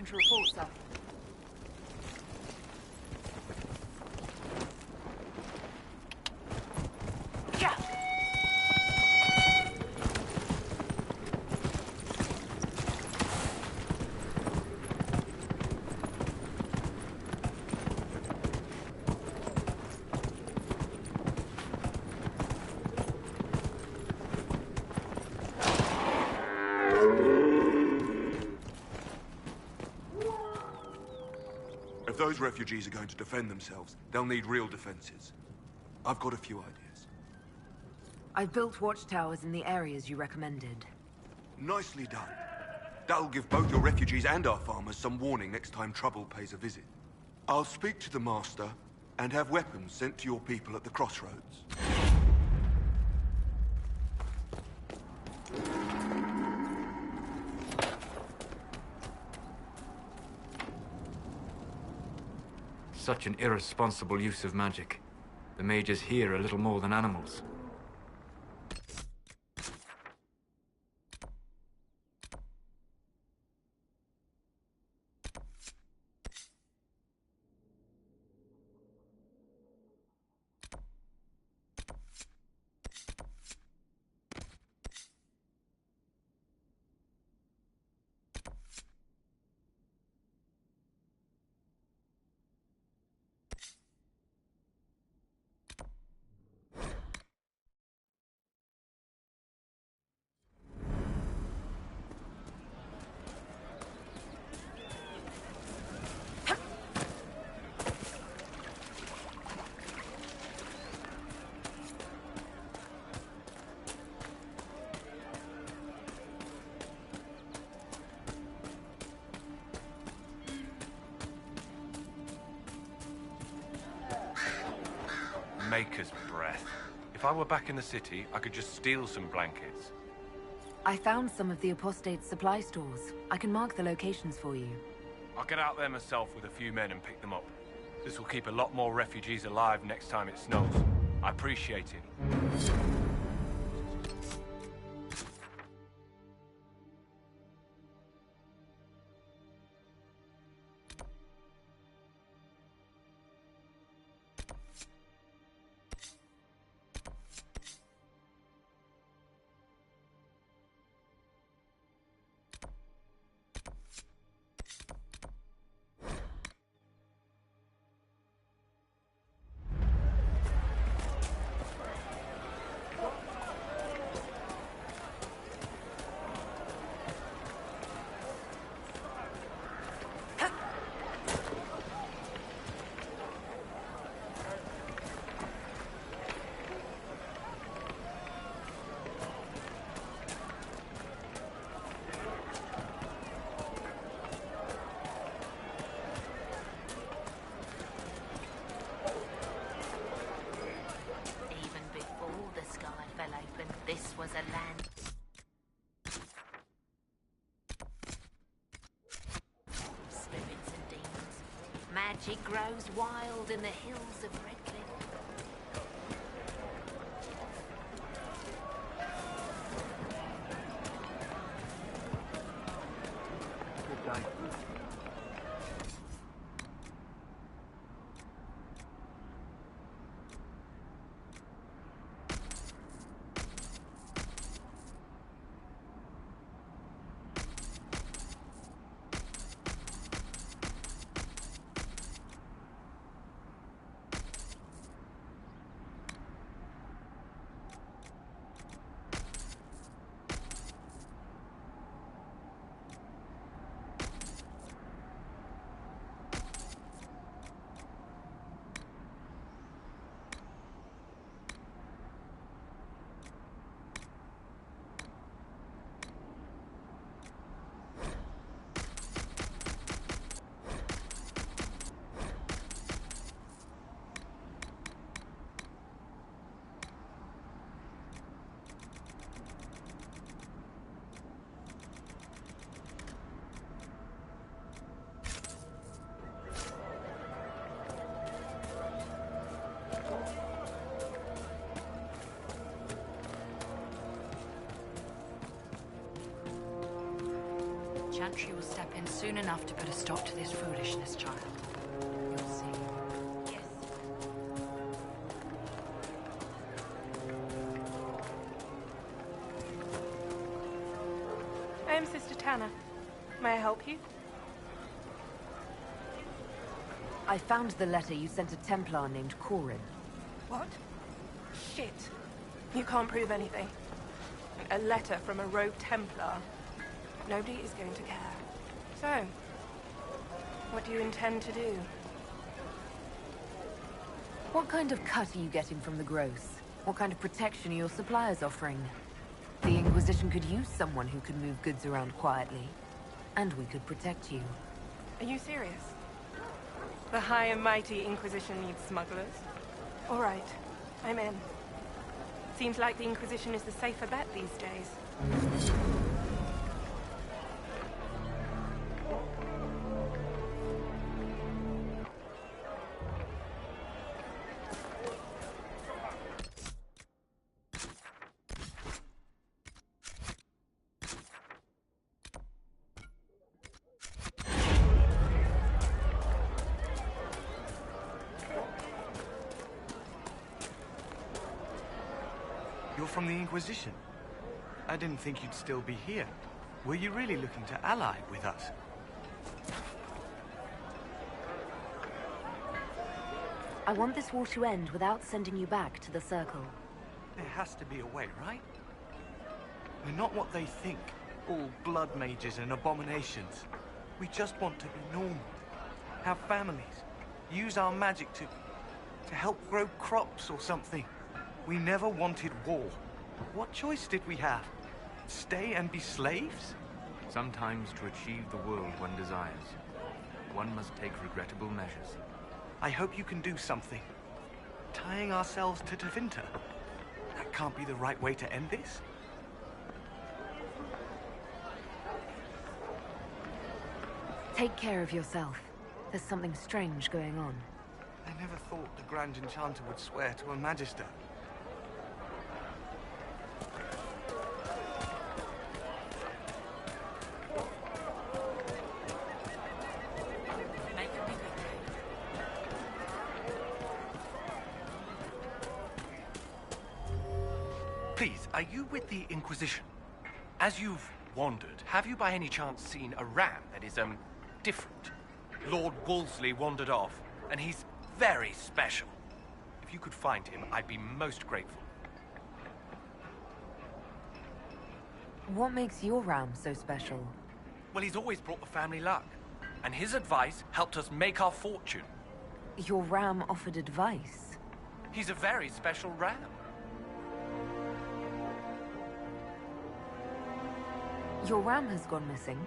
To report, sir. If those refugees are going to defend themselves, they'll need real defenses. I've got a few ideas. I've built watchtowers in the areas you recommended. Nicely done. That'll give both your refugees and our farmers some warning next time trouble pays a visit. I'll speak to the Master and have weapons sent to your people at the crossroads. Such an irresponsible use of magic. The mages here are little more than animals. Maker's breath. If I were back in the city, I could just steal some blankets. I found some of the Apostate's supply stores. I can mark the locations for you. I'll get out there myself with a few men and pick them up. This will keep a lot more refugees alive next time it snows. I appreciate it. This was a land. Spirits and demons. Magic grows wild in the hills of Redcliffe. Good day. Chantry will step in soon enough to put a stop to this foolishness, child. You'll see. Yes. I am Sister Tanner. May I help you? I found the letter you sent a Templar named Corin. What? Shit. You can't prove anything. A letter from a rogue Templar. Nobody is going to care. So, what do you intend to do? What kind of cut are you getting from the gross? What kind of protection are your suppliers offering? The Inquisition could use someone who can move goods around quietly. And we could protect you. Are you serious? The High and Mighty Inquisition needs smugglers? All right, I'm in. Seems like the Inquisition is the safer bet these days. You're from the Inquisition. I didn't think you'd still be here. Were you really looking to ally with us? I want this war to end without sending you back to the Circle. There has to be a way, right? We're not what they think. All blood mages and abominations. We just want to be normal. Have families. Use our magic to help grow crops or something. We never wanted war. What choice did we have? Stay and be slaves? Sometimes to achieve the world one desires, one must take regrettable measures. I hope you can do something. Tying ourselves to Tevinter. That can't be the right way to end this. Take care of yourself. There's something strange going on. I never thought the Grand Enchanter would swear to a Magister. Please, are you with the Inquisition? As you've wandered, have you by any chance seen a ram that is, different? Lord Wolseley wandered off, and he's very special. If you could find him, I'd be most grateful. What makes your ram so special? Well, he's always brought the family luck, and his advice helped us make our fortune. Your ram offered advice? He's a very special ram. Your ram has gone missing?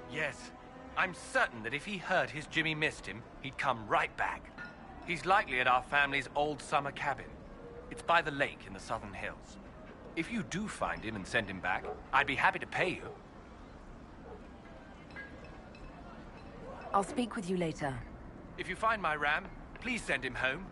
Yes. I'm certain that if he heard his Jimmy missed him, he'd come right back. He's likely at our family's old summer cabin. It's by the lake in the southern hills. If you do find him and send him back, I'd be happy to pay you. I'll speak with you later. If you find my ram, please send him home.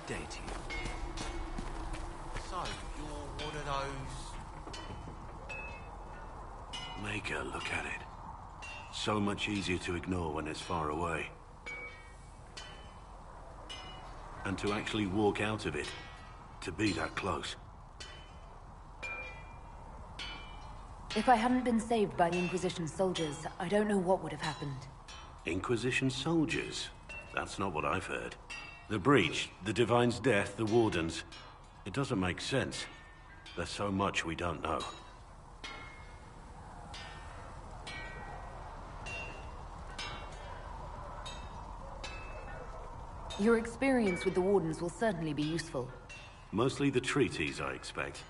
day to you. So, you're one of those... Maker, look at it. So much easier to ignore when it's far away. And to actually walk out of it, to be that close. If I hadn't been saved by the Inquisition soldiers, I don't know what would have happened. Inquisition soldiers? That's not what I've heard. The Breach, the Divine's death, the Wardens. It doesn't make sense. There's so much we don't know. Your experience with the Wardens will certainly be useful. Mostly the treaties, I expect.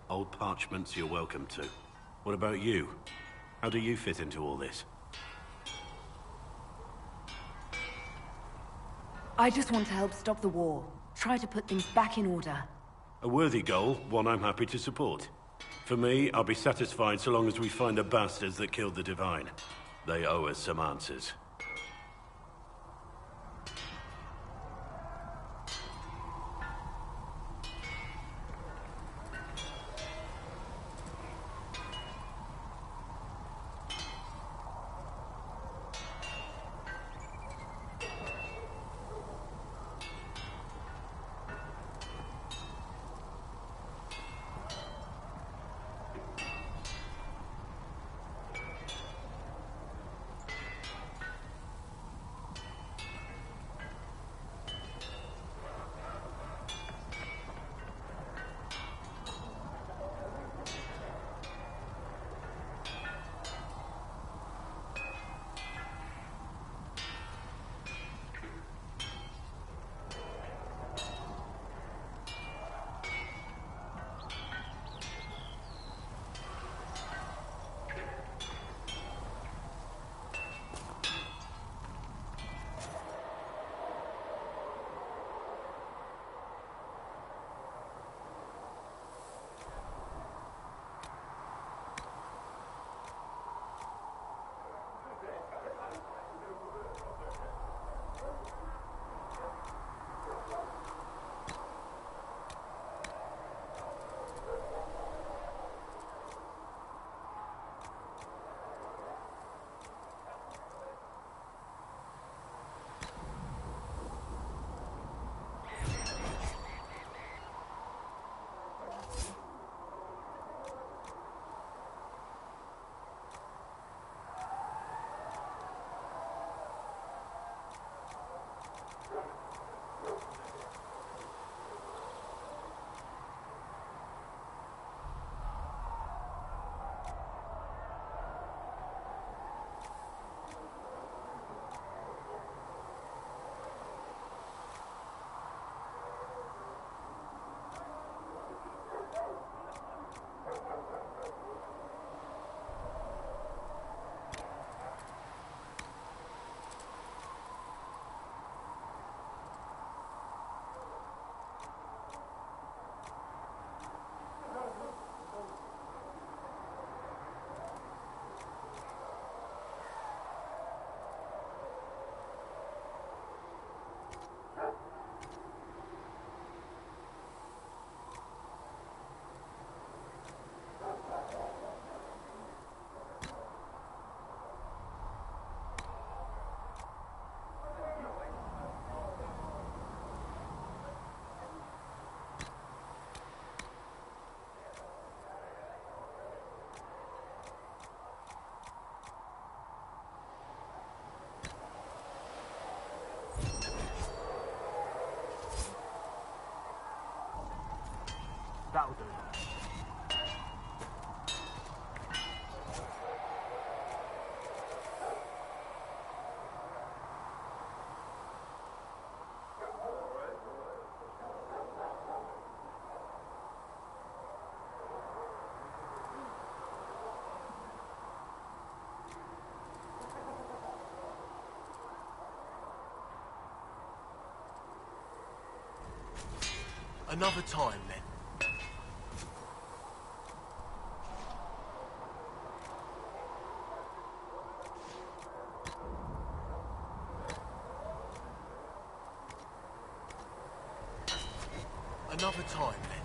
Old parchments you're welcome to. What about you? How do you fit into all this? I just want to help stop the war. Try to put things back in order. A worthy goal, one I'm happy to support. For me, I'll be satisfied so long as we find the bastards that killed the Divine. They owe us some answers. That'll do. Another time, then. Another time, then.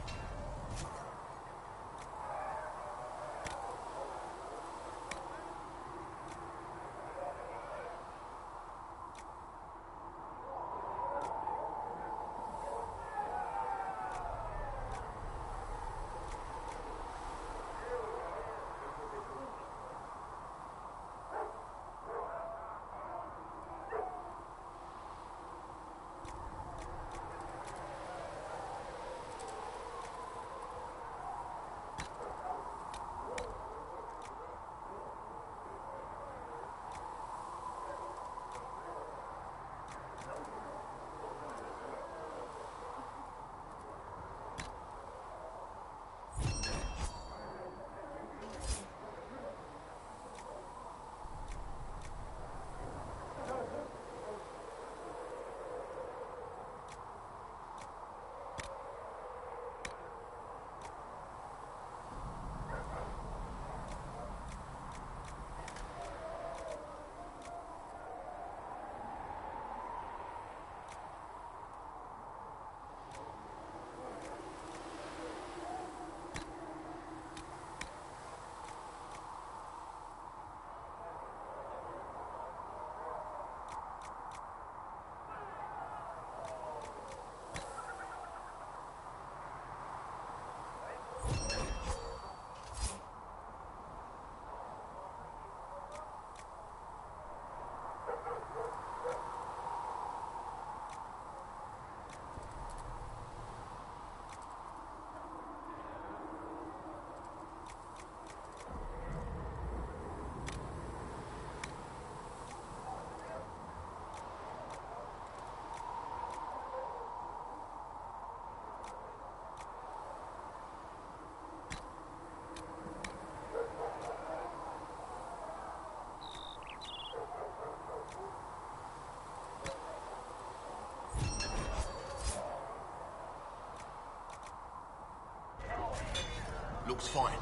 Looks fine.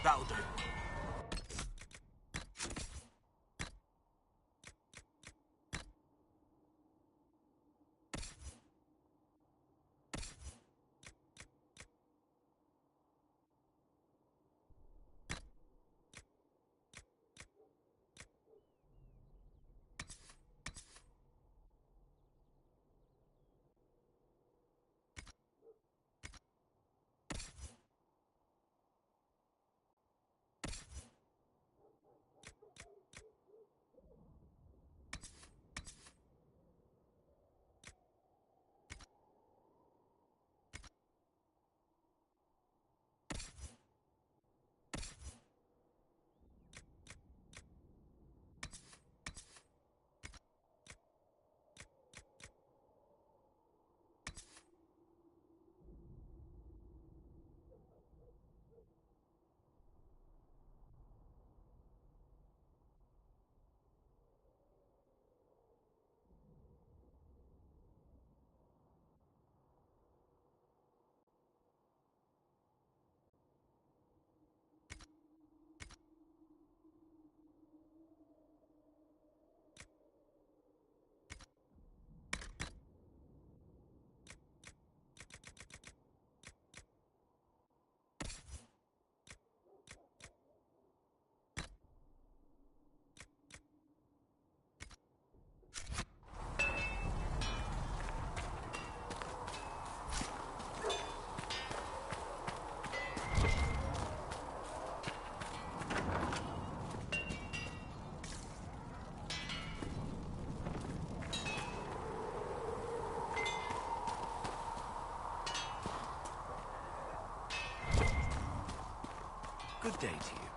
That'll do. Good day to you.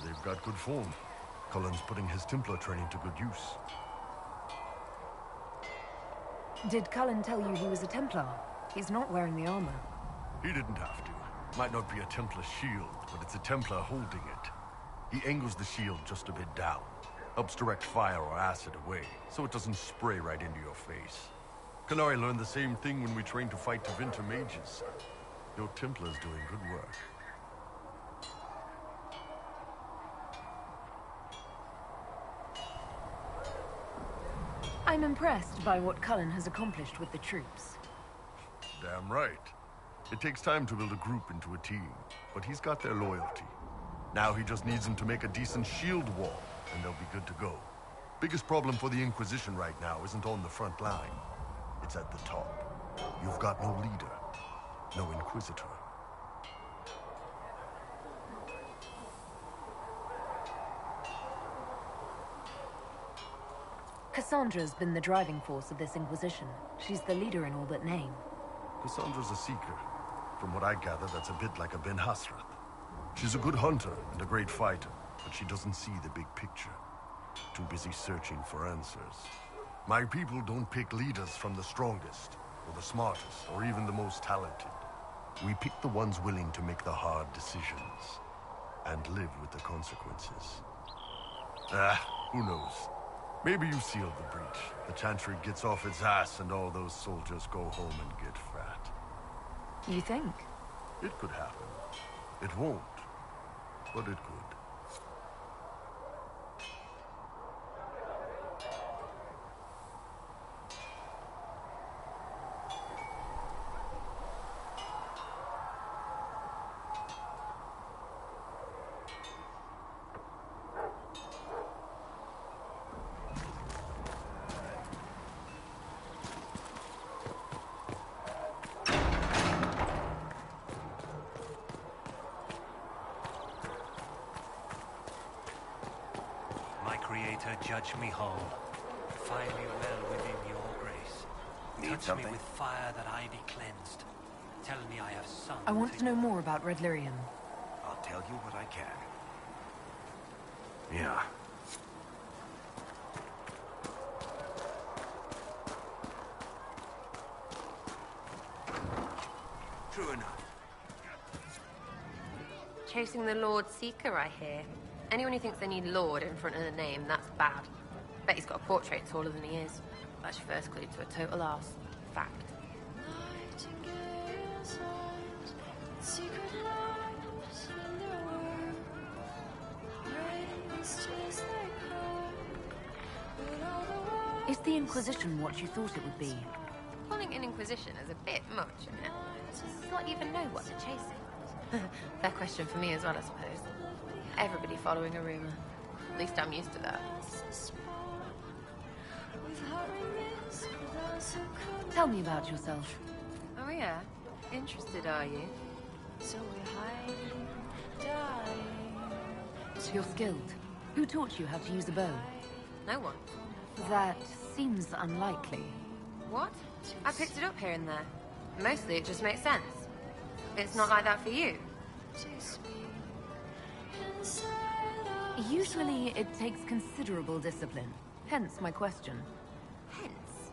They've got good form. Cullen's putting his Templar training to good use. Did Cullen tell you he was a Templar? He's not wearing the armor. He didn't have to. Might not be a Templar shield, but it's a Templar holding it. He angles the shield just a bit down. Helps direct fire or acid away, so it doesn't spray right into your face. Kallari learned the same thing when we trained to fight Tevinter mages. Your Templar's doing good work. I'm impressed by what Cullen has accomplished with the troops. Damn right. It takes time to build a group into a team, but he's got their loyalty. Now he just needs them to make a decent shield wall, and they'll be good to go. Biggest problem for the Inquisition right now isn't on the front line. It's at the top. You've got no leader, no Inquisitor. Cassandra's been the driving force of this Inquisition. She's the leader in all but name. Cassandra's a seeker. From what I gather, that's a bit like a Ben Hasrath. She's a good hunter and a great fighter, but she doesn't see the big picture. Too busy searching for answers. My people don't pick leaders from the strongest, or the smartest, or even the most talented. We pick the ones willing to make the hard decisions, and live with the consequences. Who knows? Maybe you sealed the breach. The Chantry gets off its ass and all those soldiers go home and get fat. You think? It could happen. It won't, but it could. Judge me whole. Find me well within your grace. Touch something? me with fire that I be cleansed. Tell me I have sons. I want to know more about Red Lyrium. I'll tell you what I can. Yeah. True enough. Chasing the Lord Seeker, I hear. Anyone who thinks they need Lord in front of the name, that's bad. Bet he's got a portrait taller than he is. That's your first clue to a total arse. Fact. Is the Inquisition what you thought it would be? Calling an Inquisition is a bit much, isn't it? Does not even know what they're chasing. Fair question for me as well, I suppose. Everybody following a rumor. At least I'm used to that. Tell me about yourself. Oh yeah? Interested, are you? You're skilled. Who taught you how to use a bow? No one. That seems unlikely. What? I picked it up here and there. Mostly it just makes sense. It's not like that for you. Usually it takes considerable discipline. Hence my question. Hence?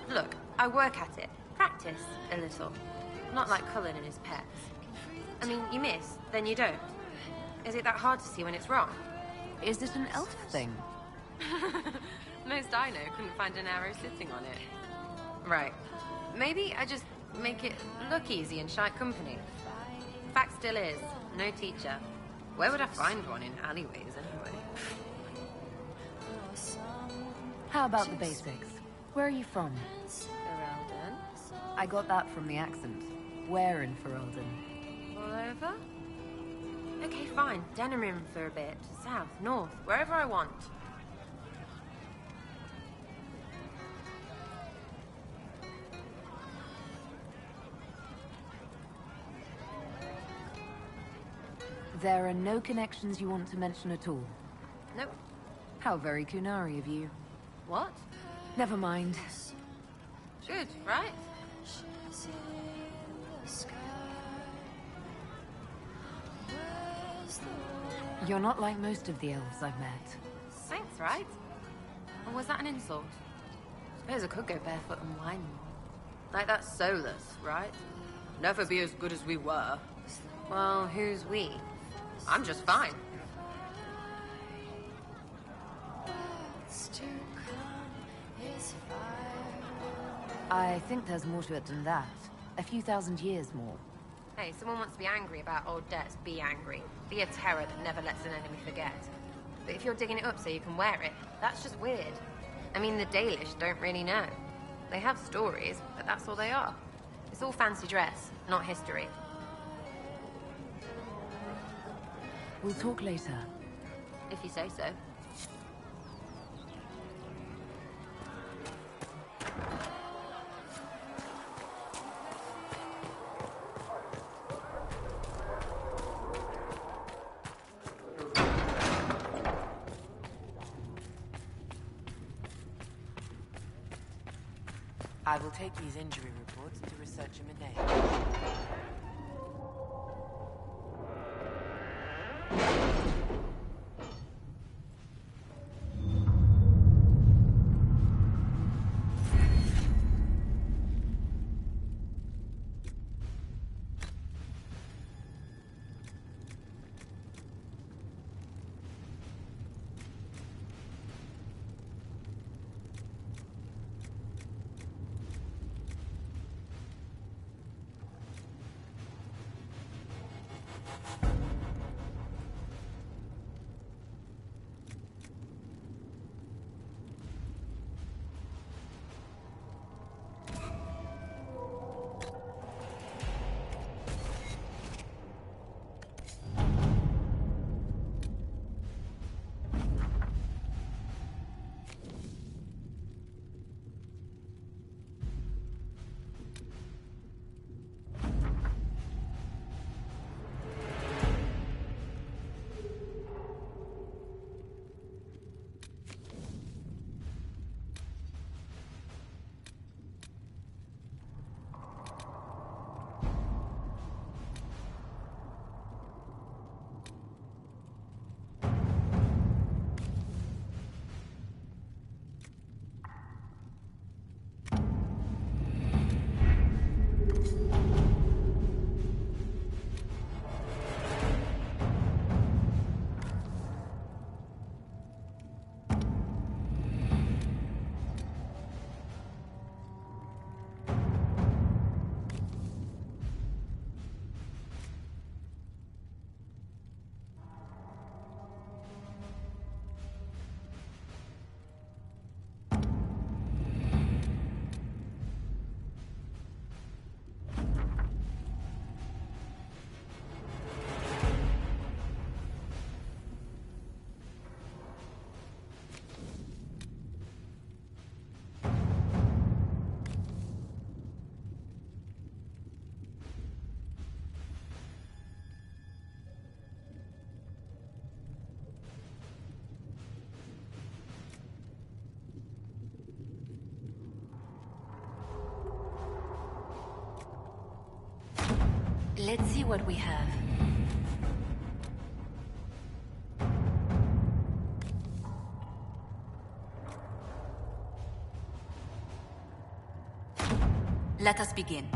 Look, I work at it. Practice a little. Not like Cullen and his pets. I mean, you miss, then you don't. Is it that hard to see when it's wrong? Is it an elf thing? Most I know couldn't find an arrow sitting on it. Right. Maybe I just make it look easy in shite company. Fact still is, no teacher. Where would I find one in alleyways anyway? How about the basics? Where are you from? Ferelden. I got that from the accent. Where in Ferelden? All over? Okay, fine. Denerim for a bit. South, north, wherever I want. There are no connections you want to mention at all? Nope. How very Kunari of you. What? Never mind. Good, right? You're not like most of the elves I've met. Thanks, right? Or was that an insult? Suppose I could go barefoot and whine more. Like that's soulless, right? Never be as good as we were. Well, who's we? I'm just fine. I think there's more to it than that. A few thousand years more. Hey, someone wants to be angry about old debts, be angry. Be a terror that never lets an enemy forget. But if you're digging it up so you can wear it, that's just weird. I mean, the Dalish don't really know. They have stories, but that's all they are. It's all fancy dress, not history. We'll talk later. If you say so. I will take these injury reports to research a name. Let's see what we have. Let us begin.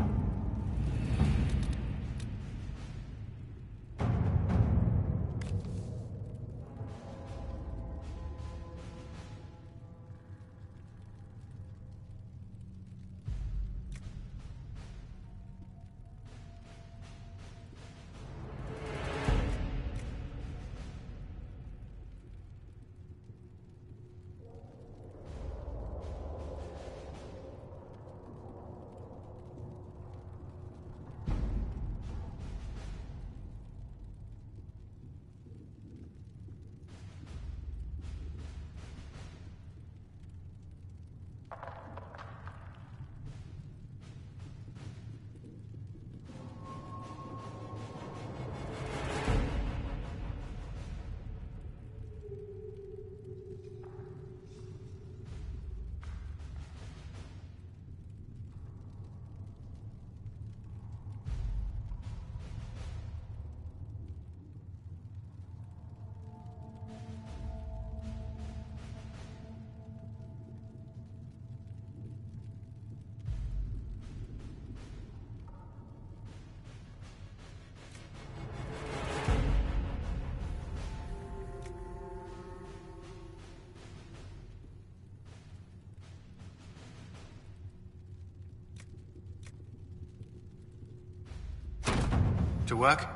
To work?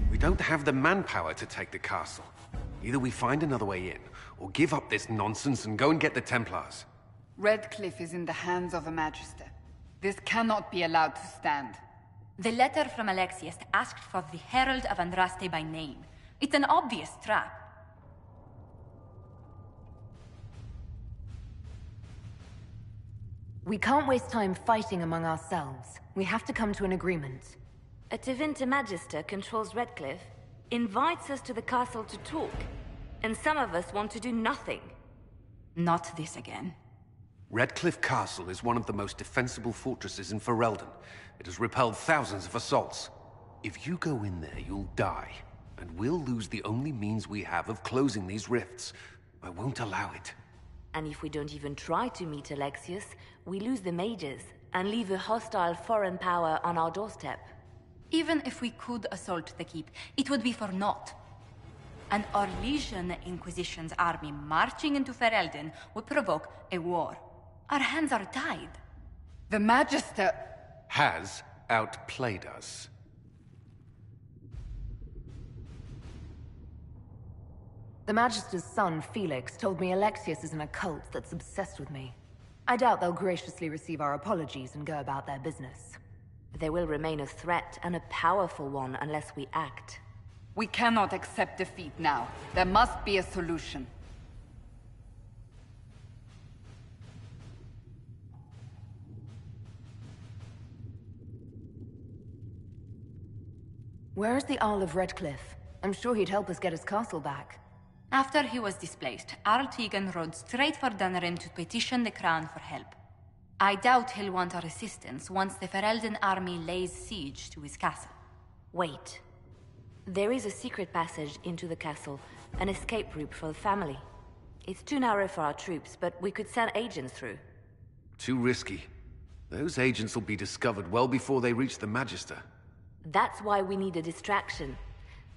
We don't have the manpower to take the castle. Either we find another way in, or give up this nonsense and go and get the Templars. Redcliffe is in the hands of a Magister. This cannot be allowed to stand. The letter from Alexius asked for the Herald of Andraste by name. It's an obvious trap. We can't waste time fighting among ourselves. We have to come to an agreement. A Tevinter Magister controls Redcliffe, invites us to the castle to talk, and some of us want to do nothing. Not this again. Redcliffe Castle is one of the most defensible fortresses in Ferelden. It has repelled thousands of assaults. If you go in there, you'll die, and we'll lose the only means we have of closing these rifts. I won't allow it. And if we don't even try to meet Alexius, we lose the mages, and leave a hostile foreign power on our doorstep. Even if we could assault the keep, it would be for naught. An Orlesian Inquisition's army marching into Ferelden would provoke a war. Our hands are tied. The Magister has outplayed us. The Magister's son, Felix, told me Alexius is in a cult that's obsessed with me. I doubt they'll graciously receive our apologies and go about their business. They will remain a threat, and a powerful one, unless we act. We cannot accept defeat now. There must be a solution. Where is the Arl of Redcliffe? I'm sure he'd help us get his castle back. After he was displaced, Arl Tegan rode straight for Dunrim to petition the Crown for help. I doubt he'll want our assistance once the Ferelden army lays siege to his castle. Wait. There is a secret passage into the castle, an escape route for the family. It's too narrow for our troops, but we could send agents through. Too risky. Those agents will be discovered well before they reach the Magister. That's why we need a distraction.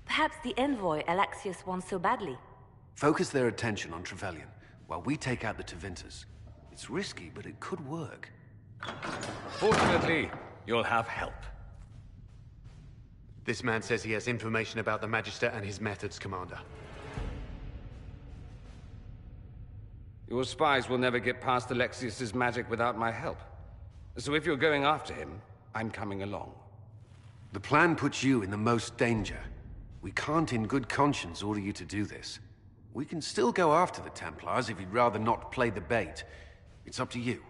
Perhaps the envoy Alexius wants so badly. Focus their attention on Trevelyan, while we take out the Tevinters. It's risky, but it could work. Fortunately, you'll have help. This man says he has information about the Magister and his methods, Commander. Your spies will never get past Alexius's magic without my help. So if you're going after him, I'm coming along. The plan puts you in the most danger. We can't in good conscience order you to do this. We can still go after the Templars if you'd rather not play the bait. It's up to you.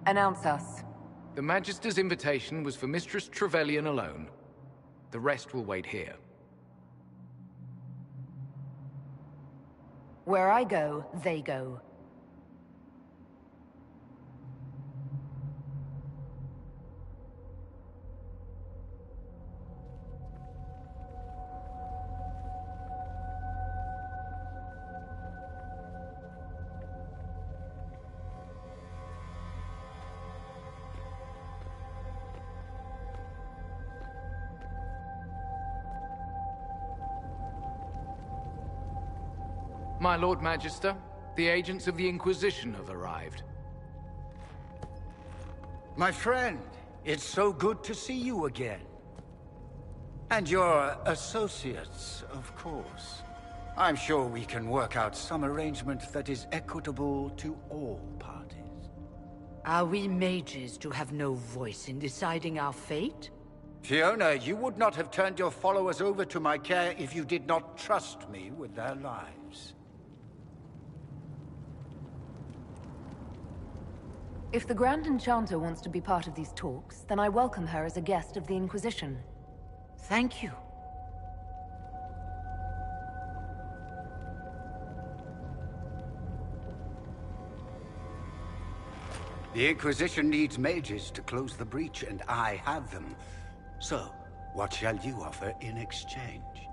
Announce us. The Magister's invitation was for Mistress Trevelyan alone. The rest will wait here. Where I go, they go. My Lord Magister, the agents of the Inquisition have arrived. My friend, it's so good to see you again. And your associates, of course. I'm sure we can work out some arrangement that is equitable to all parties. Are we mages to have no voice in deciding our fate? Fiona, you would not have turned your followers over to my care if you did not trust me with their lives. If the Grand Enchanter wants to be part of these talks, then I welcome her as a guest of the Inquisition. Thank you. The Inquisition needs mages to close the breach, and I have them. So, what shall you offer in exchange?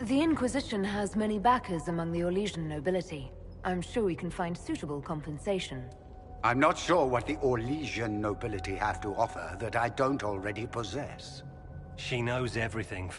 The Inquisition has many backers among the Orlesian nobility. I'm sure we can find suitable compensation. I'm not sure what the Orlesian nobility have to offer that I don't already possess. She knows everything.